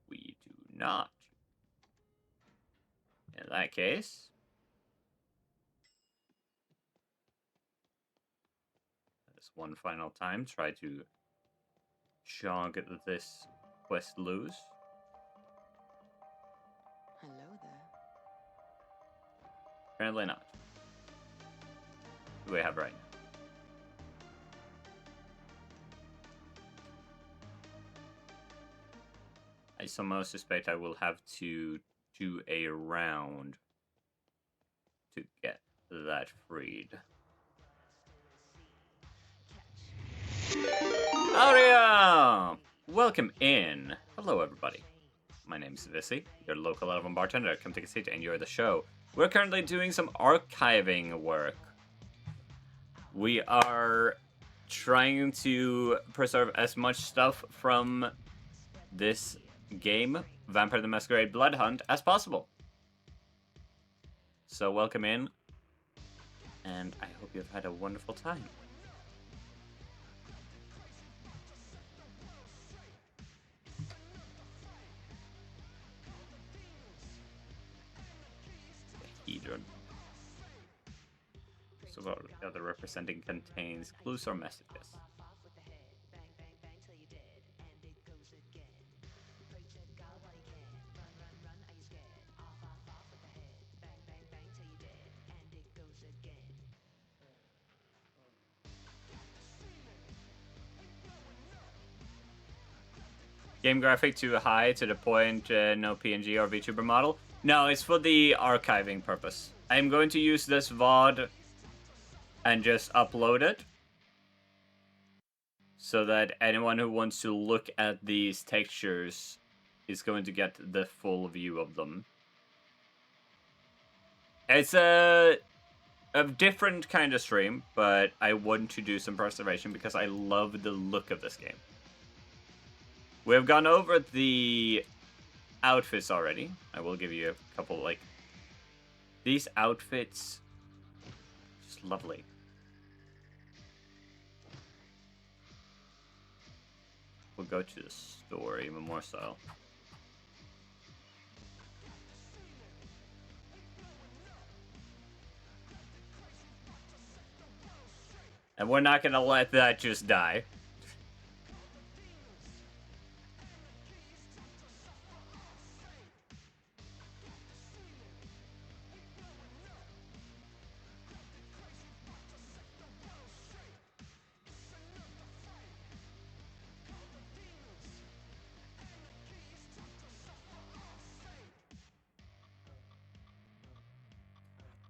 [SPEAKER 1] We do not. In that case, this one final time, try to jog this quest loose.
[SPEAKER 6] Hello there.
[SPEAKER 1] Apparently not. What do we have right now? I somehow suspect I will have to do a round to get that freed. Aria! Welcome in. Hello, everybody. My name's Vissy, your local elven bartender. Come take a seat and enjoy the show. We're currently doing some archiving work. We are trying to preserve as much stuff from this game, Vampire the Masquerade Bloodhunt, as possible. So welcome in, and I hope you've had a wonderful time. The Hedron. So what the other representing contains clues or messages. Game graphic too high to the point no PNG or VTuber model? No, it's for the archiving purpose. I'm going to use this VOD and just upload it so that anyone who wants to look at these textures is going to get the full view of them. It's a different kind of stream, but I want to do some preservation because I love the look of this game. We've gone over the outfits already. I will give you a couple, like, these outfits, just lovely. We'll go to the store even more so. And we're not gonna let that just die.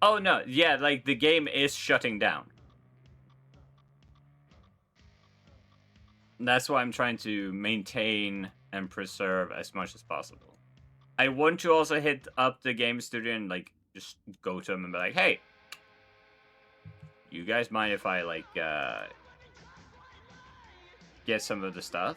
[SPEAKER 1] Oh no, yeah, like the game is shutting down. That's why I'm trying to maintain and preserve as much as possible. I want to also hit up the game studio and like just go to them and be like, hey, you guys mind if I like get some of the stuff?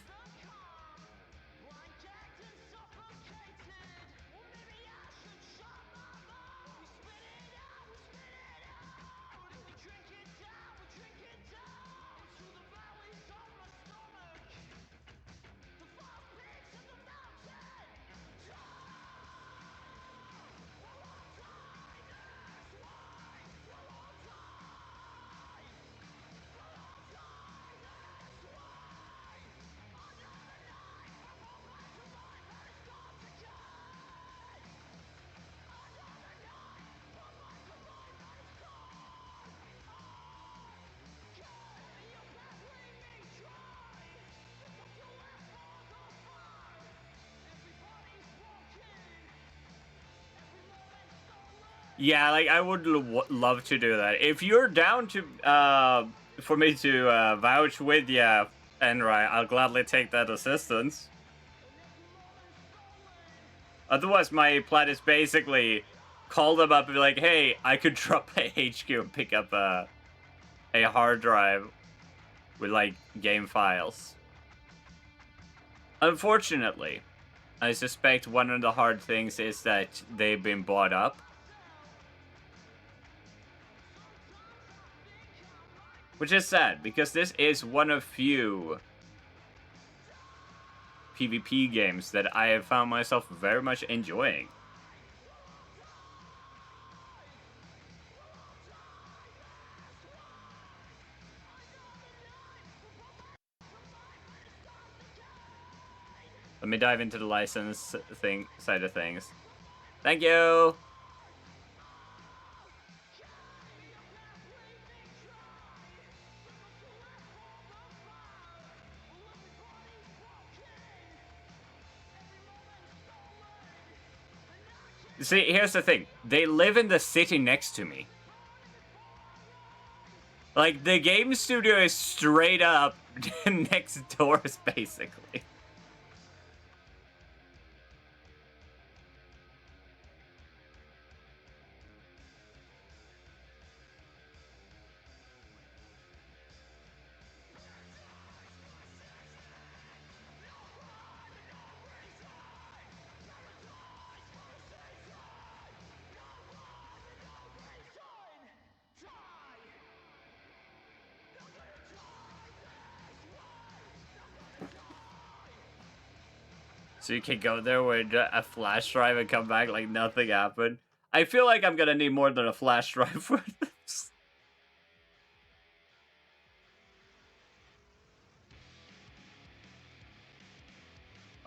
[SPEAKER 1] Yeah, like I would love to do that. If you're down to for me to vouch with you, Enrai, I'll gladly take that assistance. Otherwise, my plan is basically call them up and be like, hey, I could drop a HQ and pick up a hard drive with, like, game files. Unfortunately, I suspect one of the hard things is that they've been bought up. Which is sad, because this is one of few PvP games that I have found myself very much enjoying. Let me dive into the license side of things. Thank you! See, here's the thing. They live in the city next to me. Like, the game studio is straight up next doors, basically. So you can go there with a flash drive and come back like nothing happened. I feel like I'm gonna need more than a flash drive for this.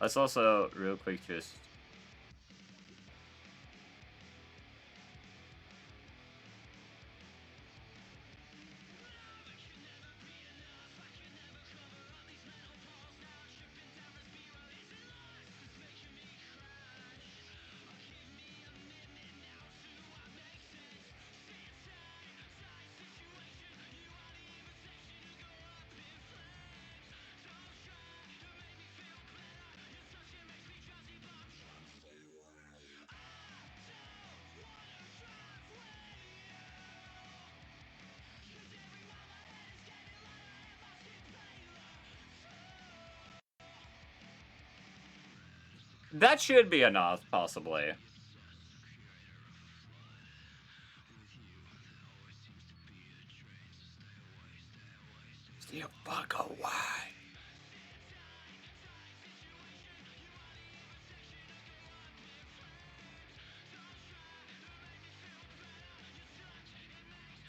[SPEAKER 1] Let's also, real quick, just... That should be enough, possibly. Stay the fuck away.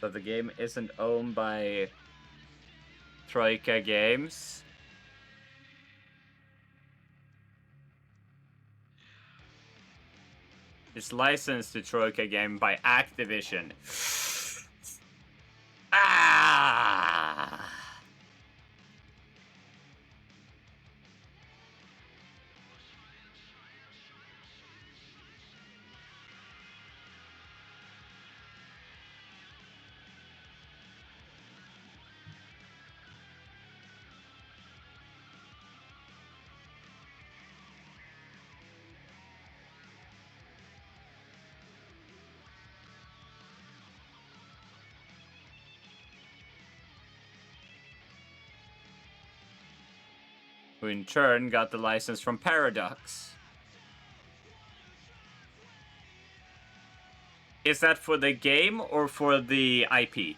[SPEAKER 1] So the game isn't owned by Troika Games. It's licensed to Troika Game by Activision. Ah! Who in turn got the license from Paradox. Is that for the game or for the IP?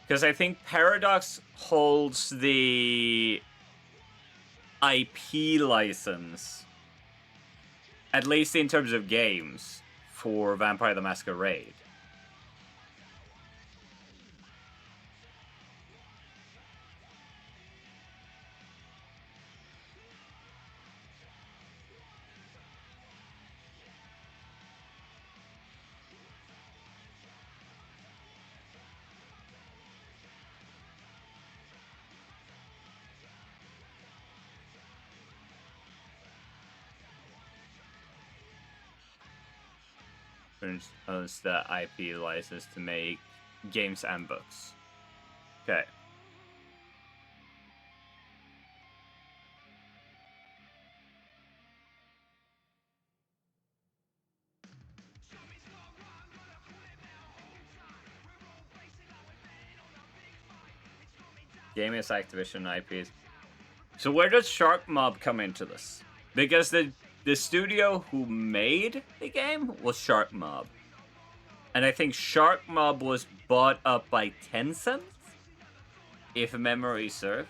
[SPEAKER 1] Because I think Paradox holds the IP license, at least in terms of games, for Vampire the Masquerade. Owns the IP license to make games and books. Okay. Game is Activision IPs. So where does Shark Mob come into this? Because the studio who made the game was Shark Mob. And I think Shark Mob was bought up by Tencent, if memory serves.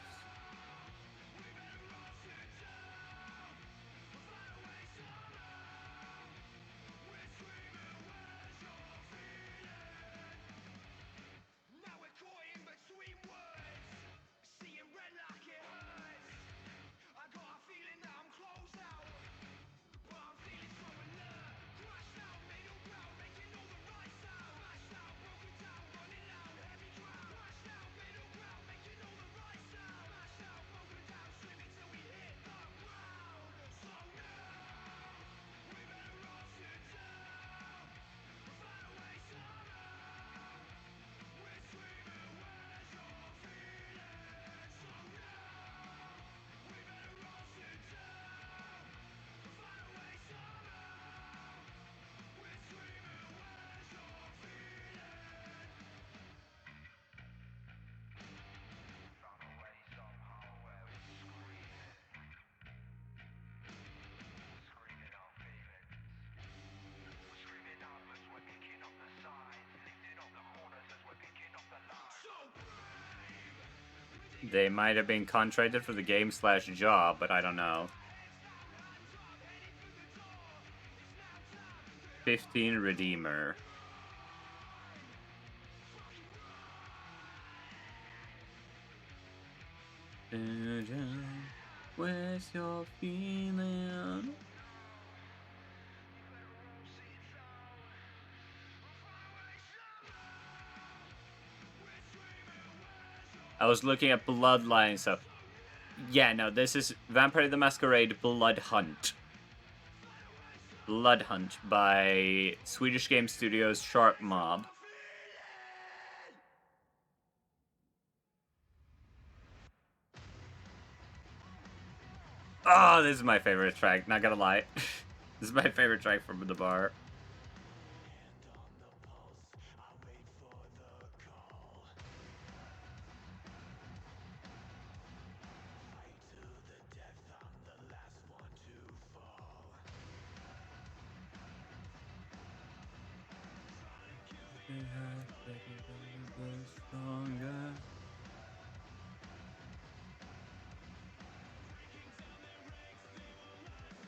[SPEAKER 1] They might have been contracted for the game/job, but I don't know. 15 Redeemer. Where's your feeling? I was looking at Bloodlines, so... Yeah, no, this is Vampire the Masquerade Bloodhunt. Bloodhunt by Swedish game studios Shark Mob. Oh, this is my favorite track, not gonna lie. This is my favorite track from the bar.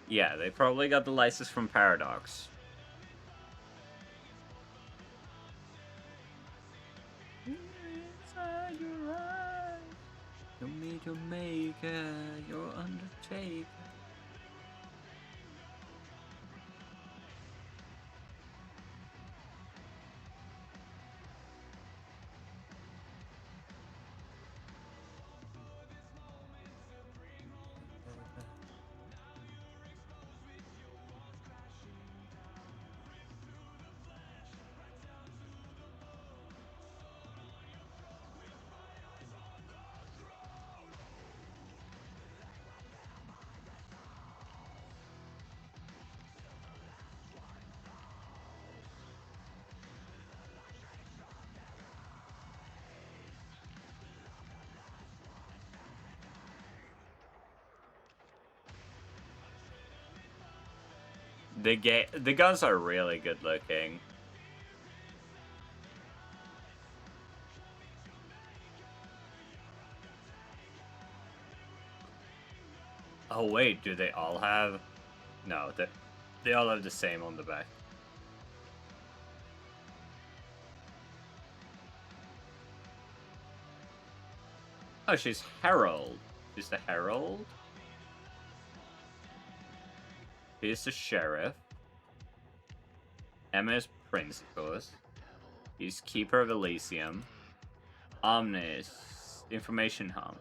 [SPEAKER 1] Yeah, they probably got the license from Paradox. Inside your eyes, you're me Jamaica, you're Undertaker. The guns are really good looking. Oh wait, do they all have? No, they all have the same on the back. Oh, she's Herald. She's the Herald. He's the Sheriff. Emma is Principus. He's Keeper of Elysium. Omnis. Information Hum.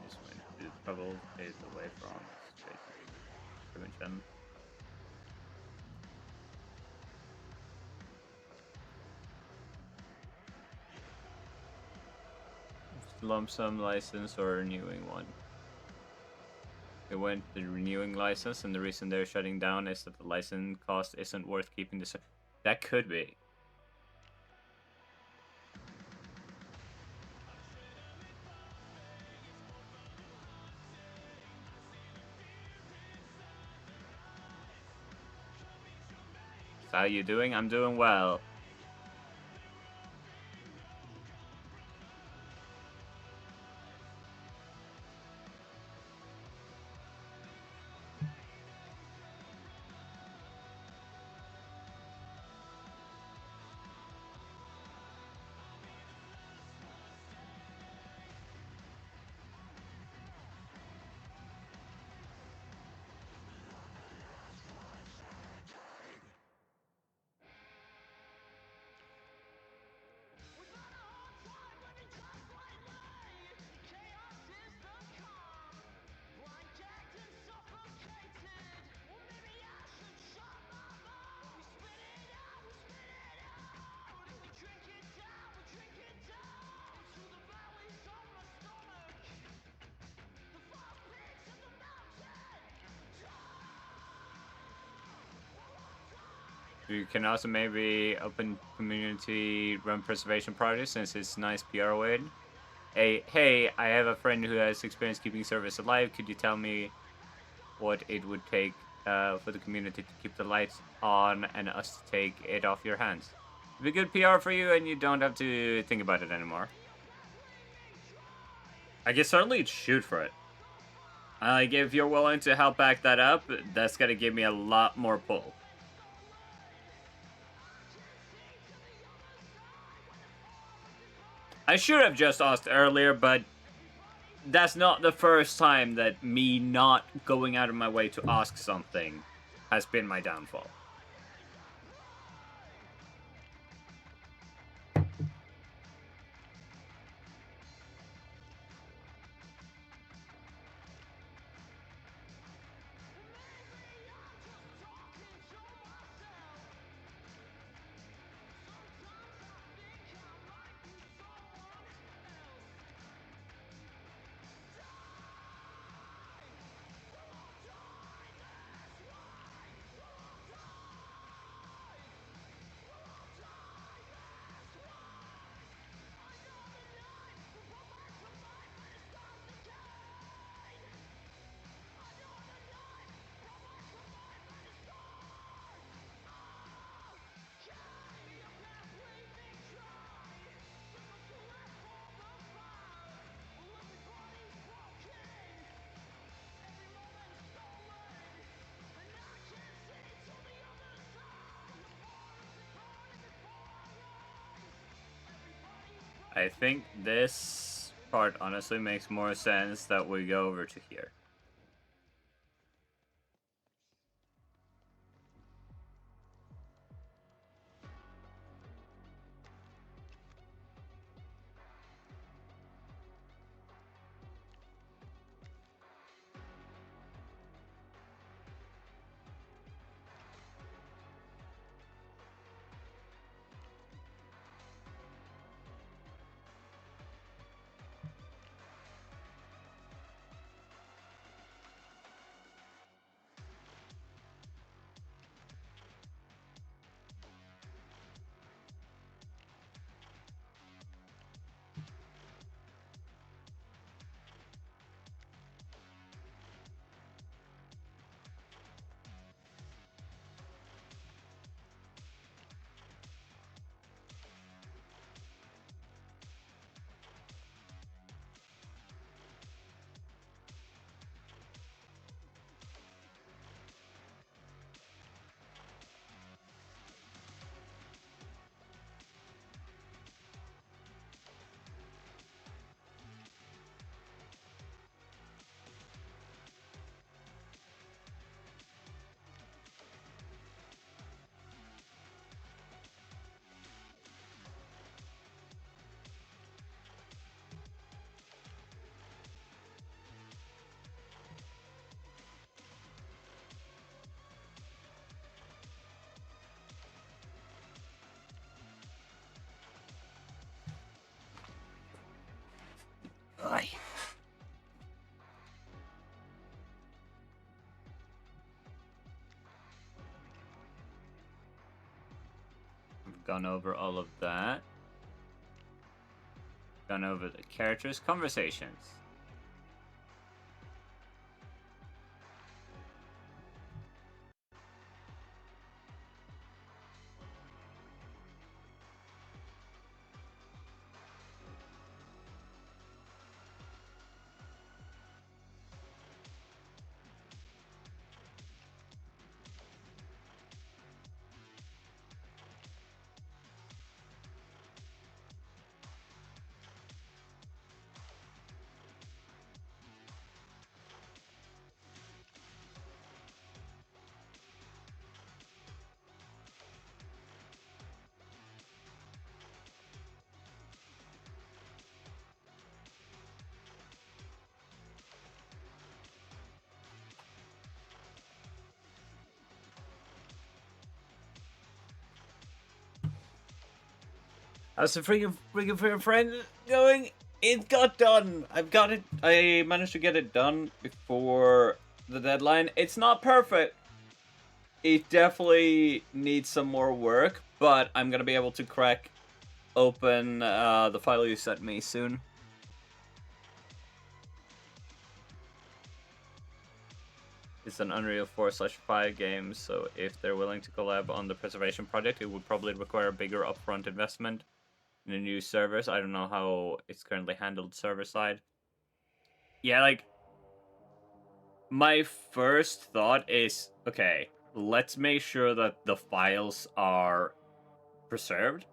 [SPEAKER 1] Just went through trouble, is away from prevention. Lump sum license or renewing one. They went the renewing license, and the reason they're shutting down is that the license cost isn't worth keeping the. That could be. How you doing? I'm doing well. You can also maybe open community run preservation projects since it's nice PR win. Hey, I have a friend who has experience keeping servers alive. Could you tell me what it would take for the community to keep the lights on and us to take it off your hands? It'd be good PR for you and you don't have to think about it anymore. I can certainly shoot for it. Like, if you're willing to help back that up, that's gonna give me a lot more pull. I should have just asked earlier, but that's not the first time that me not going out of my way to ask something has been my downfall. I think this part honestly makes more sense that we go over to here. gone over all of that. Gone over the characters, conversations. How's the freaking friend going? It got done. I've got it. I managed to get it done before the deadline. It's not perfect. It definitely needs some more work, but I'm gonna be able to crack open the file you sent me soon. It's an Unreal 4/5 game, so if they're willing to collab on the preservation project, it would probably require a bigger upfront investment in the new servers. I don't know how it's currently handled server side. Yeah, like, my first thought is, okay, let's make sure that the files are preserved.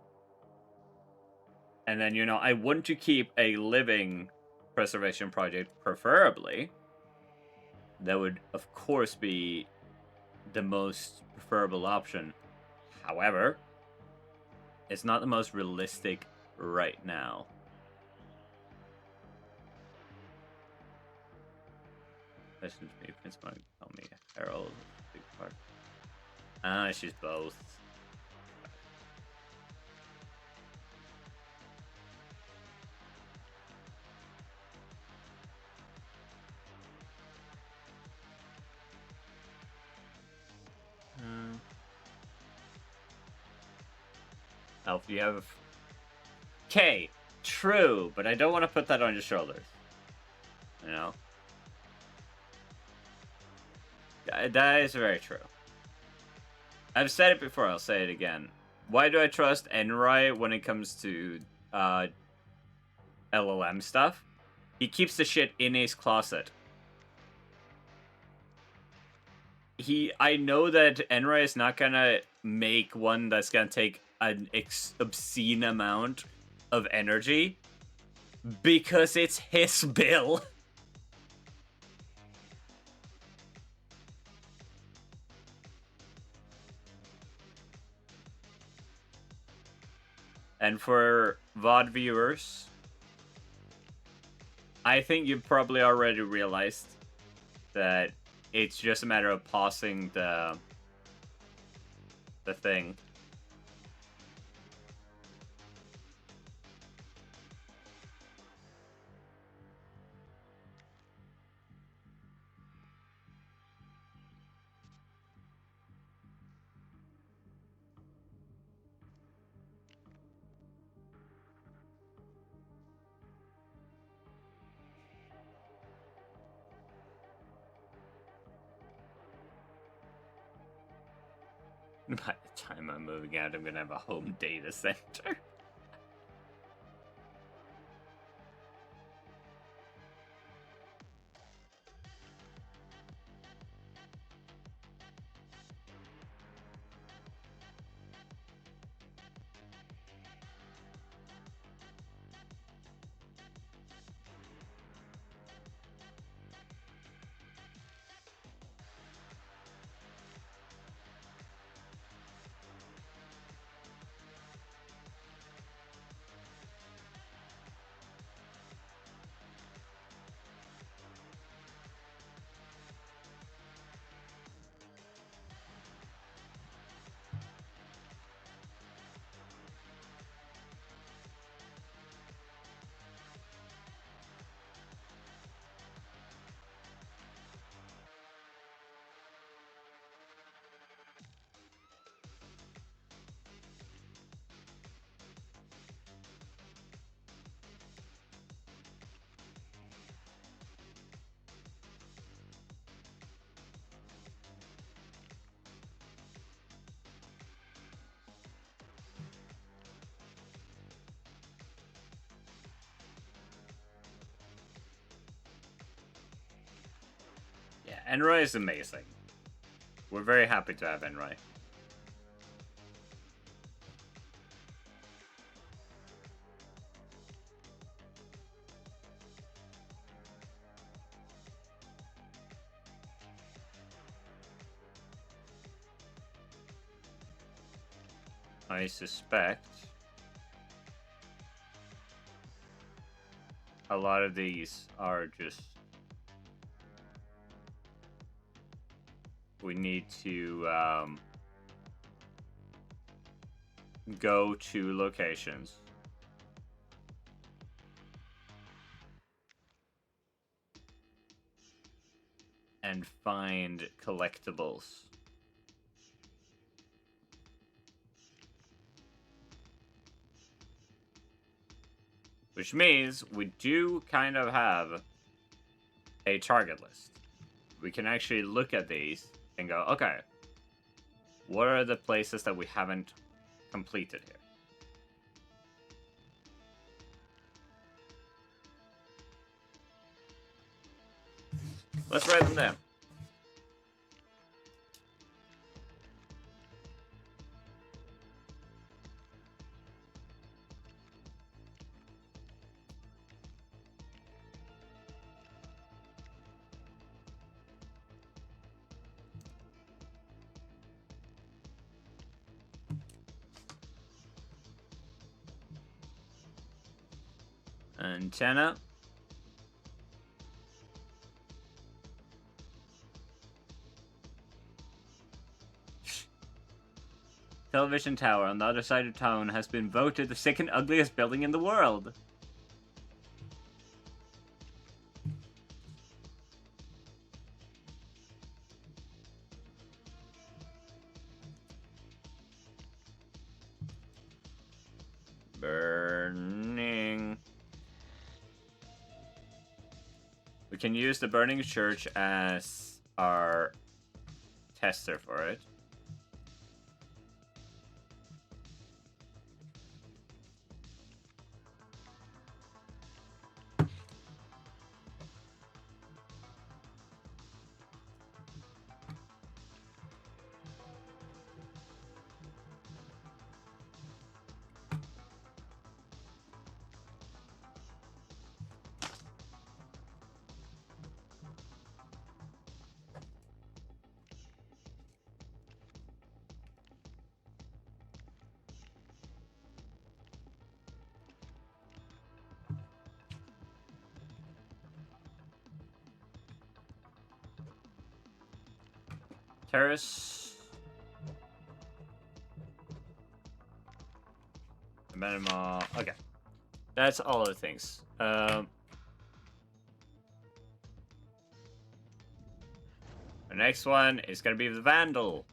[SPEAKER 1] And then, you know, I want to keep a living preservation project, preferably. That would, of course, be the most preferable option. However, it's not the most realistic right now. Listen to me, Prince might call me Harold. Big part. Ah, she's both. Elf, you have... Okay, true, but I don't want to put that on your shoulders. You know? That is very true. I've said it before, I'll say it again. Why do I trust Enrai when it comes to LLM stuff? He keeps the shit in his closet. I know that Enrai is not gonna make one that's gonna take an obscene amount of energy because it's his bill. And for VOD viewers, I think you've probably already realized that it's just a matter of pausing the thing. By the time I'm moving out, I'm gonna have a home data center. Enroy is amazing. We're very happy to have Enroy. I suspect a lot of these are just... We need to go to locations. And find collectibles. Which means we do kind of have a target list. We can actually look at these and go, okay, what are the places that we haven't completed here? Let's write them down. Antenna. Television tower on the other side of town has been voted the second ugliest building in the world. Burning. We can use the burning church as our tester for it. Terrace. Minimum. Okay. That's all the things. The next one is gonna be the Vandal.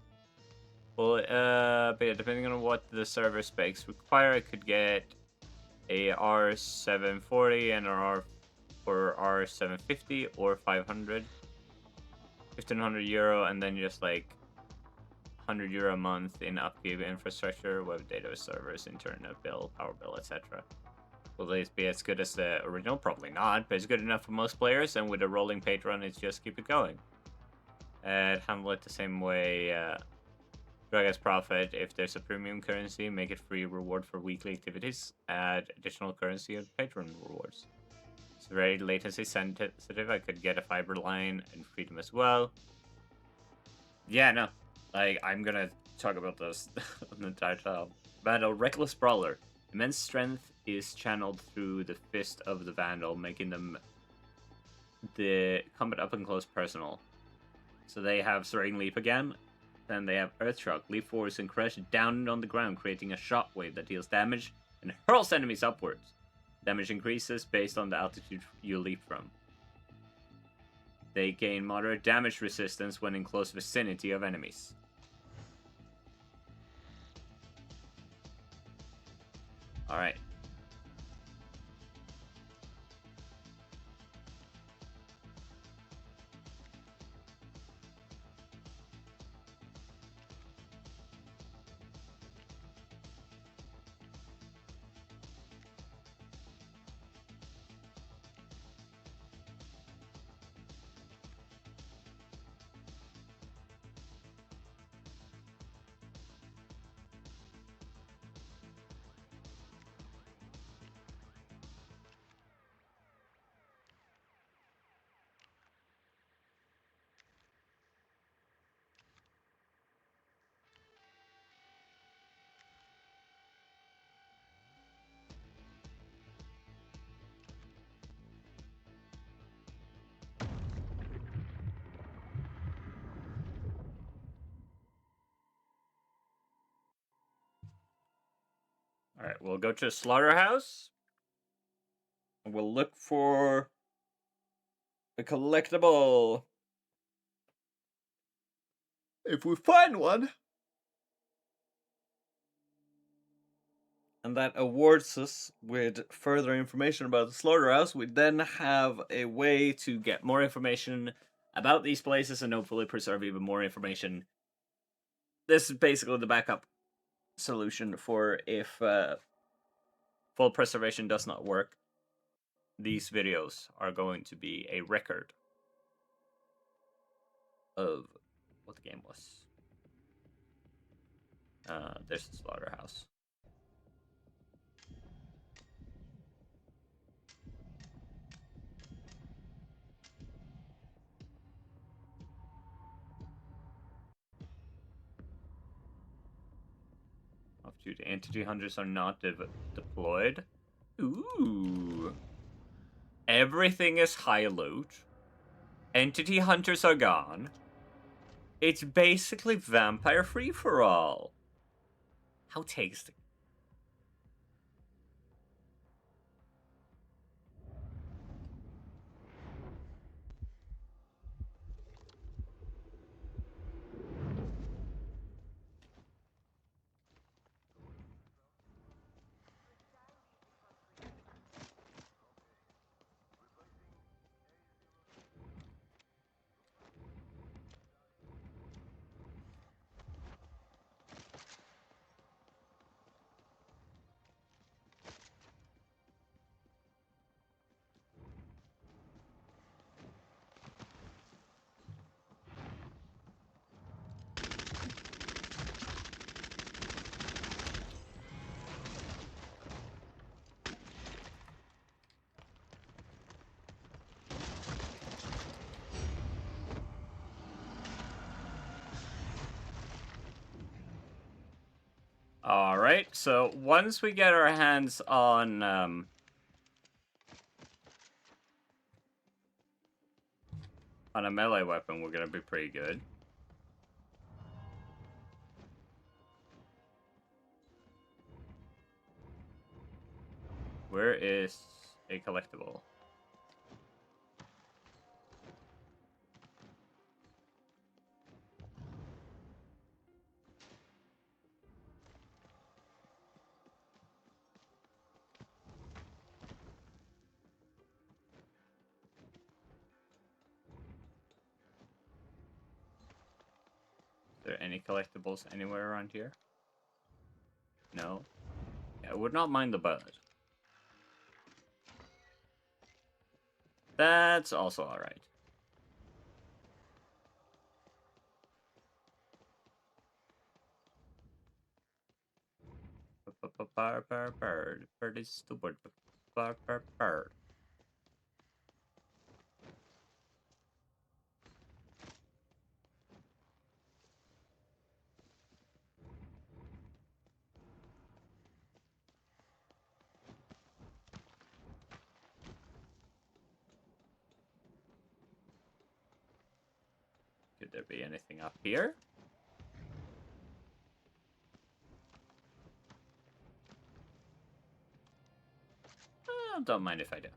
[SPEAKER 1] Well, but yeah, depending on what the server specs require, I could get a R740 and an R750 or 500. 1,500 euro, and then just like 100 euro a month in upkeep infrastructure, web data servers, internet bill, power bill, etc. Will these be as good as the original? Probably not, but it's good enough for most players, and with a rolling Patreon, it's just keep it going. And handle it the same way, drag as profit. If there's a premium currency, make it free reward for weekly activities, add additional currency and Patreon rewards. It's very latency sensitive. I could get a fiber line and freedom as well. Yeah, no. Like, I'm gonna talk about this the entire time. Vandal, Reckless Brawler. Immense strength is channeled through the fist of the Vandal, making them the combat up and close personal. So they have Soaring Leap again. Then they have Earth Shock, Leap Force, and crash down on the ground, creating a shockwave that deals damage and hurls enemies upwards. Damage increases based on the altitude you leap from. They gain moderate damage resistance when in close vicinity of enemies. Alright. Alright, we'll go to a slaughterhouse. We'll look for a collectible. If we find one, and that awards us with further information about the slaughterhouse, we then have a way to get more information about these places and hopefully preserve even more information. This is basically the backup solution for if full preservation does not work. These videos are going to be a record of what the game was. There's the slaughterhouse. Off-duty entity hunters are not deployed. Ooh. Everything is high loot. Entity hunters are gone. It's basically vampire free-for-all. How tasty. Alright, so once we get our hands on a melee weapon, we're gonna be pretty good. Where is a collectible? Is there any collectibles anywhere around here? No. Yeah, I would not mind the bud. That's also alright. Bird. Bird is the word. Bird. Could there be anything up here? Don't mind if I do.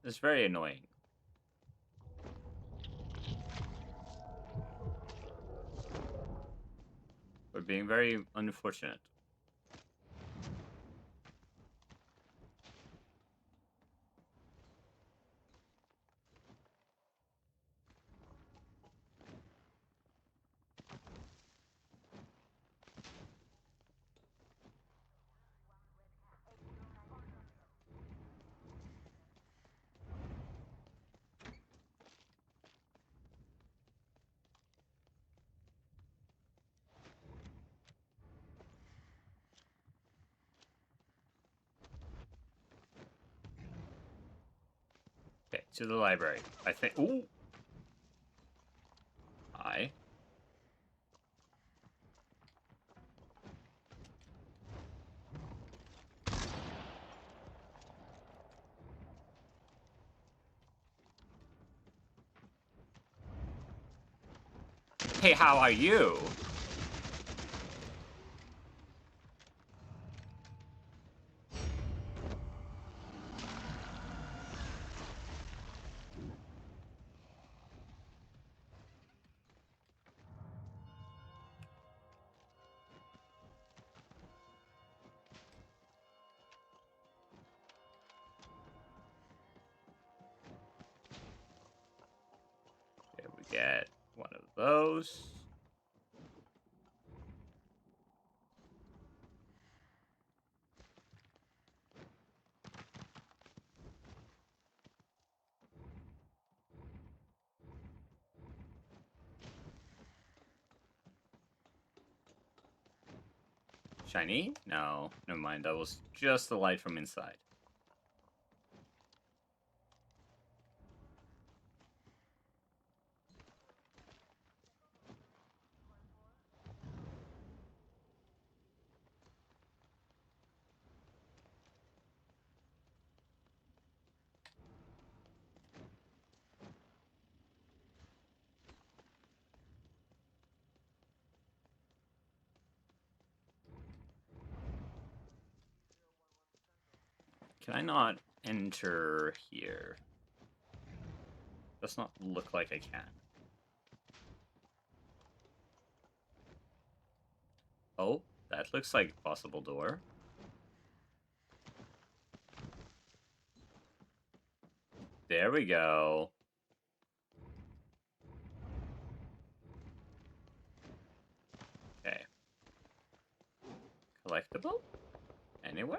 [SPEAKER 1] It's very annoying. We're being very unfortunate. To the library. I think. Ooh. Hi. Hey, how are you? There we get one of those. Shiny? No, never mind. That was just the light from inside. Can I not enter here? Does not look like I can. Oh, that looks like a possible door. There we go. Okay. Collectible? Anywhere?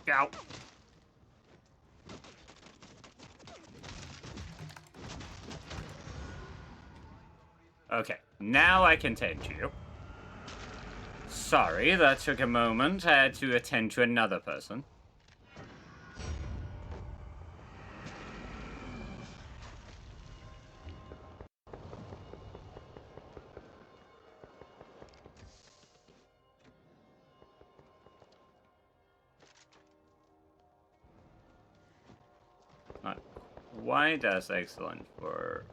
[SPEAKER 1] Ow. Okay, now I can tend to you. Sorry, that took a moment. I had to attend to another person. Not quite as excellent for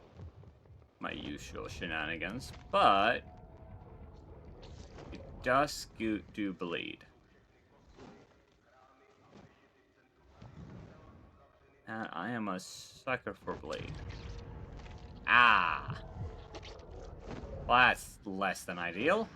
[SPEAKER 1] my usual shenanigans, but it does do bleed. And I am a sucker for bleed. Ah! Well, that's less than ideal.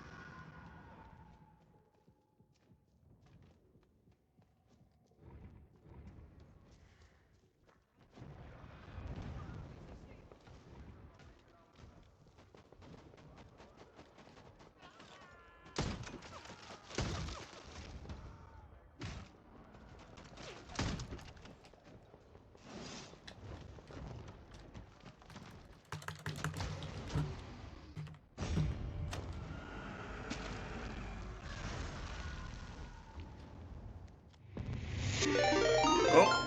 [SPEAKER 1] Oh!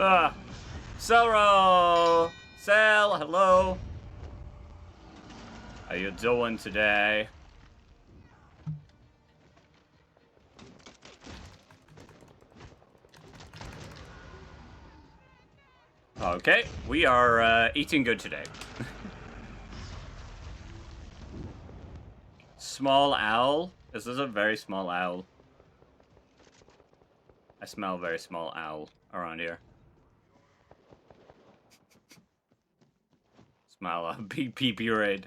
[SPEAKER 1] Ah! Sorrow! Sal, hello. How you doing today? Okay, we are eating good today. Small owl? This is a very small owl. I smell a very small owl around here. Smell a big pee-pee raid.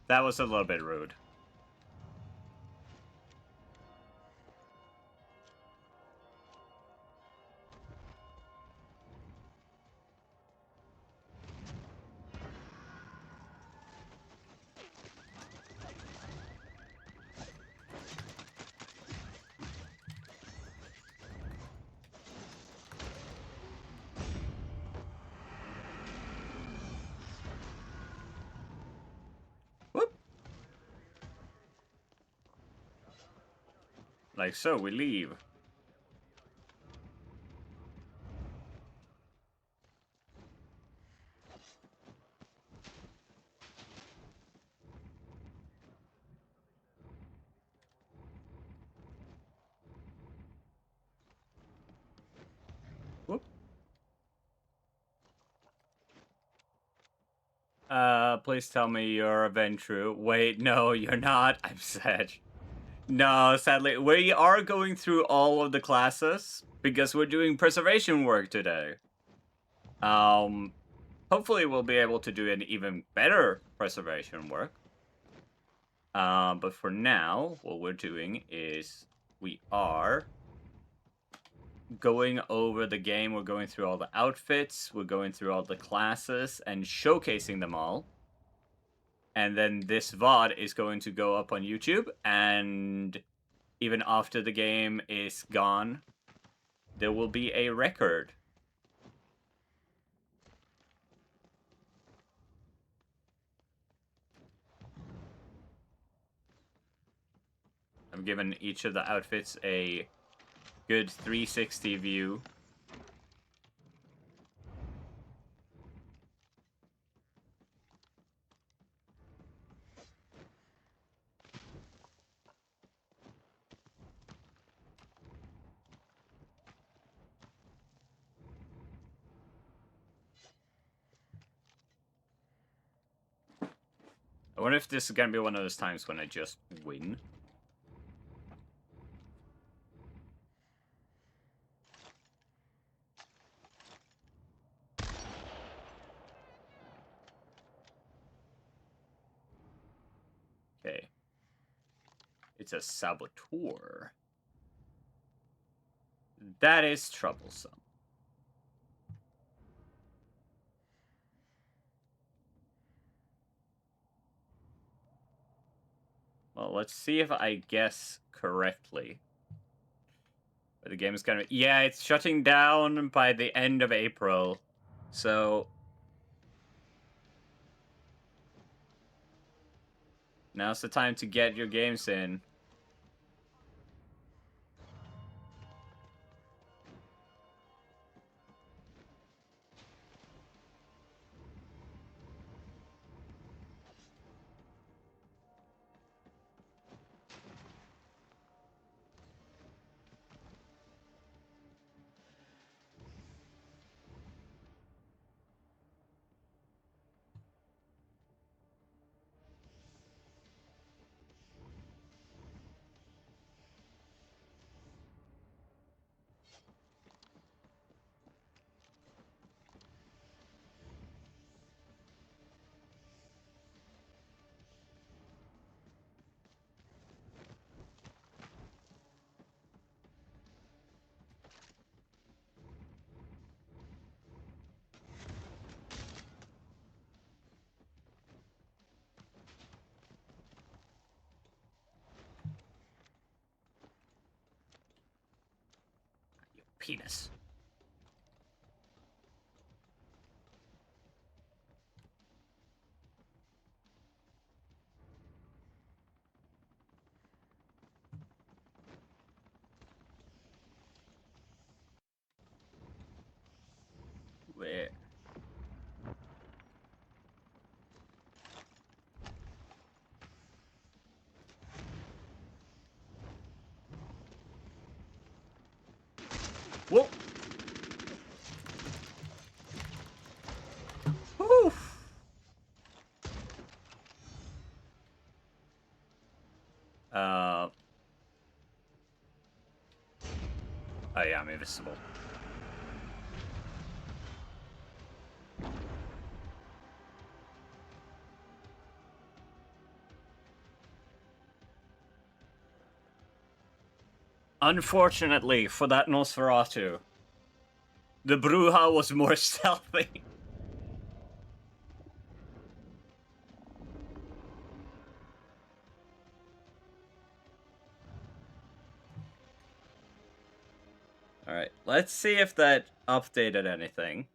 [SPEAKER 1] That was a little bit rude. Whoop. Like so, we leave. Whoop. Please tell me you're Aventru. Wait, no, you're not. I'm sad. No, sadly, we are going through all of the classes because we're doing preservation work today. Hopefully we'll be able to do an even better preservation work. But for now, what we're doing is we are going over the game. We're going through all the outfits. We're going through all the classes and showcasing them all. And then this VOD is going to go up on YouTube. And even after the game is gone, there will be a record. I've given each of the outfits a good 360 view. I wonder if this is gonna be one of those times when I just win. Okay. It's a saboteur. That is troublesome. Well, let's see if I guess correctly. But the game is kind of... Yeah, it's shutting down by the end of April. So... now's the time to get your games in. penis. Where? Whoa! Oof. Oh yeah, I'm invisible. Unfortunately for that Nosferatu, the Bruja was more stealthy. Alright, let's see if that updated anything.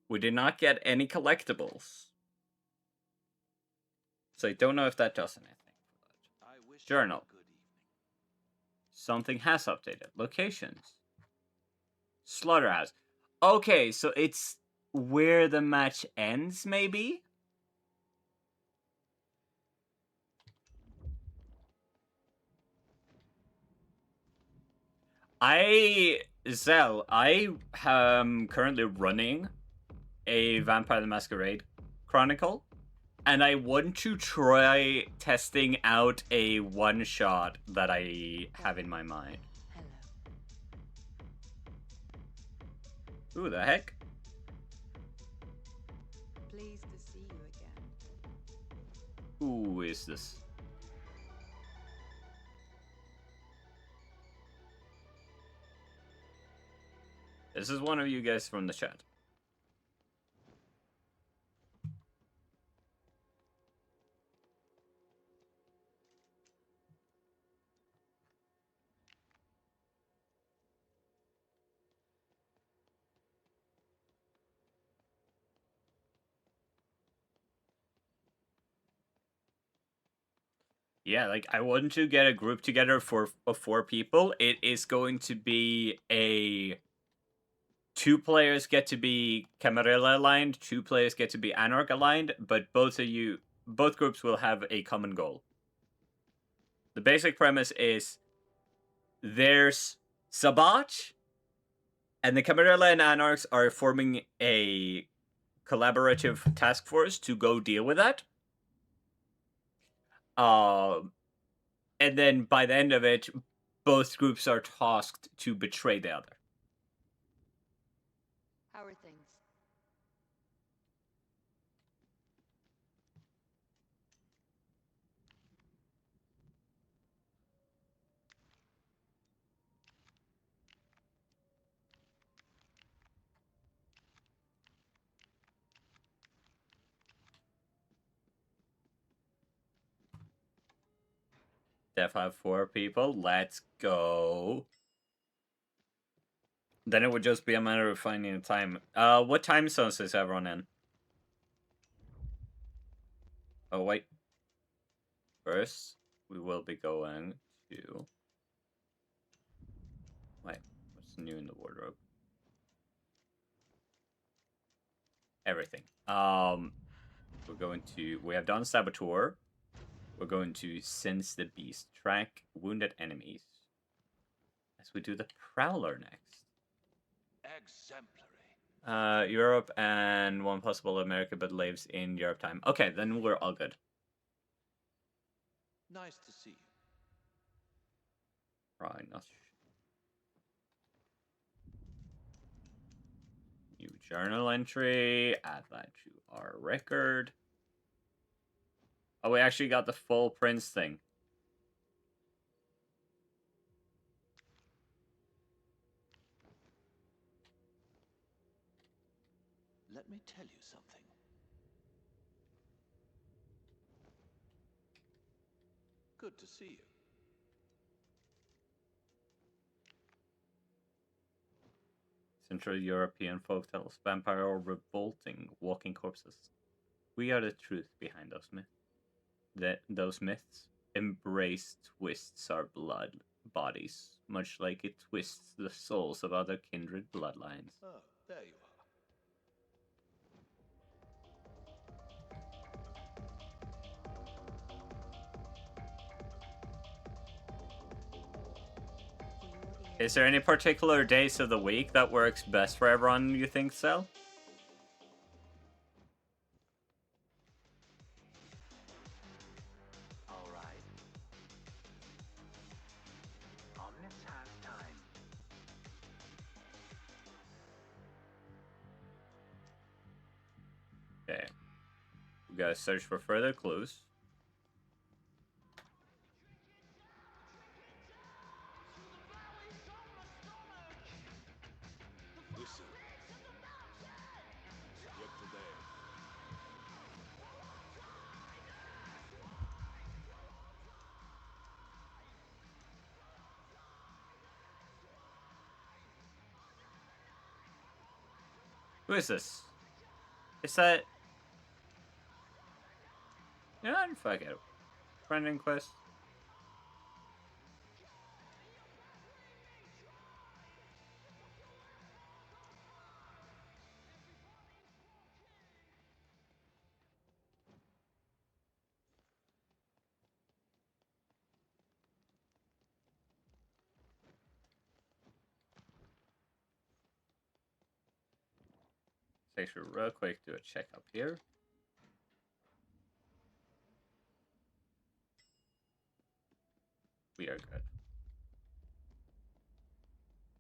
[SPEAKER 1] We did not get any collectibles. So I don't know if that does anything.
[SPEAKER 2] I wish you
[SPEAKER 1] Journal.
[SPEAKER 2] a good evening.
[SPEAKER 1] Something has updated. Locations. Slaughterhouse. Okay, so it's where the match ends, maybe? Zell, I am currently running a Vampire the Masquerade Chronicle, and I want to try testing out a one-shot that I have in my mind.
[SPEAKER 6] Hello.
[SPEAKER 1] Ooh, the heck?
[SPEAKER 6] Pleased to see you again.
[SPEAKER 1] Who is this? This is one of you guys from the chat. Yeah, like I want to get a group together of 4 people. It is going to be a 2 players get to be Camarilla aligned, 2 players get to be Anarch aligned, but both groups will have a common goal. The basic premise is there's Sabach, and the Camarilla and Anarchs are forming a collaborative task force to go deal with that. And then by the end of it, both groups are tasked to betray the other.
[SPEAKER 5] How are things?
[SPEAKER 1] Def have 4 people. Let's go. Then it would just be a matter of finding a time. What time zones is everyone in? Oh, wait. First, we will be going to... Wait, what's new in the wardrobe? Everything. We're going to... We have done Saboteur. We're going to Sense the Beast. Track wounded enemies. As we do the Prowler next.
[SPEAKER 2] Exemplary.
[SPEAKER 1] Europe and one possible America, but lives in Europe time. Okay, then we're all good.
[SPEAKER 2] Nice to see you.
[SPEAKER 1] Right, not new journal entry. Add that to our record. Oh, we actually got the full Prince thing.
[SPEAKER 2] Let me tell you something. Good to see you.
[SPEAKER 1] Central European folktales, vampire are revolting, walking corpses. We are the truth behind those myths. Those myths embrace twists our blood bodies, much like it twists the souls of other kindred bloodlines.
[SPEAKER 2] Oh, there you are.
[SPEAKER 6] For your
[SPEAKER 1] Is there any particular days of the week that works best for everyone, you think, Sel?
[SPEAKER 3] All right. Omnis has time.
[SPEAKER 1] Okay. We gotta search for further clues.
[SPEAKER 2] Listen. Yesterday.
[SPEAKER 1] Who is this? Is that... Yeah, fuck it. Friend in quest. Let's actually real quick do a check up here. We are good.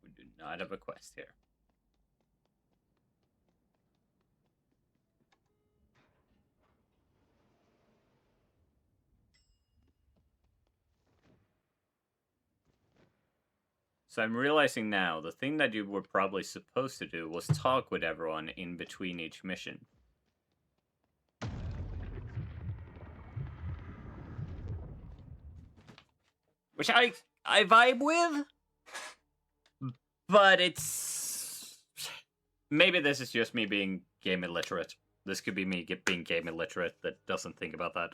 [SPEAKER 1] We do not have a quest here. So I'm realizing now, the thing that you were probably supposed to do was talk with everyone in between each mission. Which I vibe with, but it's... Maybe this is just me being game illiterate. This could be me being game illiterate that doesn't think about that.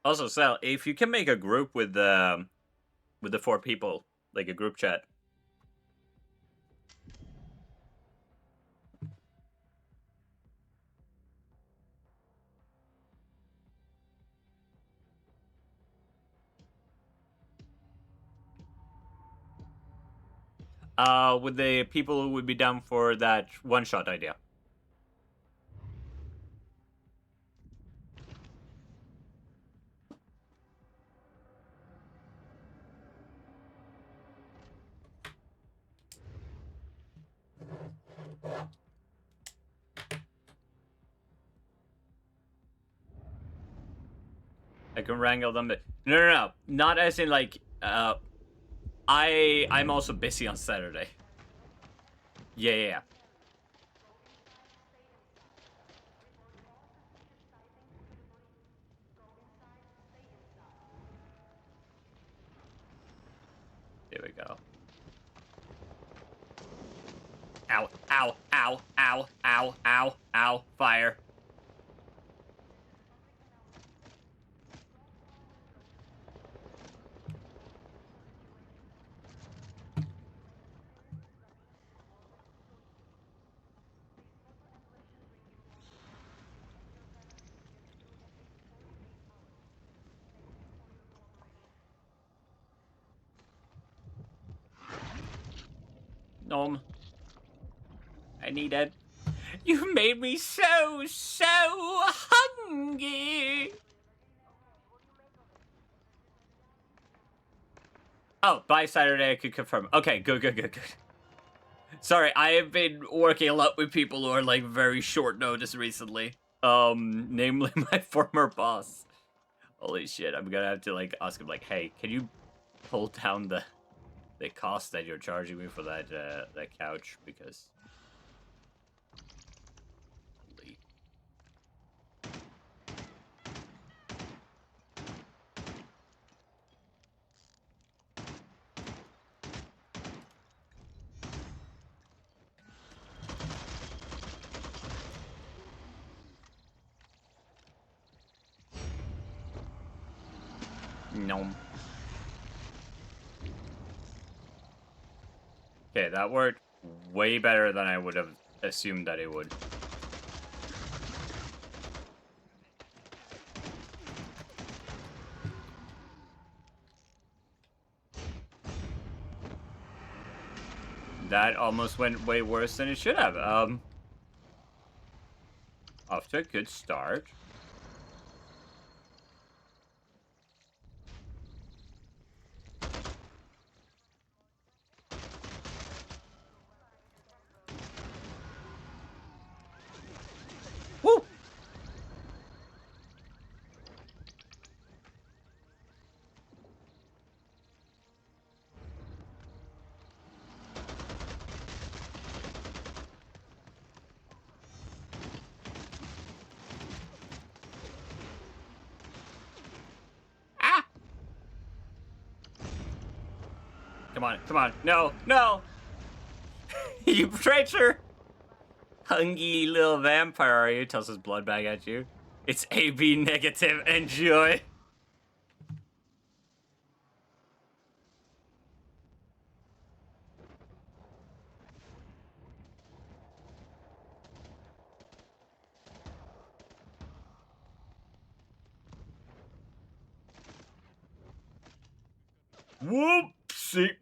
[SPEAKER 1] Also, Sal, if you can make a group with the 4 people, like a group chat. With the people who would be down for that one-shot idea. I can wrangle them. But no. Not as in like, I'm also busy on Saturday. Yeah. There we go. Ow, fire. Nom. I need it. You made me so hungry. Oh, by Saturday I could confirm. Okay, good. Sorry, I have been working a lot with people who are like very short notice recently. Namely my former boss. Holy shit, I'm gonna have to like ask him like, hey, can you pull down the cost that you're charging me for that that couch, because holy. No. Okay, that worked way better than I would have assumed that it would. That almost went way worse than it should have. Off to a good start. Woo! Ah! Come on, come on. No, no! You traitor! Hungry little vampire, are you? Tosses blood bag at you. It's AB negative. Enjoy. Whoopsie.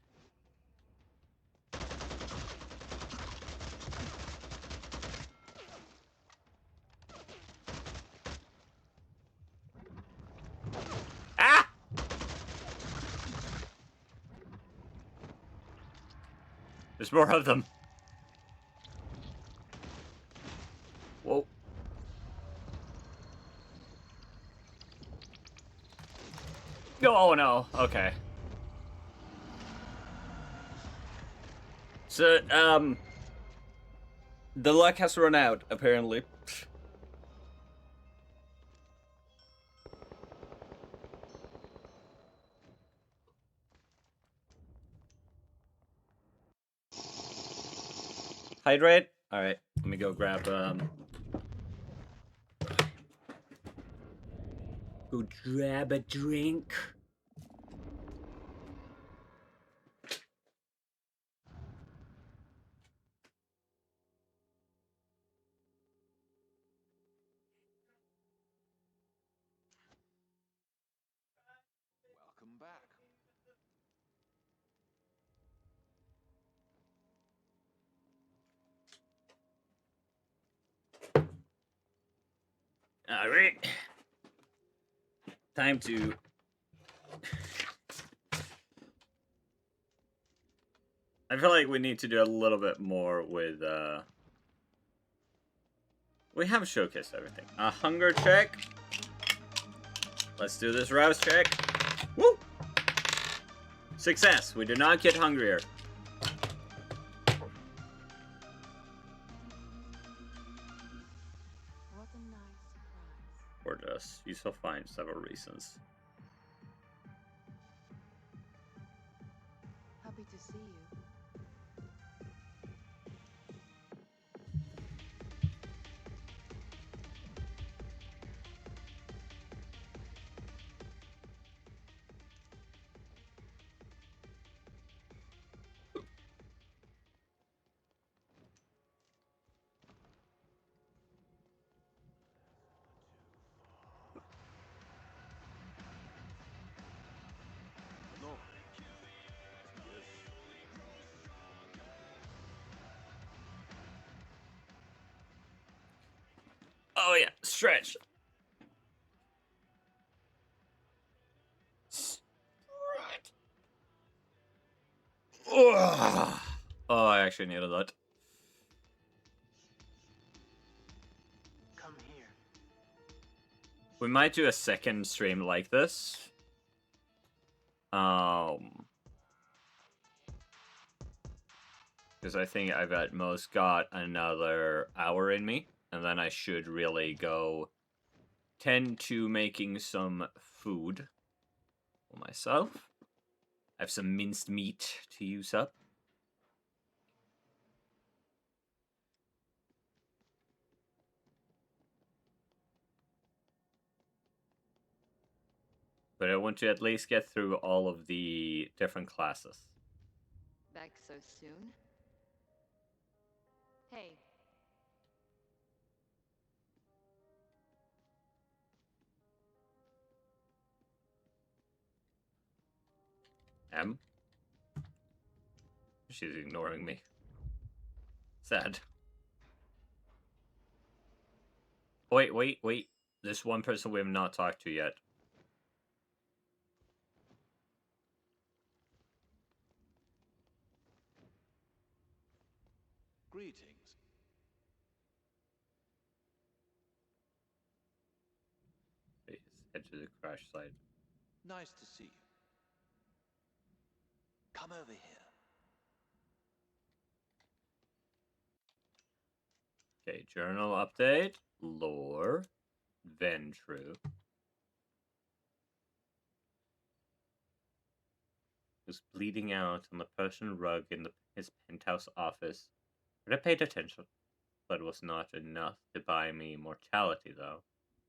[SPEAKER 1] Ah! There's more of them. Whoa. Oh no. Okay. So, the luck has run out, apparently. Hydrate? Alright, let me go grab, go grab a drink.
[SPEAKER 2] Welcome back.
[SPEAKER 1] Alright. Time to... I feel like we need to do a little bit more with, we have showcased everything. A hunger check. Let's do this rouse check. Woo! Success. We do not get hungrier.
[SPEAKER 6] What a nice surprise.
[SPEAKER 1] Or just, you shall find several reasons.
[SPEAKER 6] Happy to see you.
[SPEAKER 2] No.
[SPEAKER 1] Oh yeah, stretch. Ugh. Oh, I actually needed that.
[SPEAKER 3] Come here.
[SPEAKER 1] We might do a second stream like this. Because I think I've at most got another hour in me, and then I should really go tend to making some food for myself. I have some minced meat to use up. But I want to at least get through all of the different classes.
[SPEAKER 5] Back so soon? Hey,
[SPEAKER 1] M? She's ignoring me. Sad. Wait. There's one person we have not talked to yet.
[SPEAKER 2] Greetings.
[SPEAKER 1] Please head to the crash site.
[SPEAKER 2] Nice to see you. Come over here.
[SPEAKER 1] Okay, journal update. Lore. Ventru. Was bleeding out on the Persian rug in his penthouse office. But I paid attention. But it was not enough to buy me immortality, though.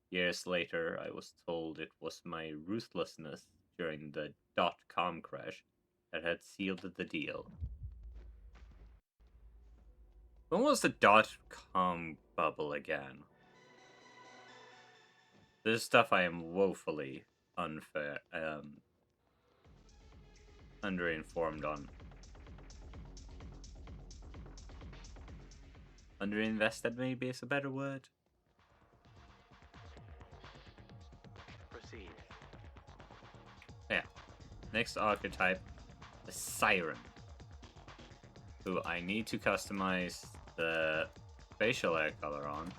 [SPEAKER 1] Years later, I was told it was my ruthlessness during the .com crash that had sealed the deal. When was the .com bubble again? This is stuff I am woefully underinformed on. Underinvested maybe is a better word.
[SPEAKER 3] Proceed.
[SPEAKER 1] Yeah. Next archetype, the Siren. Who I need to customize the facial hair color on.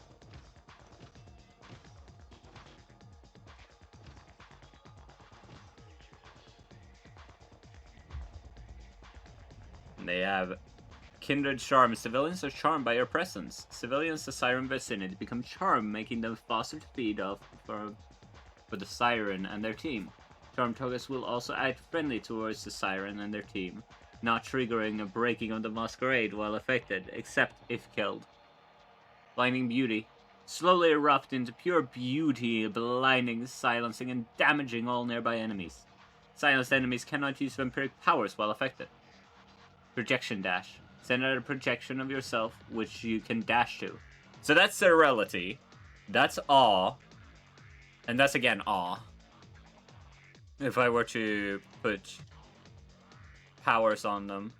[SPEAKER 1] And they have kindred charm. Civilians are charmed by your presence. Civilians in the Siren vicinity become charmed, making them faster to feed off for the Siren and their team. Charm tokens will also act friendly towards the Siren and their team, not triggering a breaking of the Masqurade while affected, except if killed. Blinding Beauty. Slowly erupt into pure beauty, blinding, silencing, and damaging all nearby enemies. Silenced enemies cannot use vampiric powers while affected. Projection Dash. Send out a projection of yourself, which you can dash to. So that's Serenity. That's Awe. And that's again Awe. If I were to put powers on them.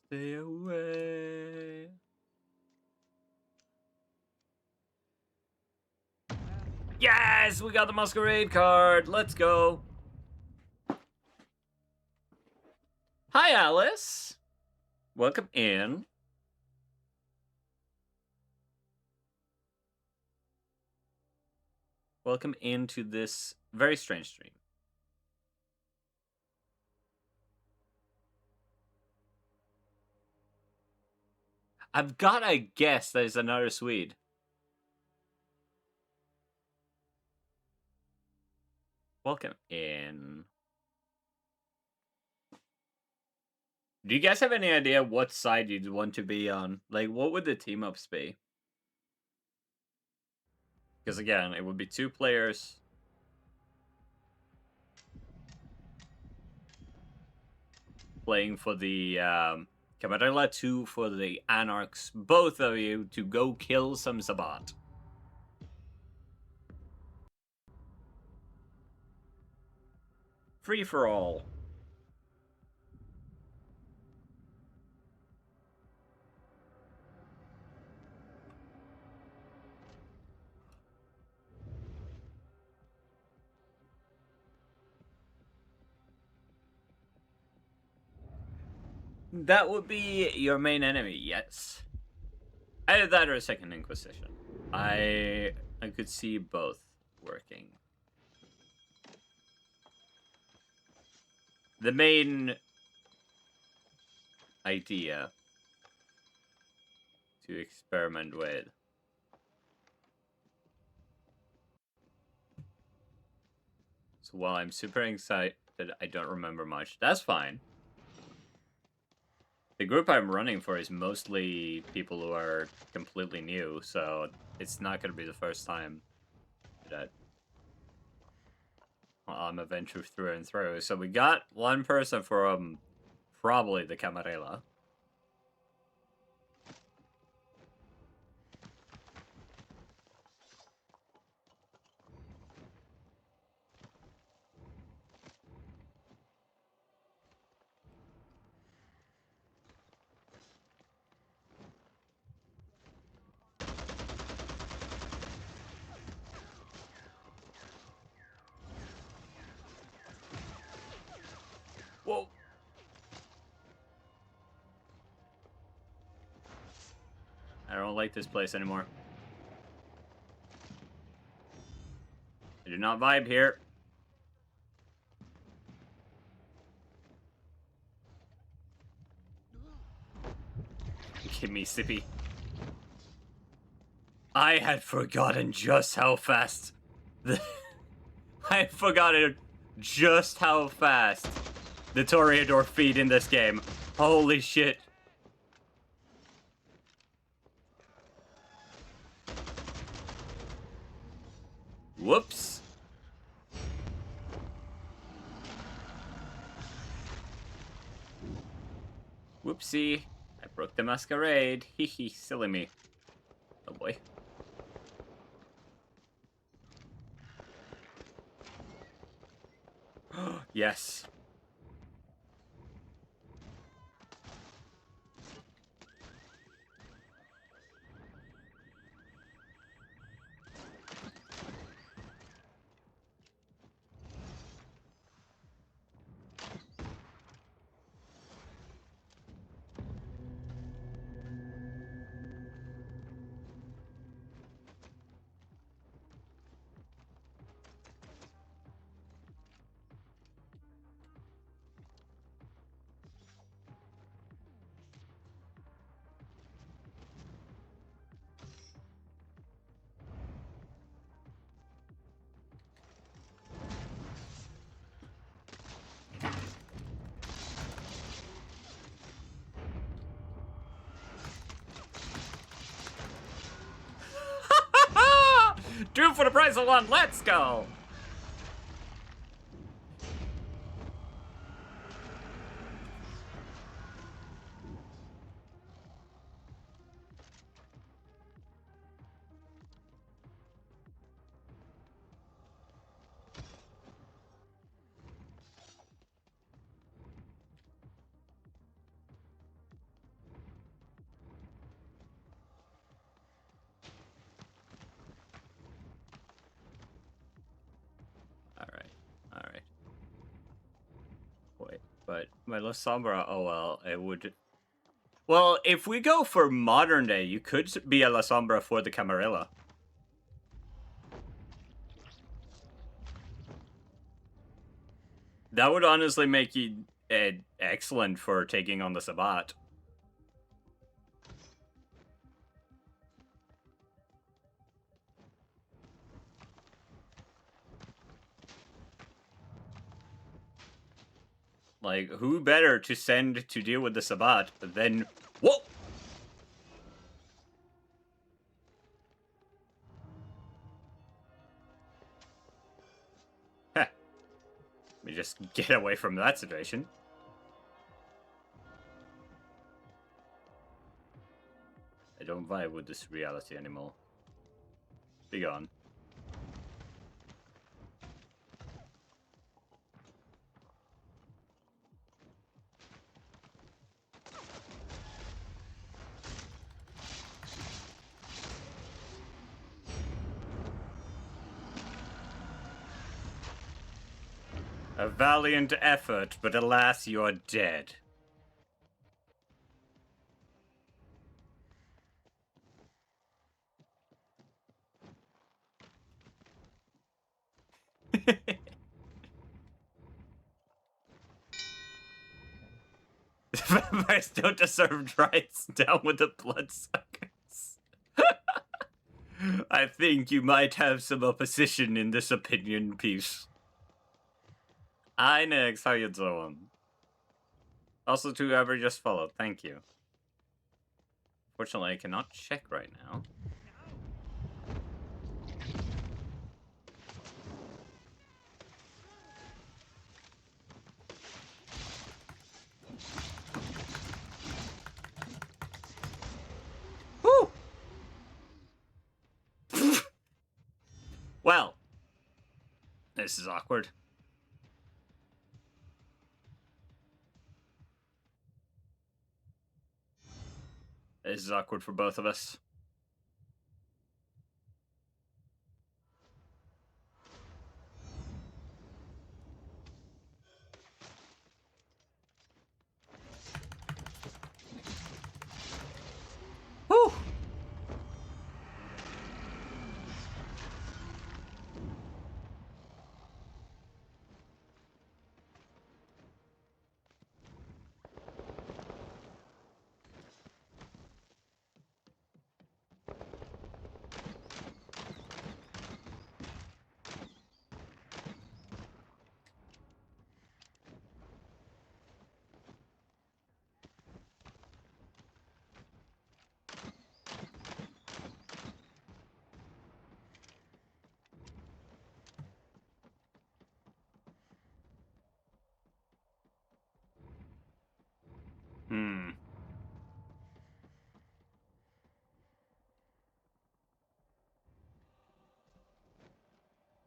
[SPEAKER 1] Stay away. Yes, we got the Masquerade card. Let's go. Hi, Alice. Welcome in. Welcome into this very strange stream. I've gotta guess there's another Swede. Welcome in. Do you guys have any idea what side you'd want to be on? Like, what would the team-ups be? Because again, it would be 2 players. Playing for the Camarilla 2 for the Anarchs. Both of you to go kill some Sabat. Free for all. That would be your main enemy, yes. Either that or a second Inquisition. I could see both working. The main idea to experiment with. So while I'm super excited, I don't remember much. That's fine. The group I'm running for is mostly people who are completely new, so it's not going to be the first time that I'm a venture through and through. So we got one person from probably the Camarilla. Whoa! I don't like this place anymore. I do not vibe here. Give me sippy. I had forgotten just how fast I had forgotten just how fast the Toreador feed in this game. Holy shit. Whoops. Whoopsie. I broke the Masqurade. Hee silly me. Oh boy. Yes. Two for the price of one. Let's go. Alright. Wait, but my La Sombra, oh well, it would... Well, if we go for modern day, you could be a La Sombra for the Camarilla. That would honestly make you excellent for taking on the Sabbat. Like, who better to send to deal with the Sabbat than... Whoa! Heh. Let me just get away from that situation. I don't vibe with this reality anymore. Be gone. A valiant effort, but alas, you're dead. Vampires don't deserve rights. Down with the bloodsuckers. I think you might have some opposition in this opinion piece. Hi, Nix. How you doing? Also, to whoever just followed, thank you. Fortunately, I cannot check right now. Woo! Well, this is awkward. This is awkward for both of us. Whew!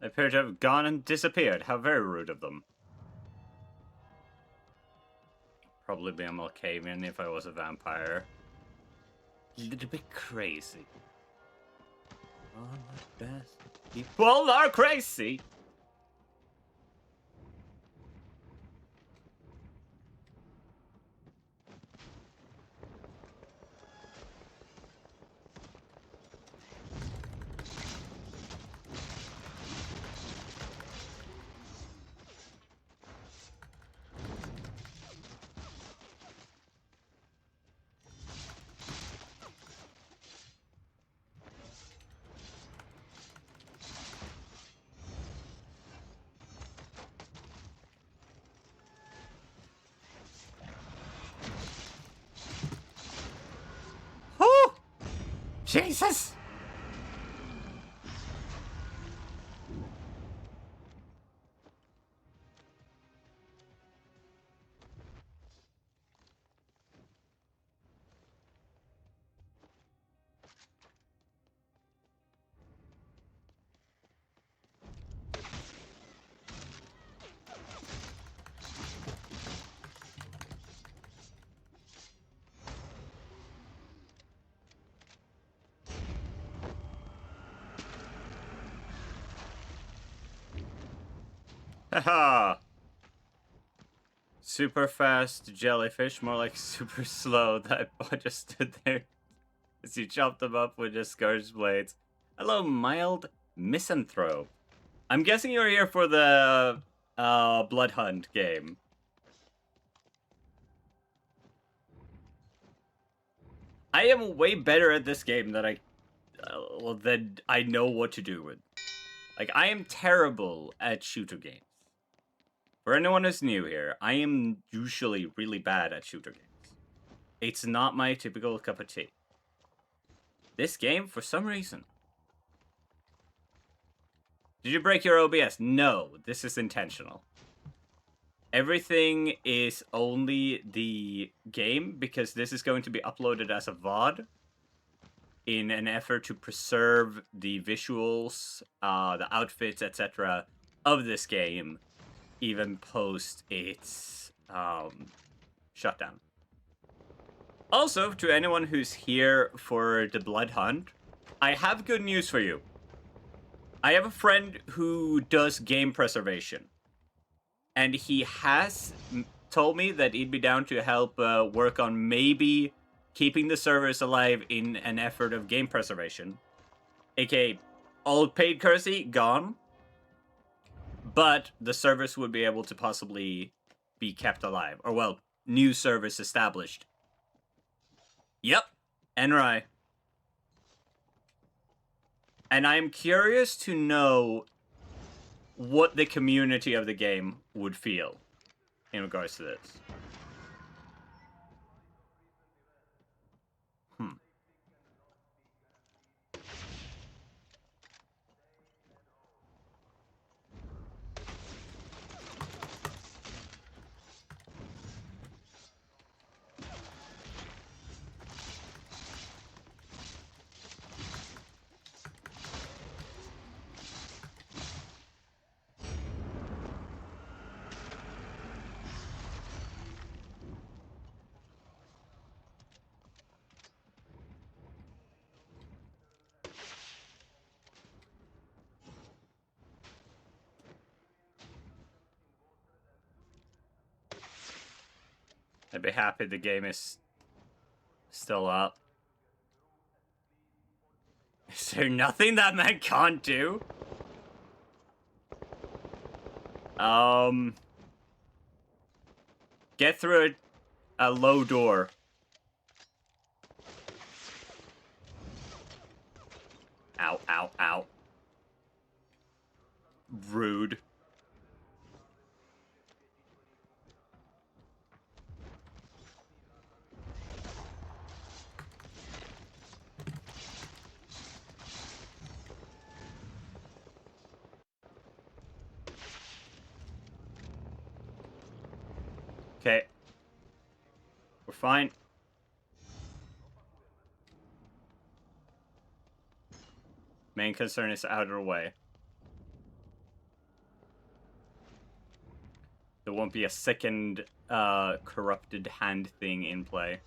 [SPEAKER 1] They appear to have gone and disappeared. How very rude of them. Probably be a Malkavian if I was a vampire. A little bit crazy. All the best people are crazy. Whew! Jesus! Haha! Super fast jellyfish, more like super slow. That boy just stood there as you chopped them up with your scourge blades. Hello, mild misanthrope. I'm guessing you're here for the Bloodhunt game. I am way better at this game than I know what to do with. Like, I am terrible at shooter games. For anyone who's new here, I am usually really bad at shooter games. It's not my typical cup of tea. This game, for some reason... Did you break your OBS? No, this is intentional. Everything is only the game, because this is going to be uploaded as a VOD in an effort to preserve the visuals, the outfits, etc. of this game, even post its shutdown. Also, to anyone who's here for the Bloodhunt, I have good news for you. I have a friend who does game preservation, and he has told me that he'd be down to help work on maybe keeping the servers alive in an effort of game preservation. AKA, old paid currency, gone. but the service would be able to possibly be kept alive. Or, well, new service established. Yep, Enrai. And I'm curious to know what the community of the game would feel in regards to this. I'd be happy the game is still up. Is there nothing that man can't do? Get through a low door. Ow, ow, ow. Rude. Okay. We're fine. Main concern is out of the way. There won't be a second corrupted hand thing in play.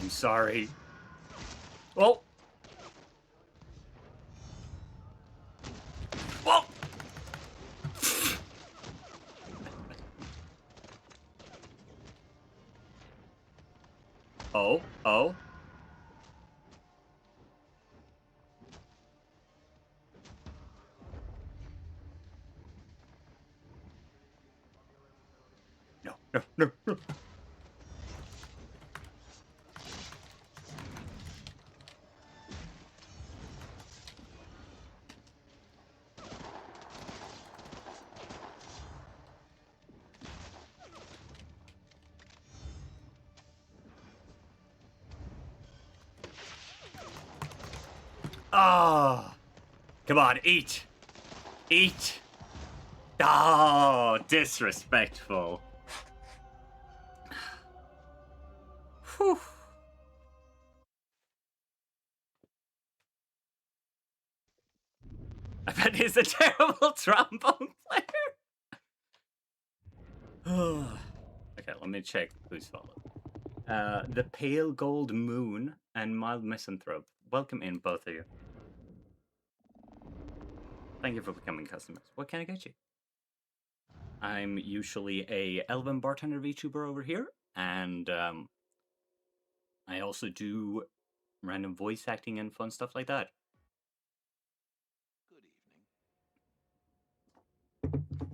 [SPEAKER 1] I'm sorry. Oh! Whoa! Oh, oh. No, no, no, no. Ah! Come on, eat! Eat! Oh, disrespectful. Whew. I bet he's a terrible trombone player. Okay, let me check who's followed. The Pale Gold Moon and Mild Misanthrope. Welcome in, both of you. Thank you for becoming customers. What can I get you? I'm usually a Elven bartender VTuber over here, and I also do random voice acting and fun stuff like that.
[SPEAKER 2] Good evening.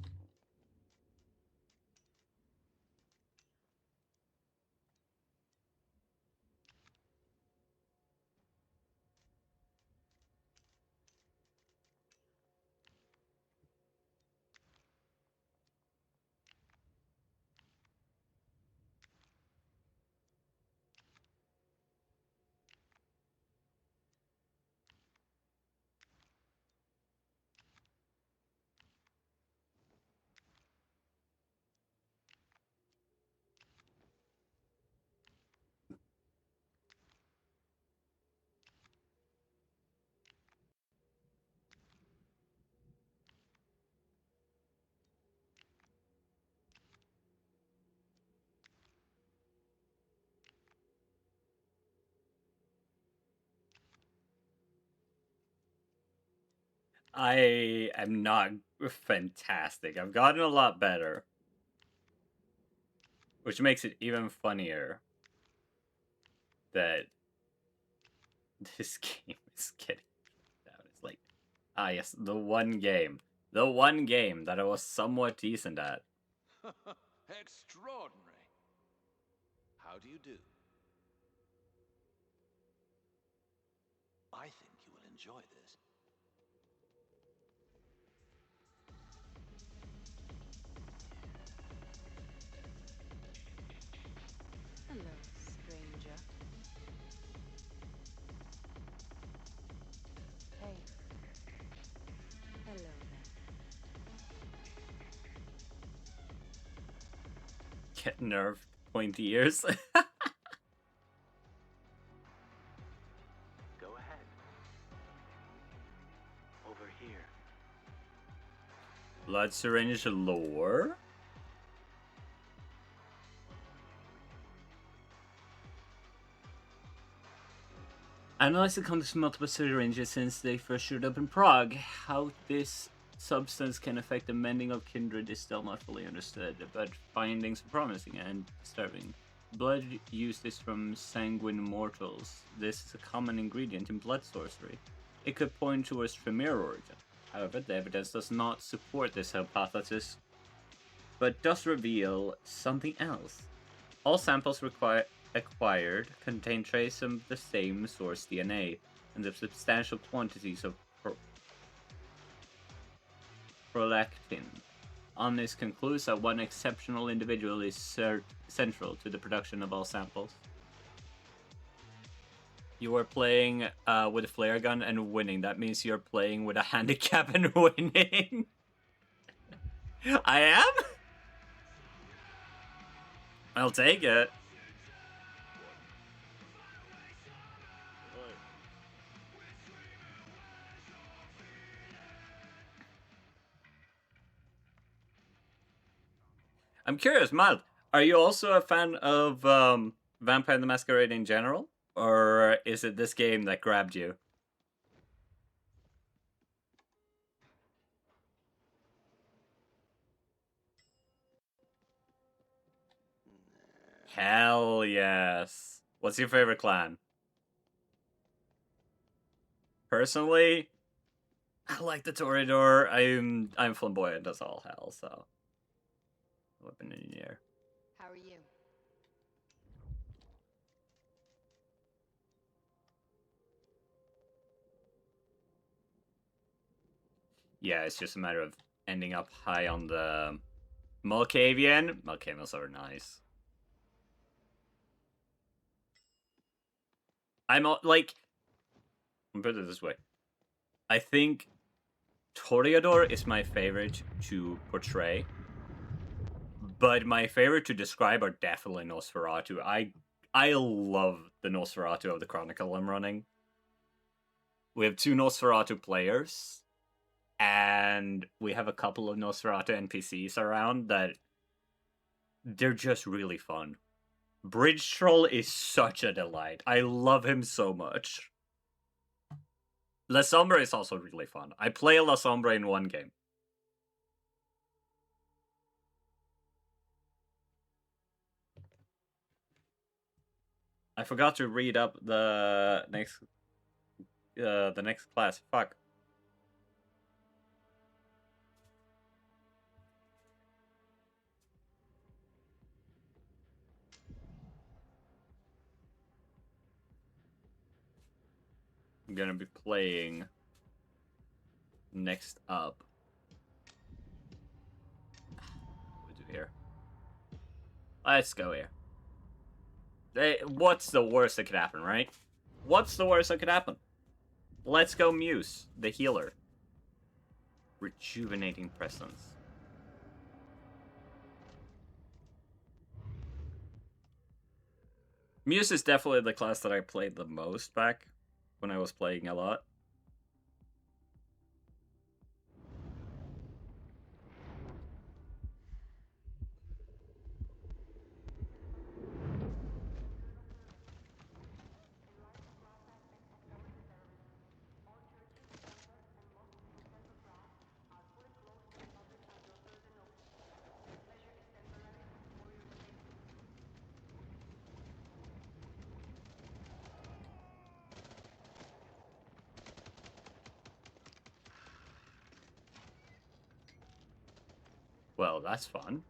[SPEAKER 1] I am not fantastic. I've gotten a lot better. Which makes it even funnier that this game is getting down. It's like, ah yes, the one game. The one game that I was somewhat decent at.
[SPEAKER 2] Extraordinary. How do you do? I think you will enjoy this.
[SPEAKER 6] Hello, stranger. Hey. Hello there.
[SPEAKER 1] Get nerfed, pointy ears.
[SPEAKER 3] Go ahead. Over here.
[SPEAKER 1] Blood syringe lore? Analyze the contents of multiple syringes since they first showed up in Prague. How this substance can affect the mending of kindred is still not fully understood, but findings are promising and disturbing. Blood used is from sanguine mortals. This is a common ingredient in blood sorcery. It could point towards Tremere origin. However, the evidence does not support this hypothesis, but does reveal something else. All samples acquired contain traces of the same source DNA, and the substantial quantities of prolactin. Omnis concludes that one exceptional individual is central to the production of all samples. You are playing with a flare gun and winning. That means you're playing with a handicap and winning. I am? I'll take it. I'm curious, Mild, are you also a fan of Vampire the Masquerade in general? Or is it this game that grabbed you? Hell yes. What's your favorite clan? Personally, I like the Toreador. I'm flamboyant as all hell, so weapon engineer.
[SPEAKER 5] How are you?
[SPEAKER 1] Yeah, it's just a matter of ending up high on the Malkavian. Malkavians are nice. Like, I'll put it this way. I think Toreador is my favorite to portray, but my favorite to describe are definitely Nosferatu. I love the Nosferatu of the Chronicle I'm running. We have 2 Nosferatu players, and we have a couple of Nosferatu NPCs around that they're just really fun. Bridge Troll is such a delight. I love him so much. La Sombra is also really fun. I play a La Sombra in one game. I forgot to read up the next class. Fuck. I'm gonna be playing next up. What do we do here? Let's go here. What's the worst that could happen, right? What's the worst that could happen? Let's go Muse, the healer. Rejuvenating presence. Muse is definitely the class that I played the most back when I was playing a lot. Well, that's fun.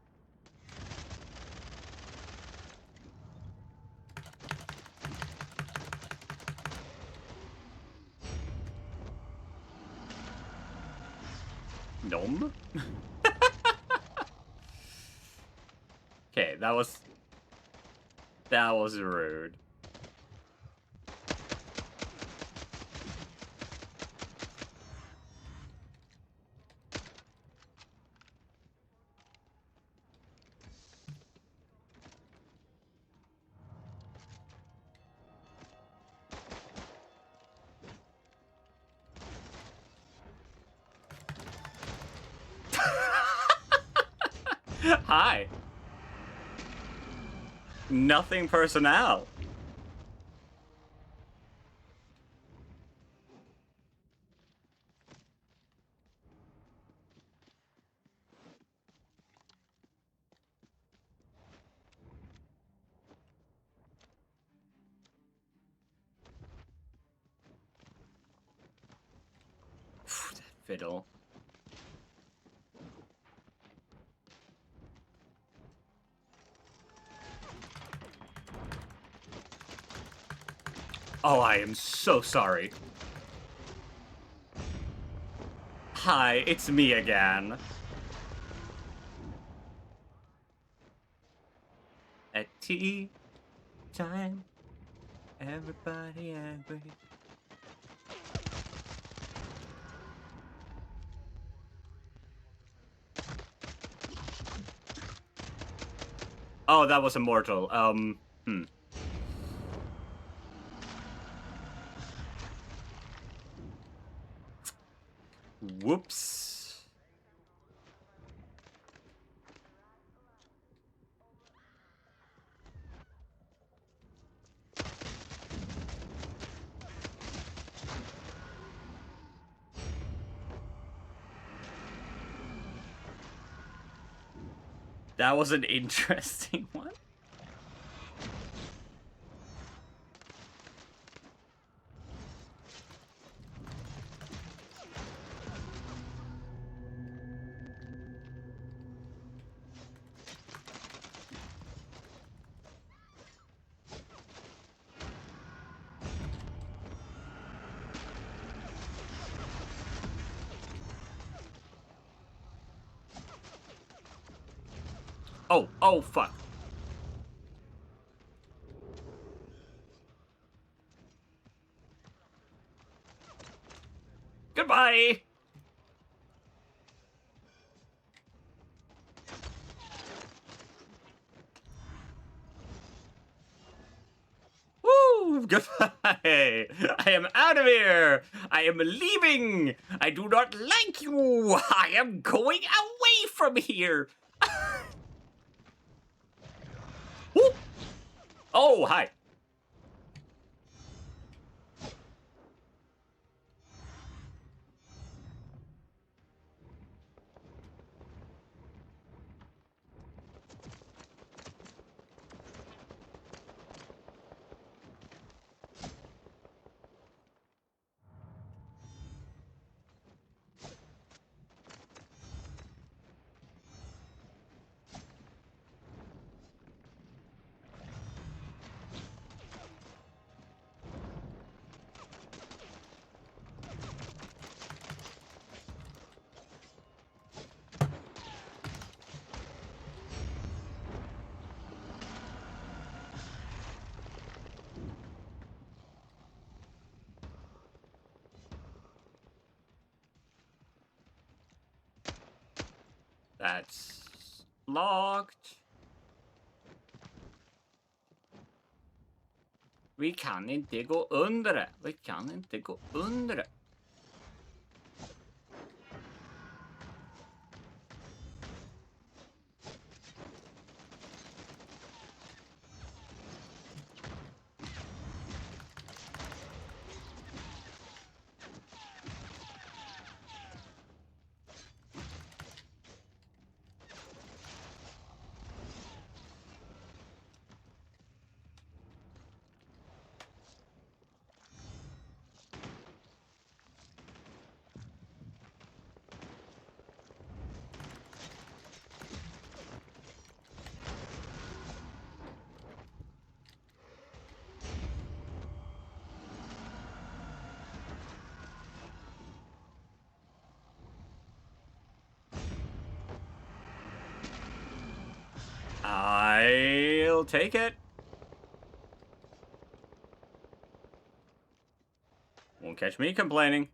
[SPEAKER 1] Gnome? Okay, that was rude. Hi. Nothing personnel. That fiddle. Oh, I am so sorry. Hi, it's me again. At tea time, everybody angry. Oh, that was immortal. Whoops. That was an interesting one. Oh, fuck. Goodbye! Woo! Goodbye! I am out of here! I am leaving! I do not like you! I am going away from here! Woo! Oh, hi. That's locked. Vi kan inte gå under det. Vi kan inte gå under det. I'll take it. Won't catch me complaining.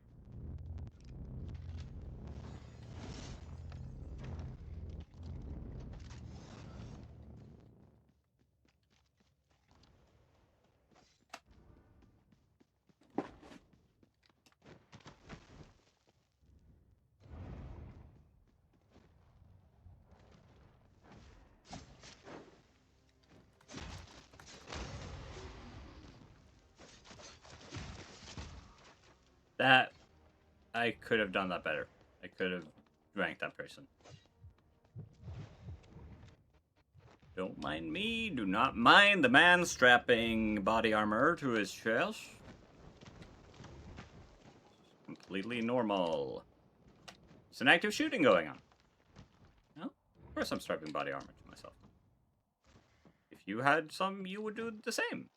[SPEAKER 1] That... I could have done that better. I could have ranked that person. Don't mind me. Do not mind the man strapping body armor to his chest. Completely normal. There's an active shooting going on. No? Of course I'm strapping body armor to myself. If you had some, you would do the same.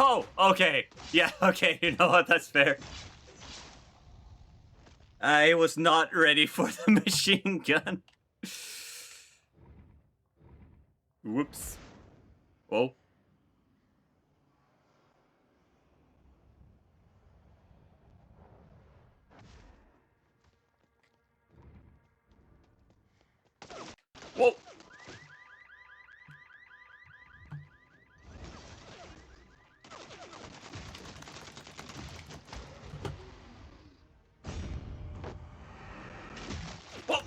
[SPEAKER 1] Oh, okay. Yeah, okay, you know what, that's fair. I was not ready for the machine gun. Whoops. Whoa. Whoa. Whoa.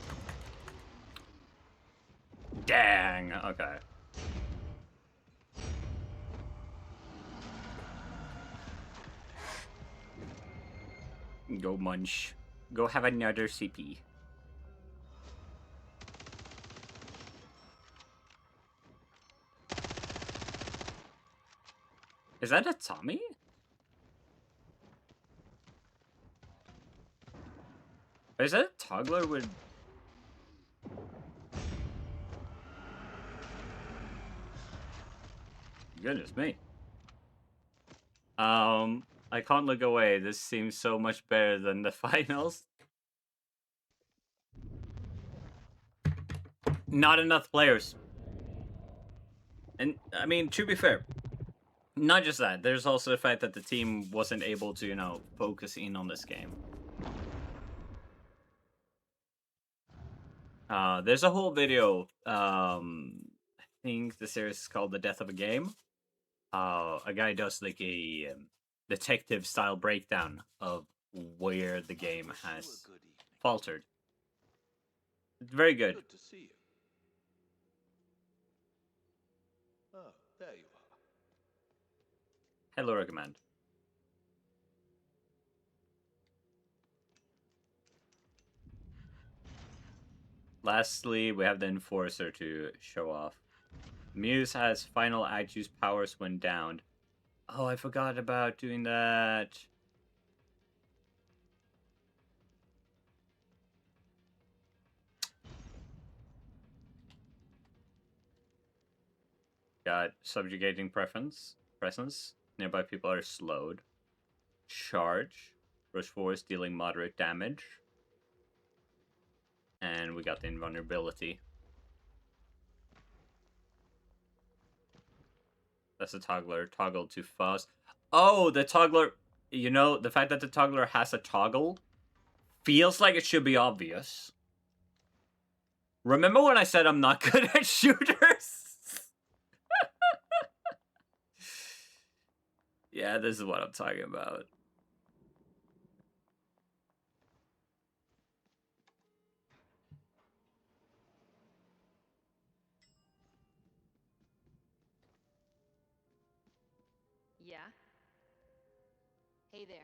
[SPEAKER 1] Dang, okay. Go munch. Go have another CP. Is that a Tommy? Is that a toggler with... Goodness me. I can't look away. This seems so much better than the finals. Not enough players. And, I mean, to be fair, not just that. There's also the fact that the team wasn't able to, you know, focus in on this game. There's a whole video, I think the series is called The Death of a Game. A guy does like a detective style breakdown of where the game has
[SPEAKER 2] Good evening.
[SPEAKER 1] faltered. It's very good.
[SPEAKER 2] Good to see you. Oh, there you are.
[SPEAKER 1] Hello, recommend. Lastly, we have the Enforcer to show off. Muse has final act use powers when downed. Oh, I forgot about doing that. Got subjugating presence. Nearby people are slowed. Charge. Rush force dealing moderate damage. And we got the invulnerability. That's a toggler. Toggle to fuzz. Oh, the toggler... You know, the fact that the toggler has a toggle feels like it should be obvious. Remember when I said I'm not good at shooters? Yeah, this is what I'm talking about.
[SPEAKER 5] Hey there.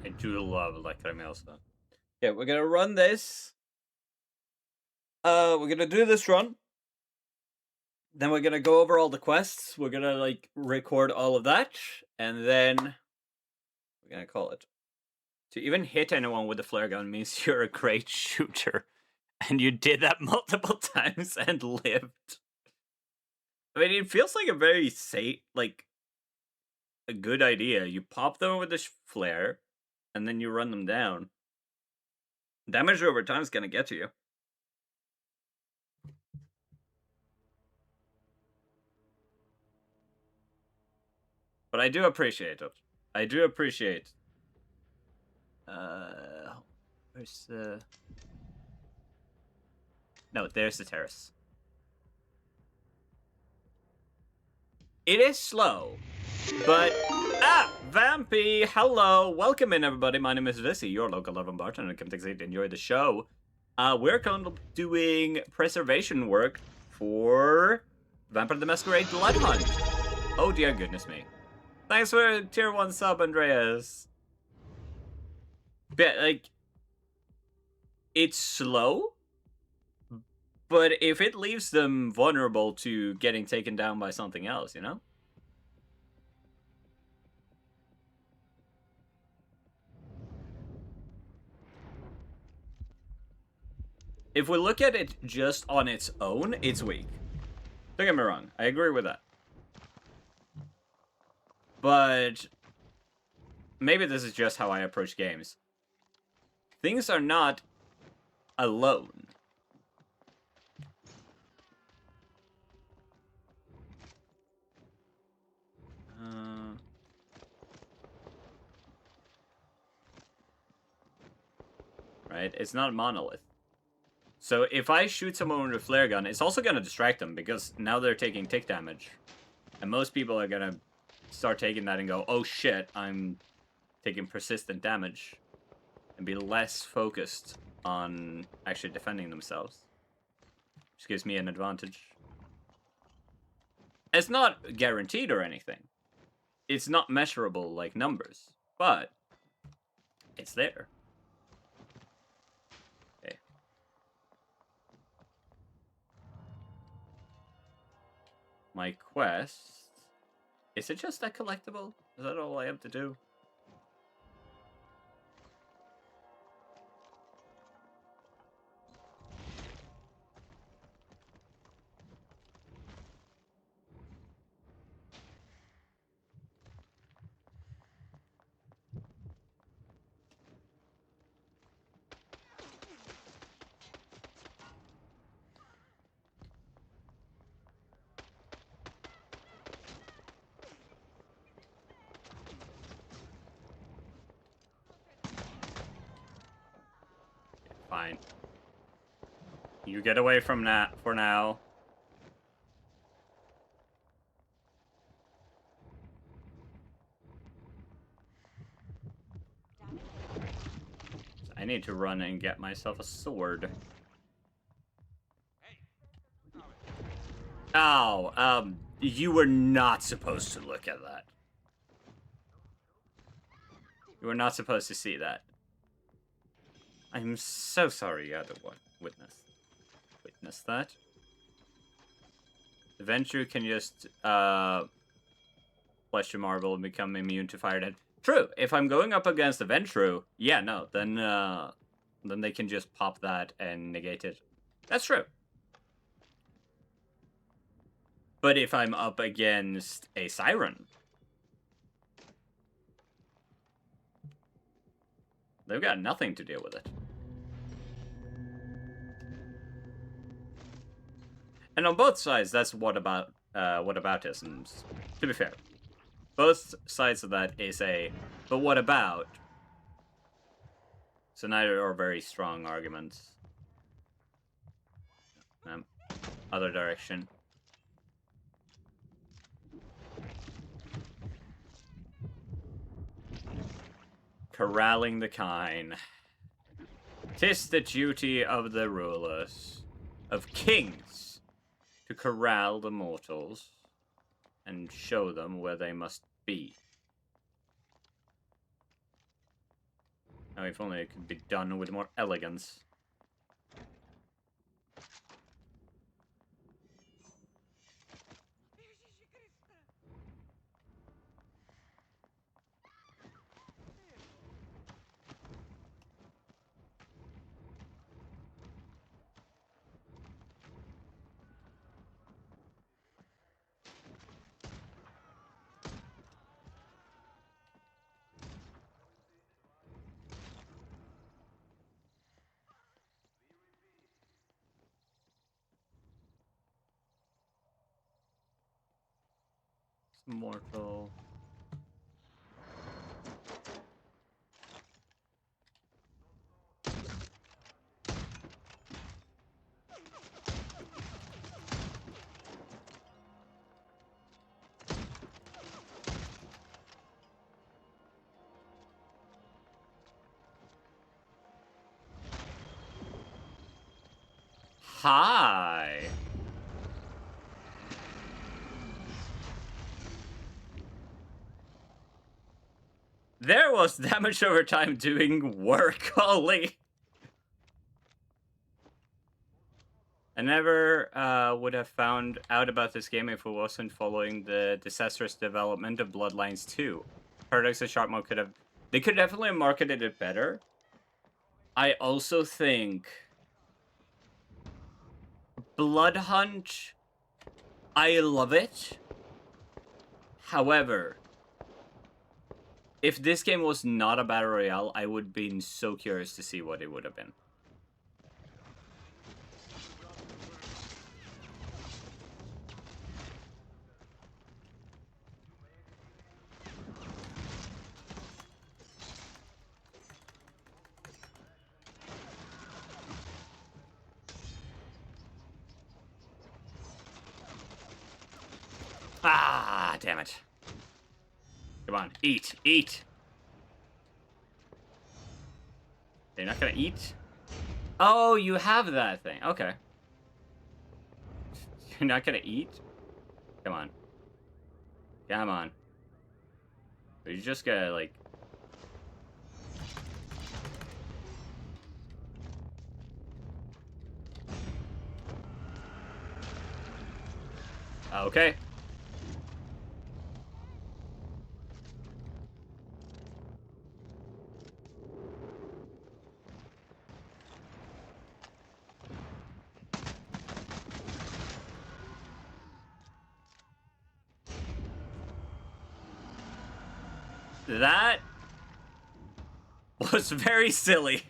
[SPEAKER 1] I do love Lacrimosa. Yeah, we're gonna run this. We're gonna do this run. Then we're gonna go over all the quests. We're gonna like record all of that, and then we're gonna call it. To even hit anyone with a flare gun means you're a great shooter, and you did that multiple times and lived. I mean, it feels like a very safe, like a good idea. You pop them with the flare, and then you run them down. Damage over time is gonna get to you. But I do appreciate it. I do appreciate. Where's the? No, there's the terrace. It is slow, but Vampy, hello, welcome in everybody. My name is Vissy, your local Love bartender. Come to enjoy the show. We're currently doing preservation work for Vampire the Masquerade Bloodhunt. Oh dear goodness me! Thanks for tier 1 sub, Andreas. Yeah, like it's slow, but if it leaves them vulnerable to getting taken down by something else, you know? If we look at it just on its own, it's weak. Don't get me wrong, I agree with that. But maybe this is just how I approach games. Things are not alone. Right? It's not a monolith. So if I shoot someone with a flare gun, it's also going to distract them because now they're taking tick damage. And most people are going to start taking that and go, oh shit, I'm taking persistent damage. And be less focused on actually defending themselves. Which gives me an advantage. It's not guaranteed or anything. It's not measurable like numbers. But it's there. Okay. My quest... Is it just that collectible? Is that all I have to do? Fine. You get away from that for now. I need to run and get myself a sword. Oh, you were not supposed to look at that. You were not supposed to see that. I'm so sorry you had to witness that. The Ventrue can just, flesh your marble and become immune to fire dead. True, if I'm going up against the Ventrue, yeah, no, then they can just pop that and negate it. That's true. But if I'm up against a Siren, They've got nothing to deal with it. And on both sides, that's whataboutisms. To be fair, both sides of that is a "but what about?" So neither are very strong arguments. Other direction. Corralling the kine. 'Tis the duty of the rulers, of kings, to corral the mortals and show them where they must be. Now, if only it could be done with more elegance. Mortal. Hi. There was damage over time doing work, holy. I never would have found out about this game if it wasn't following the disastrous development of Bloodlines 2. Paradox and Sharp Mode they could definitely have marketed it better. I also think Bloodhunt, I love it. However, if this game was not a Battle Royale, I would have been so curious to see what it would have been. Ah, damn it. Come on, eat, eat. They're not gonna eat? Oh, you have that thing. Okay. You're not gonna eat? Come on. Come on. You just gotta, like... Okay. That was very silly.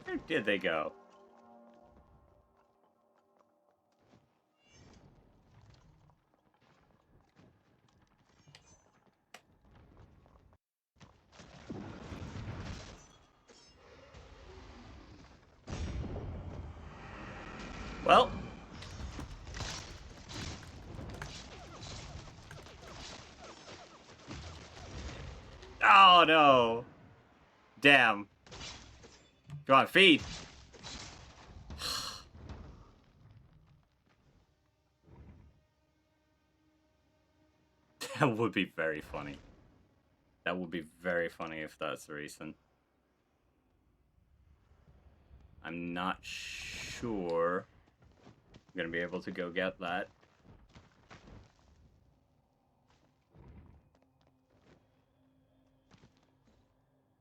[SPEAKER 1] Where did they go? Well. Oh no! Damn. Go on, feed! That would be very funny. That would be very funny if that's the reason. I'm not sure I'm gonna be able to go get that.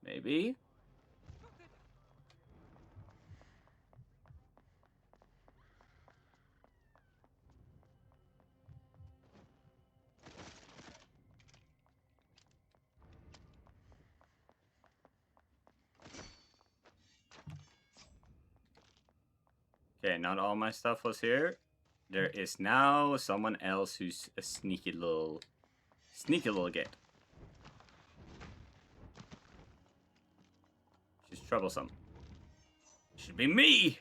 [SPEAKER 1] Maybe? Okay, not all my stuff was here. There is now someone else who's a sneaky little git. She's troublesome. Should be me!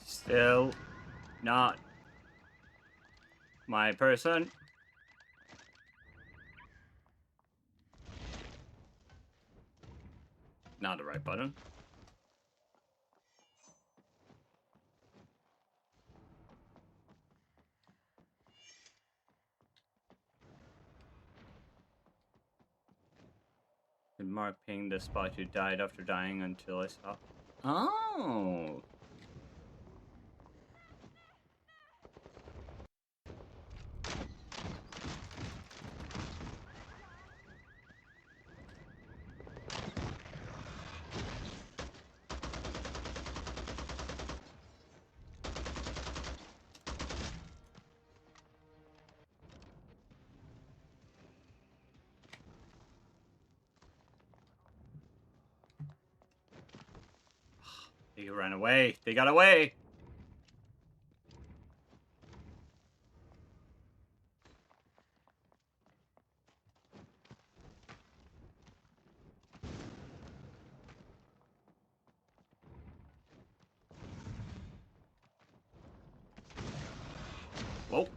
[SPEAKER 1] Still not my person. Not the right button. Did Mark ping the spot you died after dying until I saw? Oh! They ran away. They got away. Whoa.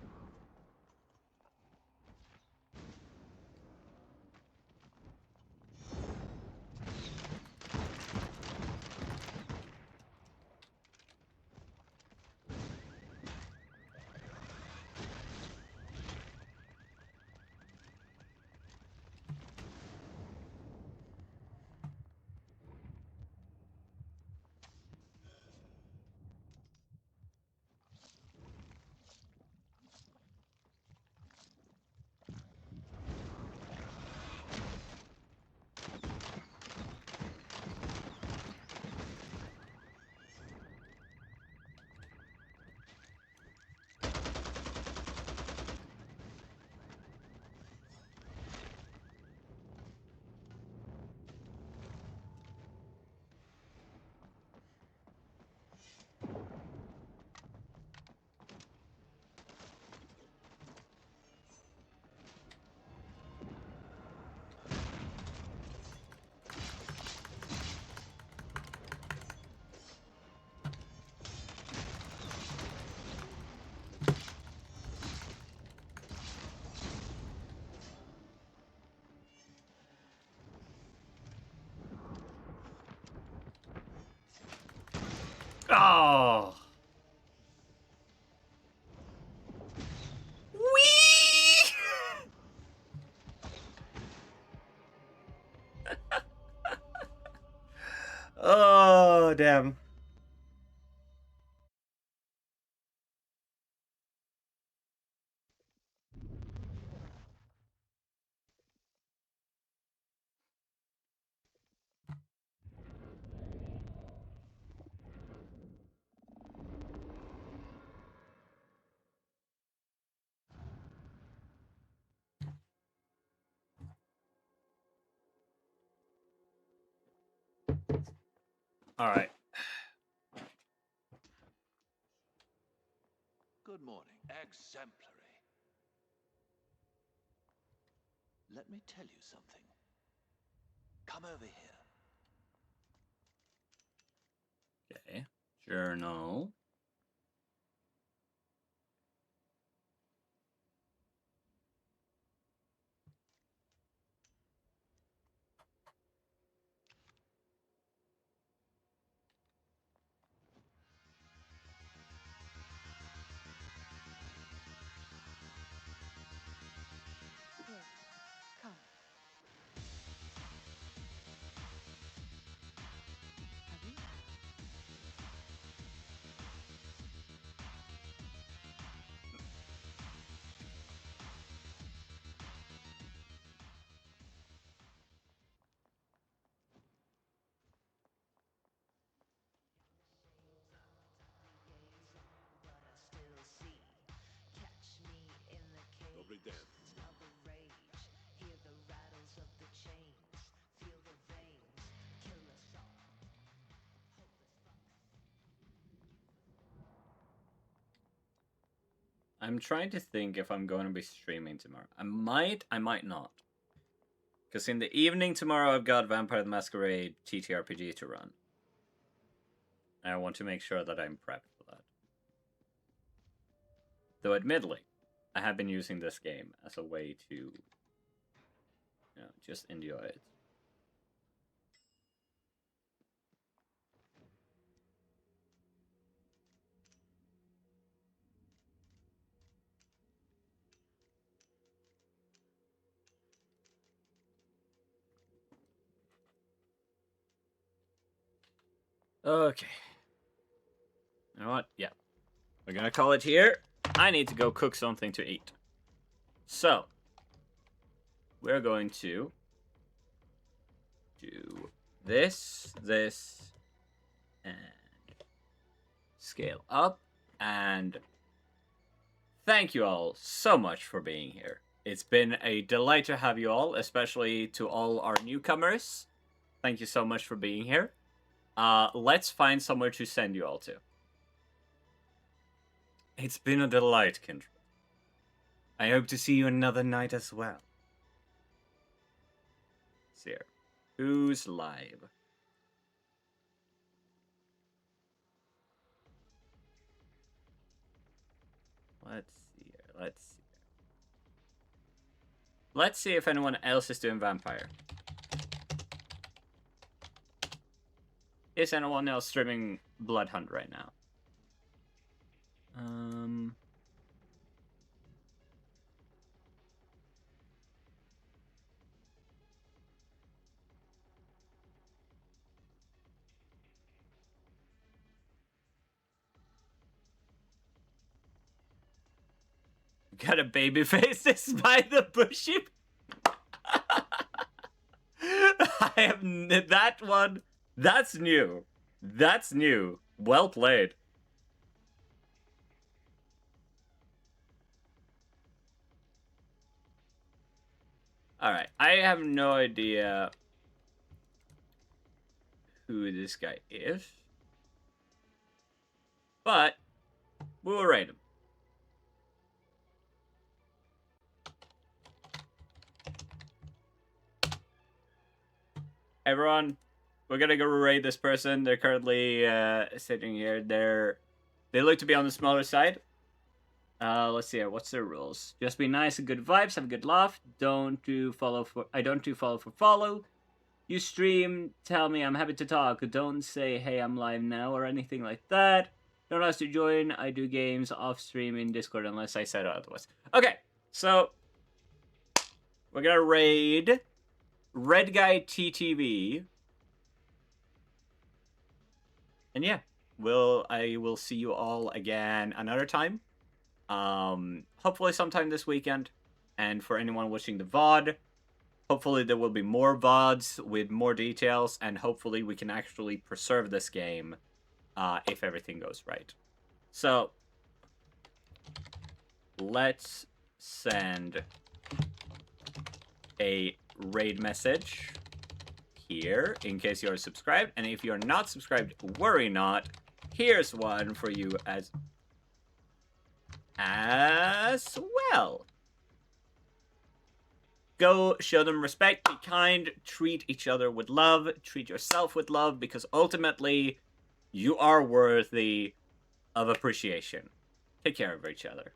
[SPEAKER 1] Oh. Whee! Oh, damn. All right.
[SPEAKER 2] Good morning. Exemplary. Let me tell you something. Come over here.
[SPEAKER 1] Okay. Journal.
[SPEAKER 5] Here, come. Hurry.
[SPEAKER 1] I'm trying to think if I'm going to be streaming tomorrow. I might not. Because in the evening tomorrow, I've got Vampire the Masquerade TTRPG to run. And I want to make sure that I'm prepped for that. Though, admittedly, I have been using this game as a way to, just enjoy it. Okay. You know what? Yeah. We're gonna call it here. I need to go cook something to eat. So, we're going to do this, and scale up. And thank you all so much for being here. It's been a delight to have you all, especially to all our newcomers. Thank you so much for being here. Let's find somewhere to send you all to. It's been a delight, Kindred. I hope to see you another night as well. See here. Who's live? Let's see here. Let's see if anyone else is doing vampire. Is anyone else streaming Bloodhunt right now? Got a baby face despite the bushy. I have that one. That's new. That's new. Well played. Alright, I have no idea who this guy is. But, we will rate him. Everyone, we're gonna go raid this person. They're currently sitting here. They look to be on the smaller side. Let's see here. What's their rules? Just be nice and good vibes. Have a good laugh. I don't do follow for follow. You stream, tell me I'm happy to talk. Don't say, hey, I'm live now or anything like that. Don't ask to join. I do games off stream in Discord unless I said otherwise. Okay, so we're gonna raid Red Guy TTV. And yeah, I will see you all again another time. Hopefully sometime this weekend. And for anyone watching the VOD, hopefully there will be more VODs with more details, and hopefully we can actually preserve this game if everything goes right. So, let's send a raid message here in case you're subscribed, and if you're not subscribed, worry not. Here's one for you as well. Go show them respect, be kind, treat each other with love, treat yourself with love, because ultimately, you are worthy of appreciation. Take care of each other.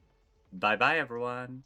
[SPEAKER 1] Bye-bye, everyone.